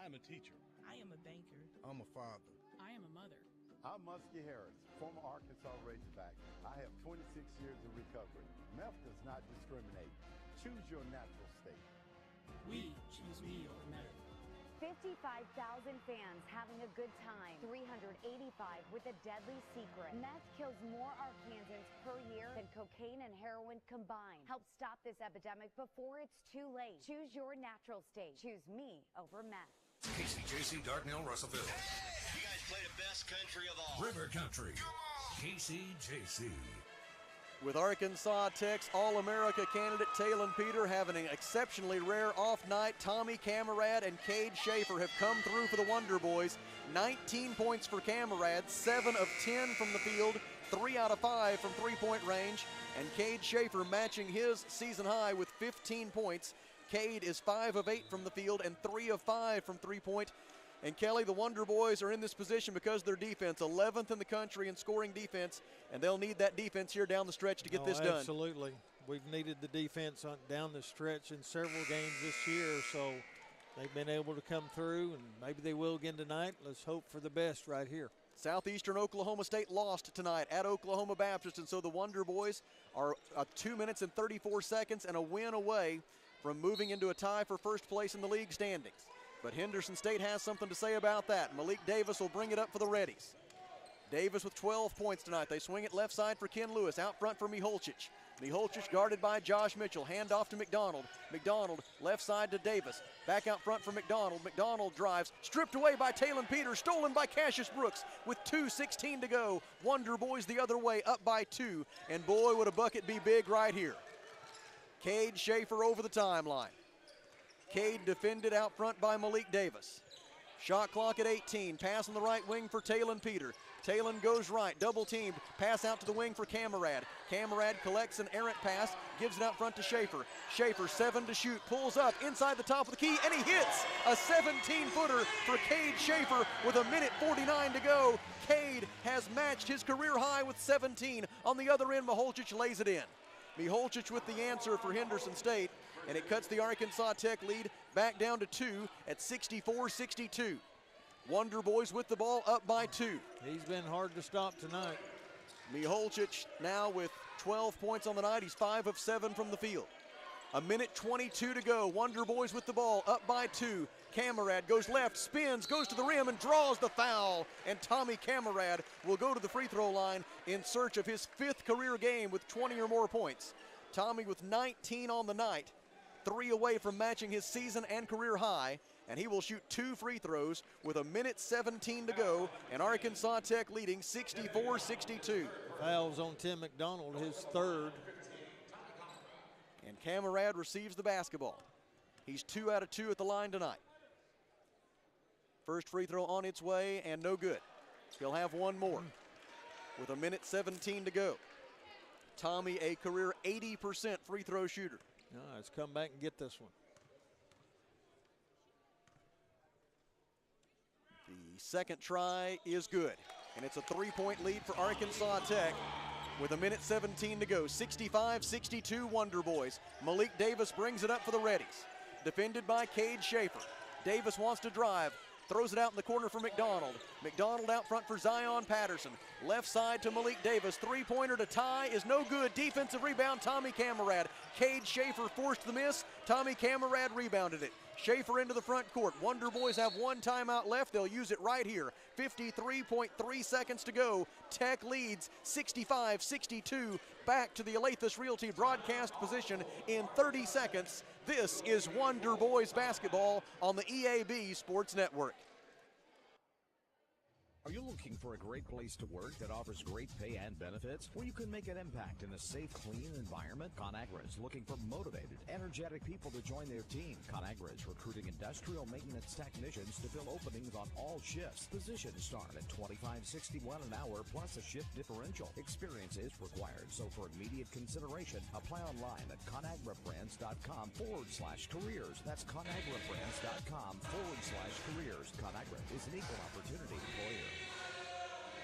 [SPEAKER 15] I'm a teacher.
[SPEAKER 17] I am a banker.
[SPEAKER 15] I'm a father.
[SPEAKER 17] I am a mother.
[SPEAKER 18] I'm Muskie Harris, former Arkansas Razorback. I have 26 years of recovery. Meth does not discriminate. Choose your natural state.
[SPEAKER 17] We choose me over meth.
[SPEAKER 19] 55,000 fans having a good time. 385 with a deadly secret. Meth kills more Arkansans per year than cocaine and heroin combined. Help stop this epidemic before it's too late. Choose your natural state. Choose me over meth.
[SPEAKER 20] KCJC, Dartnell, Russellville.
[SPEAKER 26] You guys play the best country of all.
[SPEAKER 20] River Country. KCJC.
[SPEAKER 1] With Arkansas Tech's All-America candidate Talon Peter having an exceptionally rare off night, Tommy Camarad and Cade Schaefer have come through for the Wonder Boys. 19 points for Camarad, 7 of 10 from the field, 3 out of 5 from three-point range, and Cade Schaefer matching his season high with 15 points. Cade is 5 of 8 from the field and 3 of 5 from three-point. And Kelly, the Wonder Boys are in this position because of their defense, 11th in the country in scoring defense, and they'll need that defense here down the stretch to get this done.
[SPEAKER 4] Absolutely. We've needed the defense down the stretch in several games this year, so they've been able to come through, and maybe they will again tonight. Let's hope for the best right here.
[SPEAKER 1] Southeastern Oklahoma State lost tonight at Oklahoma Baptist, and so the Wonder Boys are 2 minutes and 34 seconds and a win away from moving into a tie for first place in the league standings. But Henderson State has something to say about that. Malik Davis will bring it up for the Reddies. Davis with 12 points tonight. They swing it left side for Ken Lewis. Out front for Miholcic. Miholcic guarded by Josh Mitchell. Hand off to McDonald. McDonald left side to Davis. Back out front for McDonald. McDonald drives. Stripped away by Talon Peters. Stolen by Cassius Brooks with 2:16 to go. Wonder Boys the other way, up by 2. And boy, would a bucket be big right here. Cade Schaefer over the timeline. Cade defended out front by Malik Davis. Shot clock at 18. Pass on the right wing for Talon Peter. Talon goes right, double teamed. Pass out to the wing for Camarad. Camarad collects an errant pass, gives it out front to Schaefer. Schaefer, 7 to shoot, pulls up inside the top of the key, and he hits a 17-footer for Cade Schaefer with 1:49 to go. Cade has matched his career high with 17. On the other end, Miholcic lays it in. Miholcic with the answer for Henderson State, and it cuts the Arkansas Tech lead back down to 2 at 64-62. Wonder Boys with the ball, up by 2.
[SPEAKER 4] He's been hard to stop tonight.
[SPEAKER 1] Miholcic now with 12 points on the night. He's 5 of 7 from the field. A minute 22 to go. Wonder Boys with the ball, up by 2. Camarad goes left, spins, goes to the rim, and draws the foul. And Tommy Camarad will go to the free throw line in search of his 5th career game with 20 or more points. Tommy with 19 on the night, 3 away from matching his season and career high, and he will shoot 2 free throws with a minute 17 to go, and Arkansas Tech leading 64-62.
[SPEAKER 4] Fouls on Tim McDonald, his 3rd.
[SPEAKER 1] And Camarad receives the basketball. He's 2 out of 2 at the line tonight. First free throw on its way and no good. He'll have one more with a minute 17 to go. Tommy, a career 80% free throw shooter.
[SPEAKER 4] Let's come back and get this one.
[SPEAKER 1] The second try is good, and it's a 3-point lead for Arkansas Tech with a minute 17 to go. 65-62 Wonder Boys. Malik Davis brings it up for the Reddies. Defended by Cade Schaefer. Davis wants to drive. Throws it out in the corner for McDonald. McDonald out front for Zion Patterson. Left side to Malik Davis. 3-pointer to tie is no good. Defensive rebound, Tommy Camarad. Cade Schaefer forced the miss. Tommy Camarad rebounded it. Schaefer into the front court. Wonder Boys have 1 timeout left. They'll use it right here. 53.3 seconds to go. Tech leads 65-62. Back to the Alathus Realty broadcast position in 30 seconds. This is Wonder Boys basketball on the EAB Sports Network.
[SPEAKER 7] Are you looking for a great place to work that offers great pay and benefits, where you can make an impact in a safe, clean environment? ConAgra is looking for motivated, energetic people to join their team. ConAgra is recruiting industrial maintenance technicians to fill openings on all shifts. Positions start at $25.61 an hour plus a shift differential. Experience is required, so for immediate consideration, apply online at ConAgraBrands.com/careers. That's ConAgraBrands.com/careers. ConAgra is an equal opportunity employer.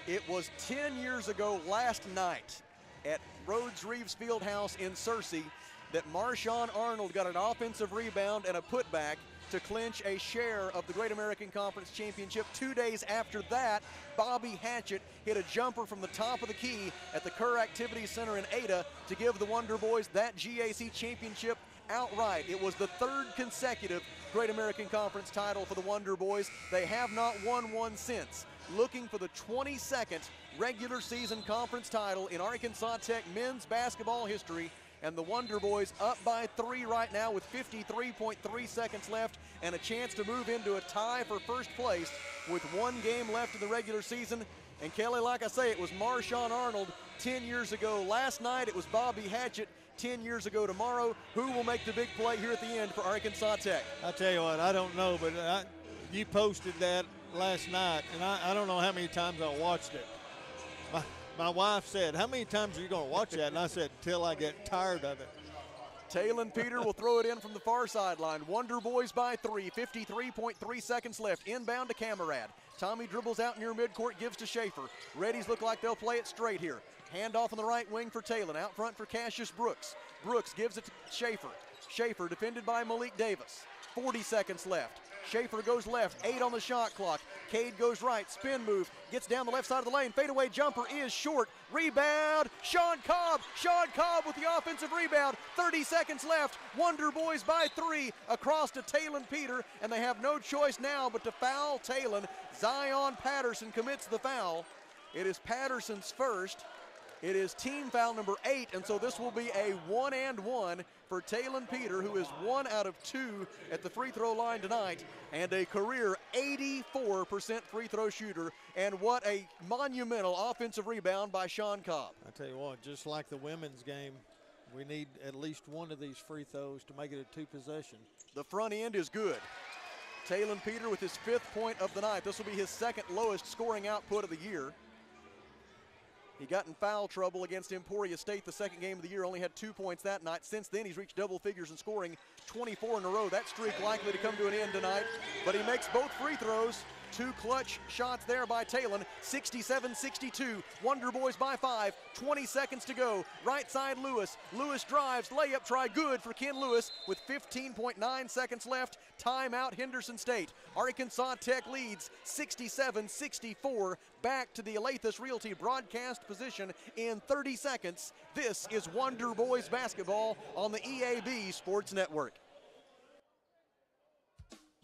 [SPEAKER 1] It was 10 years ago last night at Rhodes-Reeves Fieldhouse in Searcy that Marshawn Arnold got an offensive rebound and a putback to clinch a share of the Great American Conference Championship. 2 days after that, Bobby Hatchett hit a jumper from the top of the key at the Kerr Activities Center in Ada to give the Wonder Boys that GAC championship outright. It was the 3rd consecutive Great American Conference title for the Wonder Boys. They have not won one since. Looking for the 22nd regular season conference title in Arkansas Tech men's basketball history, and the Wonder Boys up by 3 right now with 53.3 seconds left and a chance to move into a tie for first place with 1 game left in the regular season. And Kelly, like I say, it was Marshawn Arnold 10 years ago last night. It was Bobby Hatchett 10 years ago tomorrow. Who will make the big play here at the end for Arkansas Tech?
[SPEAKER 4] I tell you what, I don't know, but you posted that last night, and I don't know how many times I watched it. My wife said, how many times are you going to watch that? And I said, until I get tired of it.
[SPEAKER 1] Talon Peter will throw it in from the far sideline. Wonder Boys by 3, 53.3 seconds left. Inbound to Camarad. Tommy dribbles out near midcourt, gives to Schaefer. Reddies look like they'll play it straight here. Handoff on the right wing for Talon. Out front for Cassius Brooks. Brooks gives it to Schaefer. Schaefer defended by Malik Davis. 40 seconds left. Schaefer goes left, 8 on the shot clock. Cade goes right, spin move, gets down the left side of the lane. Fadeaway jumper is short. Rebound, Sean Cobb. Sean Cobb with the offensive rebound. 30 seconds left. Wonder Boys by 3 across to Talon Peter, and they have no choice now but to foul Talon. Zion Patterson commits the foul. It is Patterson's first. It is team foul number 8, and so this will be a 1-and-1 for Talon Peter, who is 1 out of 2 at the free throw line tonight, and a career 84% free throw shooter. And what a monumental offensive rebound by Sean Cobb.
[SPEAKER 4] I tell you what, just like the women's game, we need at least one of these free throws to make it a 2 possession.
[SPEAKER 1] The front end is good. Talon Peter with his 5th point of the night. This will be his 2nd lowest scoring output of the year. He got in foul trouble against Emporia State the 2nd game of the year, only had 2 points that night. Since then, he's reached double figures in scoring 24 in a row. That streak likely to come to an end tonight, but he makes both free throws. Two clutch shots there by Talon. 67-62. Wonder Boys by 5. 20 seconds to go. Right side Lewis. Lewis drives. Layup try good for Ken Lewis with 15.9 seconds left. Timeout Henderson State. Arkansas Tech leads 67-64. Back to the Alathus Realty broadcast position in 30 seconds. This is Wonder Boys basketball on the EAB Sports Network.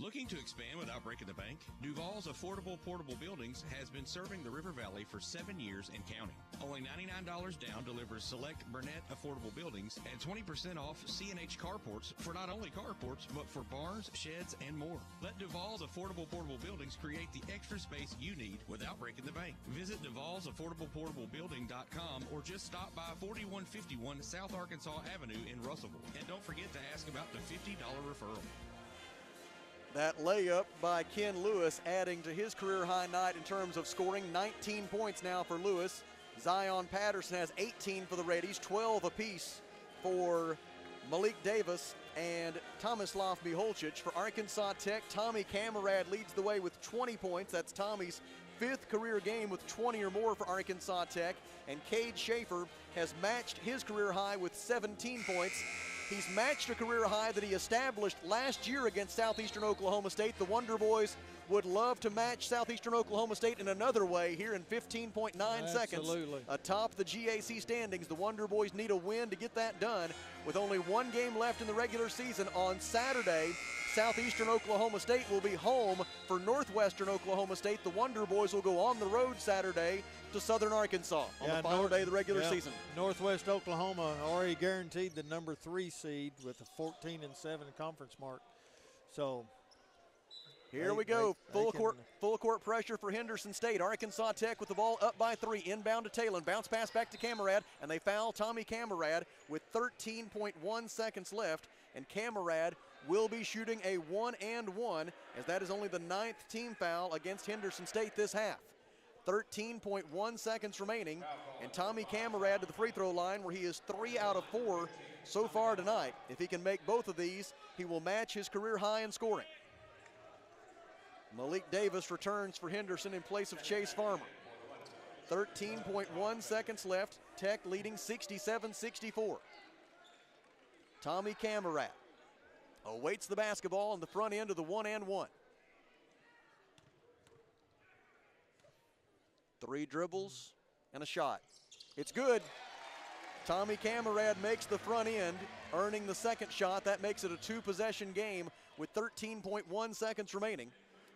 [SPEAKER 12] Looking to expand without breaking the bank? Duval's Affordable Portable Buildings has been serving the River Valley for 7 years and counting. Only $99 down delivers select Burnett Affordable Buildings and 20% off C&H carports for not only carports, but for barns, sheds, and more. Let Duval's Affordable Portable Buildings create the extra space you need without breaking the bank. Visit Duval'sAffordablePortableBuilding.com or just stop by 4151 South Arkansas Avenue in Russellville. And don't forget to ask about the $50 referral.
[SPEAKER 1] That layup by Ken Lewis adding to his career high night in terms of scoring. 19 points now for Lewis. Zion Patterson has 18 for the Radies, 12 apiece for Malik Davis and Tomislav Miholcic. For Arkansas Tech, Tommy Camarad leads the way with 20 points. That's Tommy's 5th career game with 20 or more for Arkansas Tech. And Cade Schaefer has matched his career high with 17 points. He's matched a career high that he established last year against Southeastern Oklahoma State. The Wonder Boys would love to match Southeastern Oklahoma State in another way here in 15.9 seconds. Atop the GAC standings, the Wonder Boys need a win to get that done. With only one game left in the regular season on Saturday, Southeastern Oklahoma State will be home for Northwestern Oklahoma State. The Wonder Boys will go on the road Saturday to Southern Arkansas on the final day of the regular season.
[SPEAKER 4] Northwest Oklahoma already guaranteed the number 3 seed with a 14-7 conference mark. So
[SPEAKER 1] here we go. Full court pressure for Henderson State. Arkansas Tech with the ball up by 3. Inbound to Talon. Bounce pass back to Camarad, and they foul Tommy Camarad with 13.1 seconds left. And Camarad will be shooting a 1-and-1, as that is only the 9th team foul against Henderson State this half. 13.1 seconds remaining, and Tommy Camarad to the free throw line, where he is 3 out of 4 so far tonight. If he can make both of these, he will match his career high in scoring. Malik Davis returns for Henderson in place of Chase Farmer. 13.1 seconds left. Tech leading 67-64. Tommy Camarad awaits the basketball on the front end of the 1-and-1. 3 dribbles and a shot. It's good. Tommy Camarad makes the front end, earning the second shot. That makes it a 2-possession game with 13.1 seconds remaining,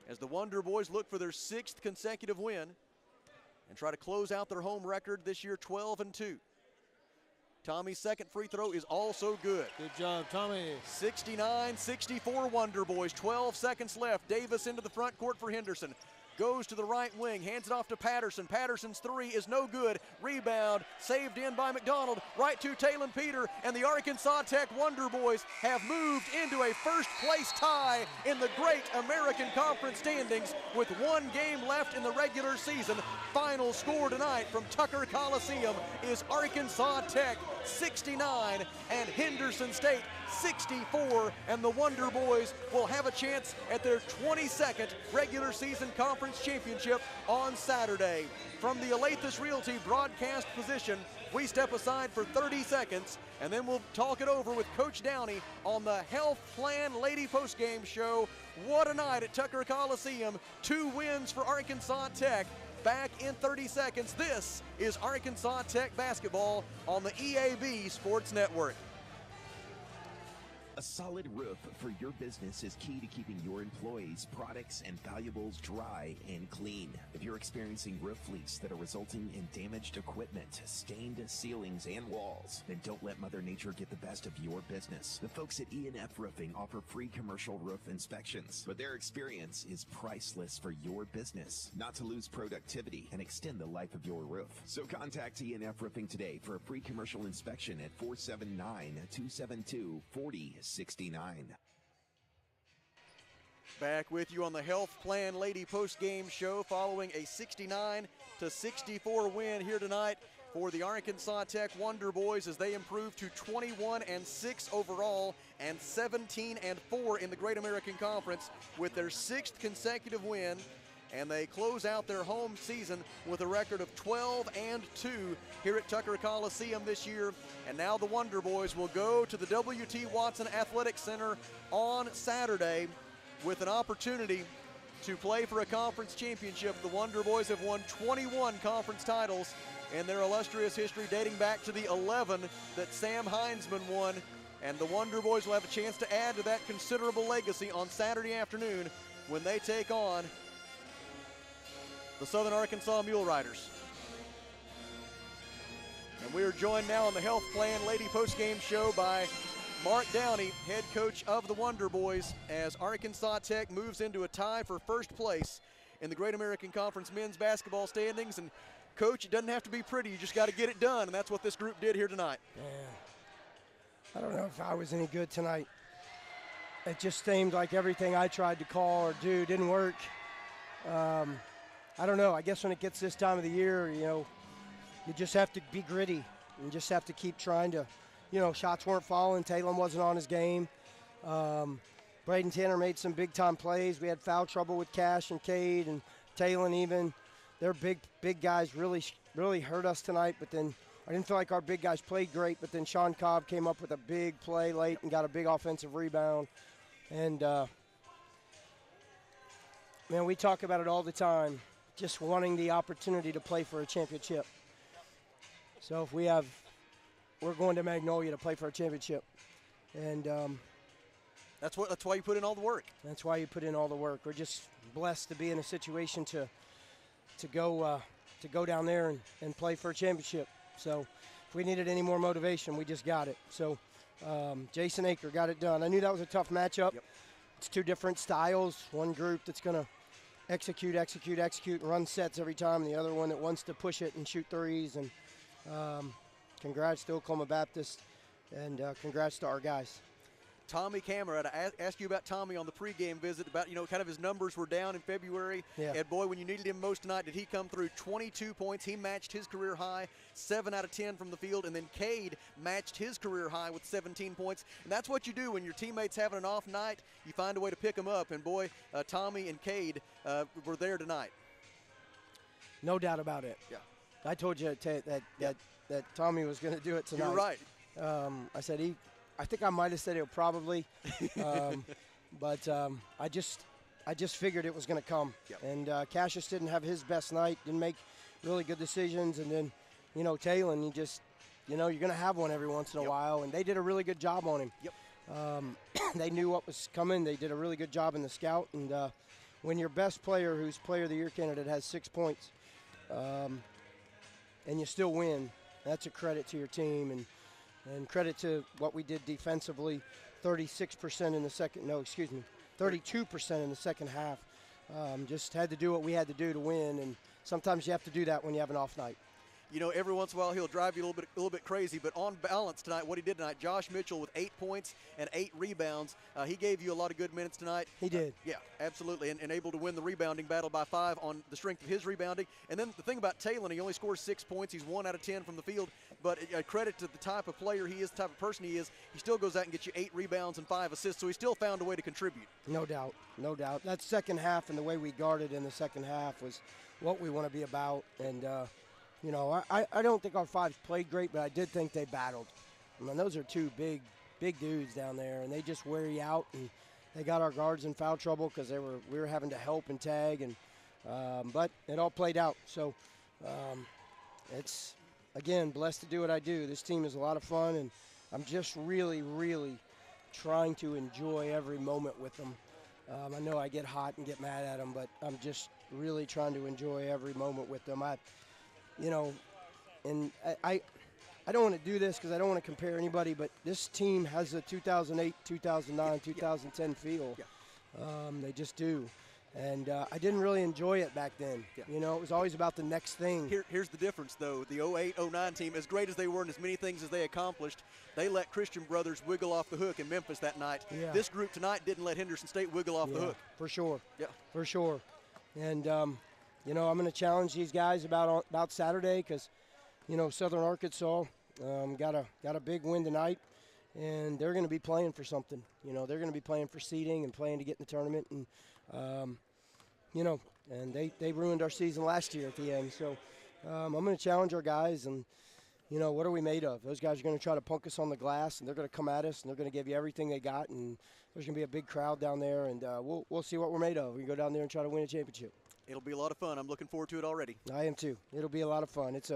[SPEAKER 1] as the Wonder Boys look for their 6th consecutive win and try to close out their home record this year, 12-2. Tommy's second free throw is also good.
[SPEAKER 4] Good job, Tommy.
[SPEAKER 1] 69-64 Wonder Boys. 12 seconds left. Davis into the front court for Henderson. Goes to the right wing, hands it off to Patterson. Patterson's 3 is no good. Rebound, saved in by McDonald. Right to Talon Peter, and the Arkansas Tech Wonder Boys have moved into a first-place tie in the Great American Conference standings with 1 game left in the regular season. Final score tonight from Tucker Coliseum is Arkansas Tech 69 and Henderson State 64, and the Wonder Boys will have a chance at their 22nd regular season conference championship on Saturday. From the Alathus Realty broadcast position, we step aside for 30 seconds, and then we'll talk it over with Coach Downey on the Health Plan Lady Postgame show. What a night at Tucker Coliseum. 2 wins for Arkansas Tech. Back in 30 seconds. This is Arkansas Tech basketball on the EAB Sports Network.
[SPEAKER 16] A solid roof for your business is key to keeping your employees, products, and valuables dry and clean. If you're experiencing roof leaks that are resulting in damaged equipment, stained ceilings, and walls, then don't let Mother Nature get the best of your business. The folks at E&F Roofing offer free commercial roof inspections, but their experience is priceless for your business, not to lose productivity and extend the life of your roof. So contact E&F Roofing today for a free commercial inspection at 479-272-4069.
[SPEAKER 1] Back with you on the Health Plan Lady post-game show following a 69-64 win here tonight for the Arkansas Tech Wonder Boys, as they improve to 21-6 overall and 17-4 in the Great American Conference with their 6th consecutive win and they close out their home season with a record of 12-2 here at Tucker Coliseum this year. And now the Wonder Boys will go to the W.T. Watson Athletic Center on Saturday with an opportunity to play for a conference championship. The Wonder Boys have won 21 conference titles in their illustrious history, dating back to the 11 that Sam Heinzman won. And the Wonder Boys will have a chance to add to that considerable legacy on Saturday afternoon when they take on the Southern Arkansas Mule Riders. And we are joined now on the Health Plan Lady Postgame Show by Mark Downey, head coach of the Wonder Boys, as Arkansas Tech moves into a tie for first place in the Great American Conference men's basketball standings. And Coach, it doesn't have to be pretty, you just got to get it done, and that's what this group did here tonight.
[SPEAKER 2] Man, I don't know if I was any good tonight. It just seemed like everything I tried to call or do didn't work. I don't know, I guess when it gets this time of the year, you just have to be gritty and just have to keep trying to, shots weren't falling. Talon wasn't on his game. Braden Tanner made some big-time plays. We had foul trouble with Cash and Cade and Talon even. Their big guys really hurt us tonight, but then I didn't feel like our big guys played great, but then Sean Cobb came up with a big play late and got a big offensive rebound. And, man, we talk about it all the time, just wanting the opportunity to play for a championship. So if we're going to Magnolia to play for a championship. And
[SPEAKER 1] that's why you put in all the work.
[SPEAKER 2] That's why you put in all the work. We're just blessed to be in a situation to go down there and play for a championship. So if we needed any more motivation, we just got it. So Jason Aker got it done. I knew that was a tough matchup.
[SPEAKER 1] Yep.
[SPEAKER 2] It's two different styles. One group that's going to execute, and run sets every time. The other one that wants to push it and shoot threes. And congrats to Oklahoma Baptist, and congrats to our guys.
[SPEAKER 1] Tommy Cameron, I asked you about Tommy on the pregame visit about, kind of his numbers were down in February.
[SPEAKER 2] Yeah.
[SPEAKER 1] And boy, when you needed him most tonight, did he come through? 22 points. He matched his career high, 7 out of 10 from the field. And then Cade matched his career high with 17 points. And that's what you do when your teammate's having an off night. You find a way to pick them up. And boy, Tommy and Cade were there tonight.
[SPEAKER 2] No doubt about it.
[SPEAKER 1] Yeah.
[SPEAKER 2] I told you that Tommy was going to do it tonight.
[SPEAKER 1] You're right.
[SPEAKER 2] I said I think I might have said it probably, but I just figured it was going to come.
[SPEAKER 1] Yep.
[SPEAKER 2] And Cassius didn't have his best night, didn't make really good decisions, and then Talon, you're going to have one every once in a while, and they did a really good job on him.
[SPEAKER 1] Yep.
[SPEAKER 2] They knew what was coming. They did a really good job in the scout, and when your best player, who's Player of the Year candidate, has 6 points, and you still win, that's a credit to your team and credit to what we did defensively. 32% in the second half. Just had to do what we had to do to win, and sometimes you have to do that when you have an off night.
[SPEAKER 1] Every once in a while he'll drive you a little bit crazy, but on balance tonight, what he did tonight, Josh Mitchell with 8 points and 8 rebounds. He gave you a lot of good minutes tonight.
[SPEAKER 2] He did.
[SPEAKER 1] Yeah, absolutely, and able to win the rebounding battle by 5 on the strength of his rebounding. And then the thing about Talon, he only scores 6 points. He's 1 out of 10 from the field, but a credit to the type of player he is, the type of person he is. He still goes out and gets you 8 rebounds and 5 assists, so he still found a way to contribute.
[SPEAKER 2] No doubt. That second half and the way we guarded in the second half was what we want to be about, and I don't think our fives played great, but I did think they battled. I mean, those are two big dudes down there, and they just wear you out. And they got our guards in foul trouble because we were having to help and tag, and but it all played out. So it's again blessed to do what I do. This team is a lot of fun, and I'm just really trying to enjoy every moment with them. I know I get hot and get mad at them, but I'm just really trying to enjoy every moment with them. And I don't want to do this because I don't want to compare anybody, but this team has a 2008, 2009, 2010 feel.
[SPEAKER 1] Yeah.
[SPEAKER 2] They just do. And I didn't really enjoy it back then.
[SPEAKER 1] Yeah.
[SPEAKER 2] It was always about the next thing.
[SPEAKER 1] Here's the difference, though. The 08-09 team, as great as they were and as many things as they accomplished, they let Christian Brothers wiggle off the hook in Memphis that night.
[SPEAKER 2] Yeah.
[SPEAKER 1] This group tonight didn't let Henderson State wiggle off the hook.
[SPEAKER 2] For sure.
[SPEAKER 1] Yeah.
[SPEAKER 2] For sure. And, I'm going to challenge these guys about Saturday because, Southern Arkansas got a big win tonight, and they're going to be playing for something. They're going to be playing for seeding and playing to get in the tournament. And, And they ruined our season last year at the end. So I'm going to challenge our guys. And, you know, what are we made of? Those guys are going to try to punk us on the glass, and they're going to come at us, and they're going to give you everything they got. And there's going to be a big crowd down there, and we'll see what we're made of. We can go down there and try to win a championship.
[SPEAKER 1] It'll be a lot of fun. I'm looking forward to it already.
[SPEAKER 2] I am too. It'll be a lot of fun. It's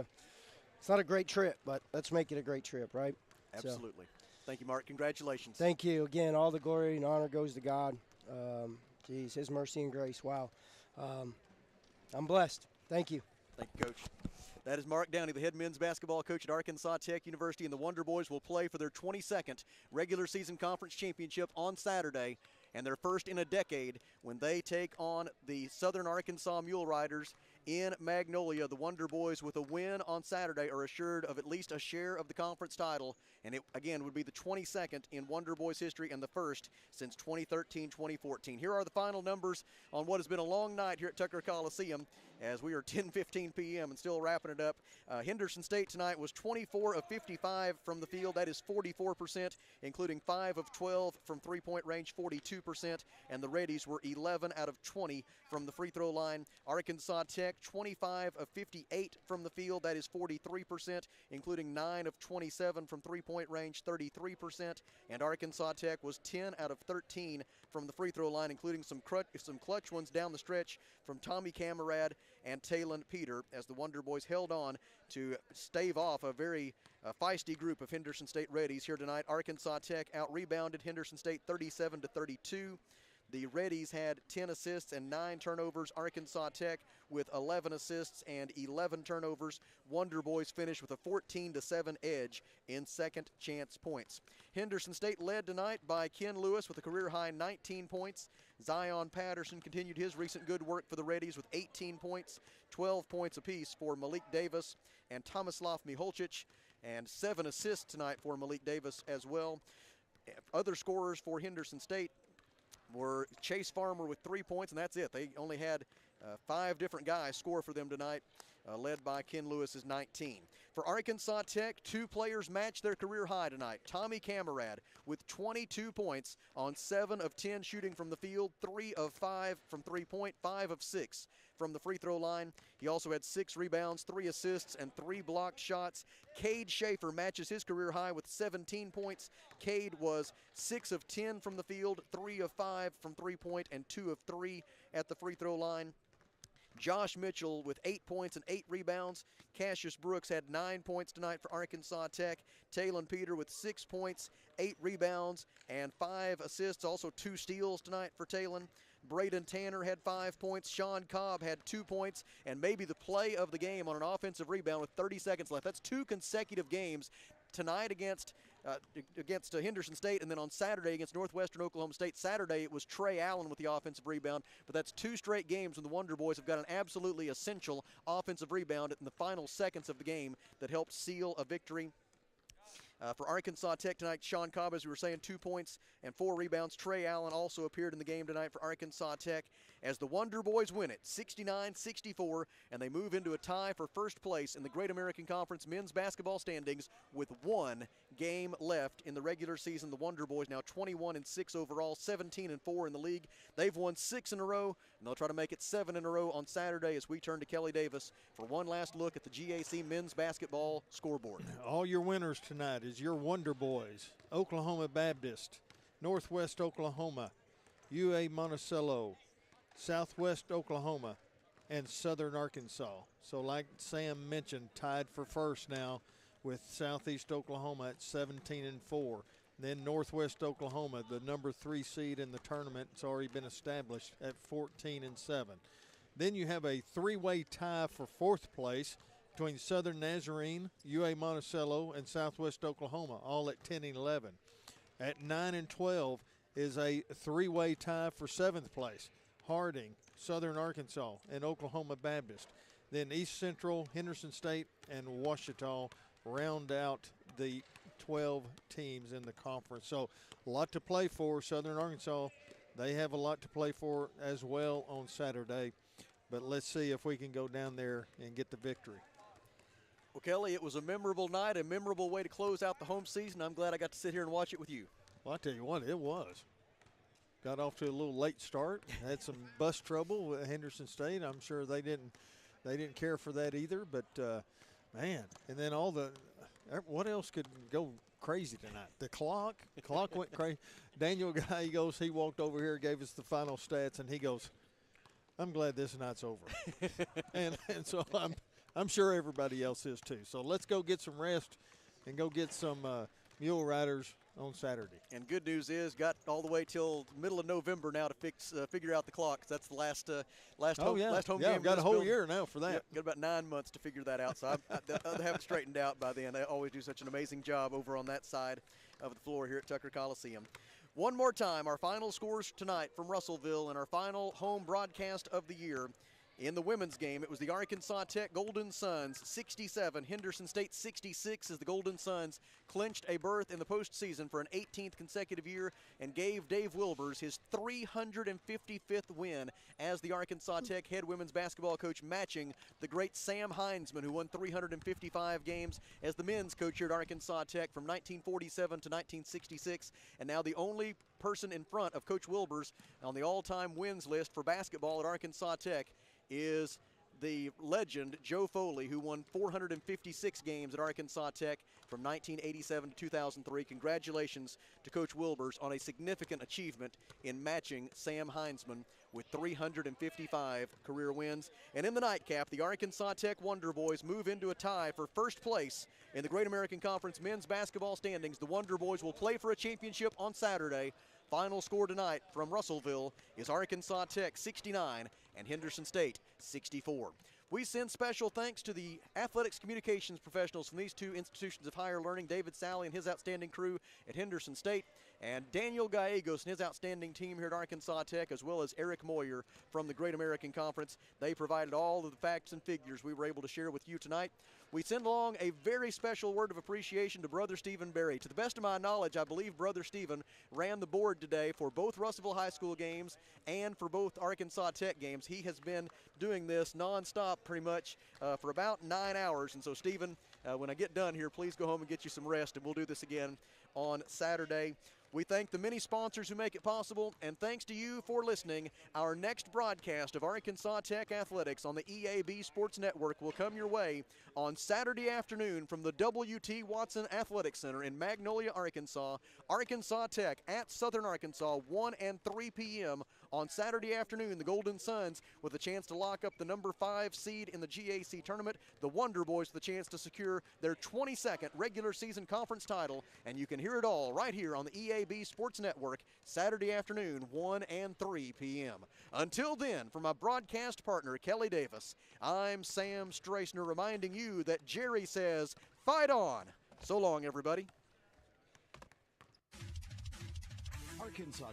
[SPEAKER 2] not a great trip, but let's make it a great trip, right?
[SPEAKER 1] Absolutely. Thank you, Mark. Congratulations.
[SPEAKER 2] Thank you. Again, all the glory and honor goes to God. His mercy and grace. Wow. I'm blessed. Thank you.
[SPEAKER 1] Thank you, Coach. That is Mark Downey, the head men's basketball coach at Arkansas Tech University, and the Wonder Boys will play for their 22nd regular season conference championship on Saturday, and their first in a decade when they take on the Southern Arkansas Mule Riders in Magnolia. The Wonder Boys, with a win on Saturday, are assured of at least a share of the conference title, and it, again, would be the 22nd in Wonder Boys history and the first since 2013-2014. Here are the final numbers on what has been a long night here at Tucker Coliseum, as we are 10:15 p.m. and still wrapping it up. Henderson State tonight was 24 of 55 from the field. That is 44%, including 5 of 12 from three-point range, 42%, and the Reddies were 11 out of 20 from the free throw line. Arkansas Tech, 25 of 58 from the field. That is 43%, including 9 of 27 from three-point range, 33%, and Arkansas Tech was 10 out of 13 from the free throw line, including some clutch ones down the stretch from Tommy Camarad and Talon Peter, as the Wonder Boys held on to stave off a very feisty group of Henderson State Reddies here tonight. Arkansas Tech out-rebounded Henderson State 37-32. The Reddies had 10 assists and 9 turnovers. Arkansas Tech with 11 assists and 11 turnovers. Wonder Boys finished with a 14-7 edge in second chance points. Henderson State led tonight by Ken Lewis with a career-high 19 points. Zion Patterson continued his recent good work for the Reddies with 18 points, 12 points apiece for Malik Davis and Tomislav Miholcic, and 7 assists tonight for Malik Davis as well. Other scorers for Henderson State were Chase Farmer with 3 points, and that's it. They only had 5 different guys score for them tonight, led by Ken Lewis's 19. For Arkansas Tech, 2 players matched their career high tonight. Tommy Camarad with 22 points on 7 of 10 shooting from the field, 3 of 5 from three-point, 5 of 6 from the free throw line. He also had 6 rebounds, 3 assists, and 3 blocked shots. Cade Schaefer matches his career high with 17 points. Cade was 6 of 10 from the field, 3 of 5 from three-point, and 2 of 3 at the free throw line. Josh Mitchell with 8 points and 8 rebounds. Cassius Brooks had 9 points tonight for Arkansas Tech. Talon Peter with 6 points, 8 rebounds, and 5 assists, also 2 steals tonight for Talon. Braden Tanner had 5 points. Sean Cobb had 2 points, and maybe the play of the game on an offensive rebound with 30 seconds left. That's 2 consecutive games tonight against Henderson State, and then on Saturday against Northwestern Oklahoma State. Saturday it was Trey Allen with the offensive rebound, but that's 2 straight games when the Wonder Boys have got an absolutely essential offensive rebound in the final seconds of the game that helped seal a victory. For Arkansas Tech tonight, Sean Cobb, as we were saying, 2 points and 4 rebounds. Trey Allen also appeared in the game tonight for Arkansas Tech, as the Wonder Boys win it 69-64, and they move into a tie for first place in the Great American Conference men's basketball standings with 1 game left in the regular season. The Wonder Boys now 21-6 overall, 17-4 in the league. They've won 6 in a row, and they'll try to make it 7 in a row on Saturday as we turn to Kelly Davis for one last look at the GAC men's basketball scoreboard.
[SPEAKER 4] All your winners tonight is your Wonder Boys: Oklahoma Baptist, Northwest Oklahoma, UA Monticello, Southwest Oklahoma, and Southern Arkansas. So like Sam mentioned, tied for first now with Southeast Oklahoma at 17-4. Then Northwest Oklahoma, the number 3 seed in the tournament, it's already been established at 14-7. Then you have a 3-way tie for 4th place between Southern Nazarene, UA Monticello, and Southwest Oklahoma, all at 10-11. At 9-12 is a 3-way tie for 7th place. Harding, Southern Arkansas, and Oklahoma Baptist. Then East Central, Henderson State, and Ouachita round out the 12 teams in the conference. So a lot to play for. Southern Arkansas, they have a lot to play for as well on Saturday. But let's see if we can go down there and get the victory.
[SPEAKER 1] Well, Kelly, it was a memorable night, a memorable way to close out the home season. I'm glad I got to sit here and watch it with you.
[SPEAKER 4] Well, I tell you what, it was. got off to a little late start. Had some bus trouble with Henderson State. I'm sure they didn't care for that either. But man, and then what else could go crazy tonight? The clock went crazy. Daniel Guy, he walked over here, gave us the final stats, and he goes, I'm glad this night's over. and so I'm sure everybody else is too. So let's go get some rest and go get some mule riders on Saturday.
[SPEAKER 1] And good news is, got all the way till middle of November now to figure out the clock. That's the last home game.
[SPEAKER 4] I've got a whole year now for that.
[SPEAKER 1] Yep, got about 9 months to figure that out. So I'll have it straightened out by then. They always do such an amazing job over on that side of the floor here at Tucker Coliseum. One more time, our final scores tonight from Russellville and our final home broadcast of the year. In the women's game, it was the Arkansas Tech Golden Suns 67, Henderson State 66, as the Golden Suns clinched a berth in the postseason for an 18th consecutive year and gave Dave Wilbers his 355th win as the Arkansas Tech head women's basketball coach, matching the great Sam Heinzman, who won 355 games as the men's coach here at Arkansas Tech from 1947 to 1966, and now the only person in front of Coach Wilbers on the all-time wins list for basketball at Arkansas Tech is the legend Joe Foley, who won 456 games at Arkansas Tech from 1987 to 2003. Congratulations to Coach Wilbers on a significant achievement in matching Sam Heinzman with 355 career wins. And in the nightcap, the Arkansas Tech Wonder Boys move into a tie for first place in the Great American Conference men's basketball standings. The Wonder Boys will play for a championship on Saturday. Final score tonight from Russellville is Arkansas Tech 69 and Henderson State 64. We send special thanks to the athletics communications professionals from these two institutions of higher learning, David Sally and his outstanding crew at Henderson State, and Daniel Gallegos and his outstanding team here at Arkansas Tech, as well as Eric Moyer from the Great American Conference. They provided all of the facts and figures we were able to share with you tonight. We send along a very special word of appreciation to Brother Stephen Berry. To the best of my knowledge, I believe Brother Stephen ran the board today for both Russellville High School games and for both Arkansas Tech games. He has been doing this nonstop pretty much for about 9 hours. And so, Stephen, when I get done here, please go home and get you some rest, and we'll do this again on Saturday. We thank the many sponsors who make it possible, and thanks to you for listening. Our next broadcast of Arkansas Tech Athletics on the EAB Sports Network will come your way on Saturday afternoon from the W.T. Watson Athletic Center in Magnolia, Arkansas. Arkansas Tech at Southern Arkansas, 1 and 3 p.m. on Saturday afternoon. The Golden Suns with a chance to lock up the number 5 seed in the GAC tournament. The Wonder Boys with a chance to secure their 22nd regular season conference title, and you can hear it all right here on the EAB Sports Network Saturday afternoon, 1 and 3 p.m. Until then, from my broadcast partner, Kelly Davis, I'm Sam Strassner reminding you that Jerry says, fight on. So long, everybody.
[SPEAKER 7] Arkansas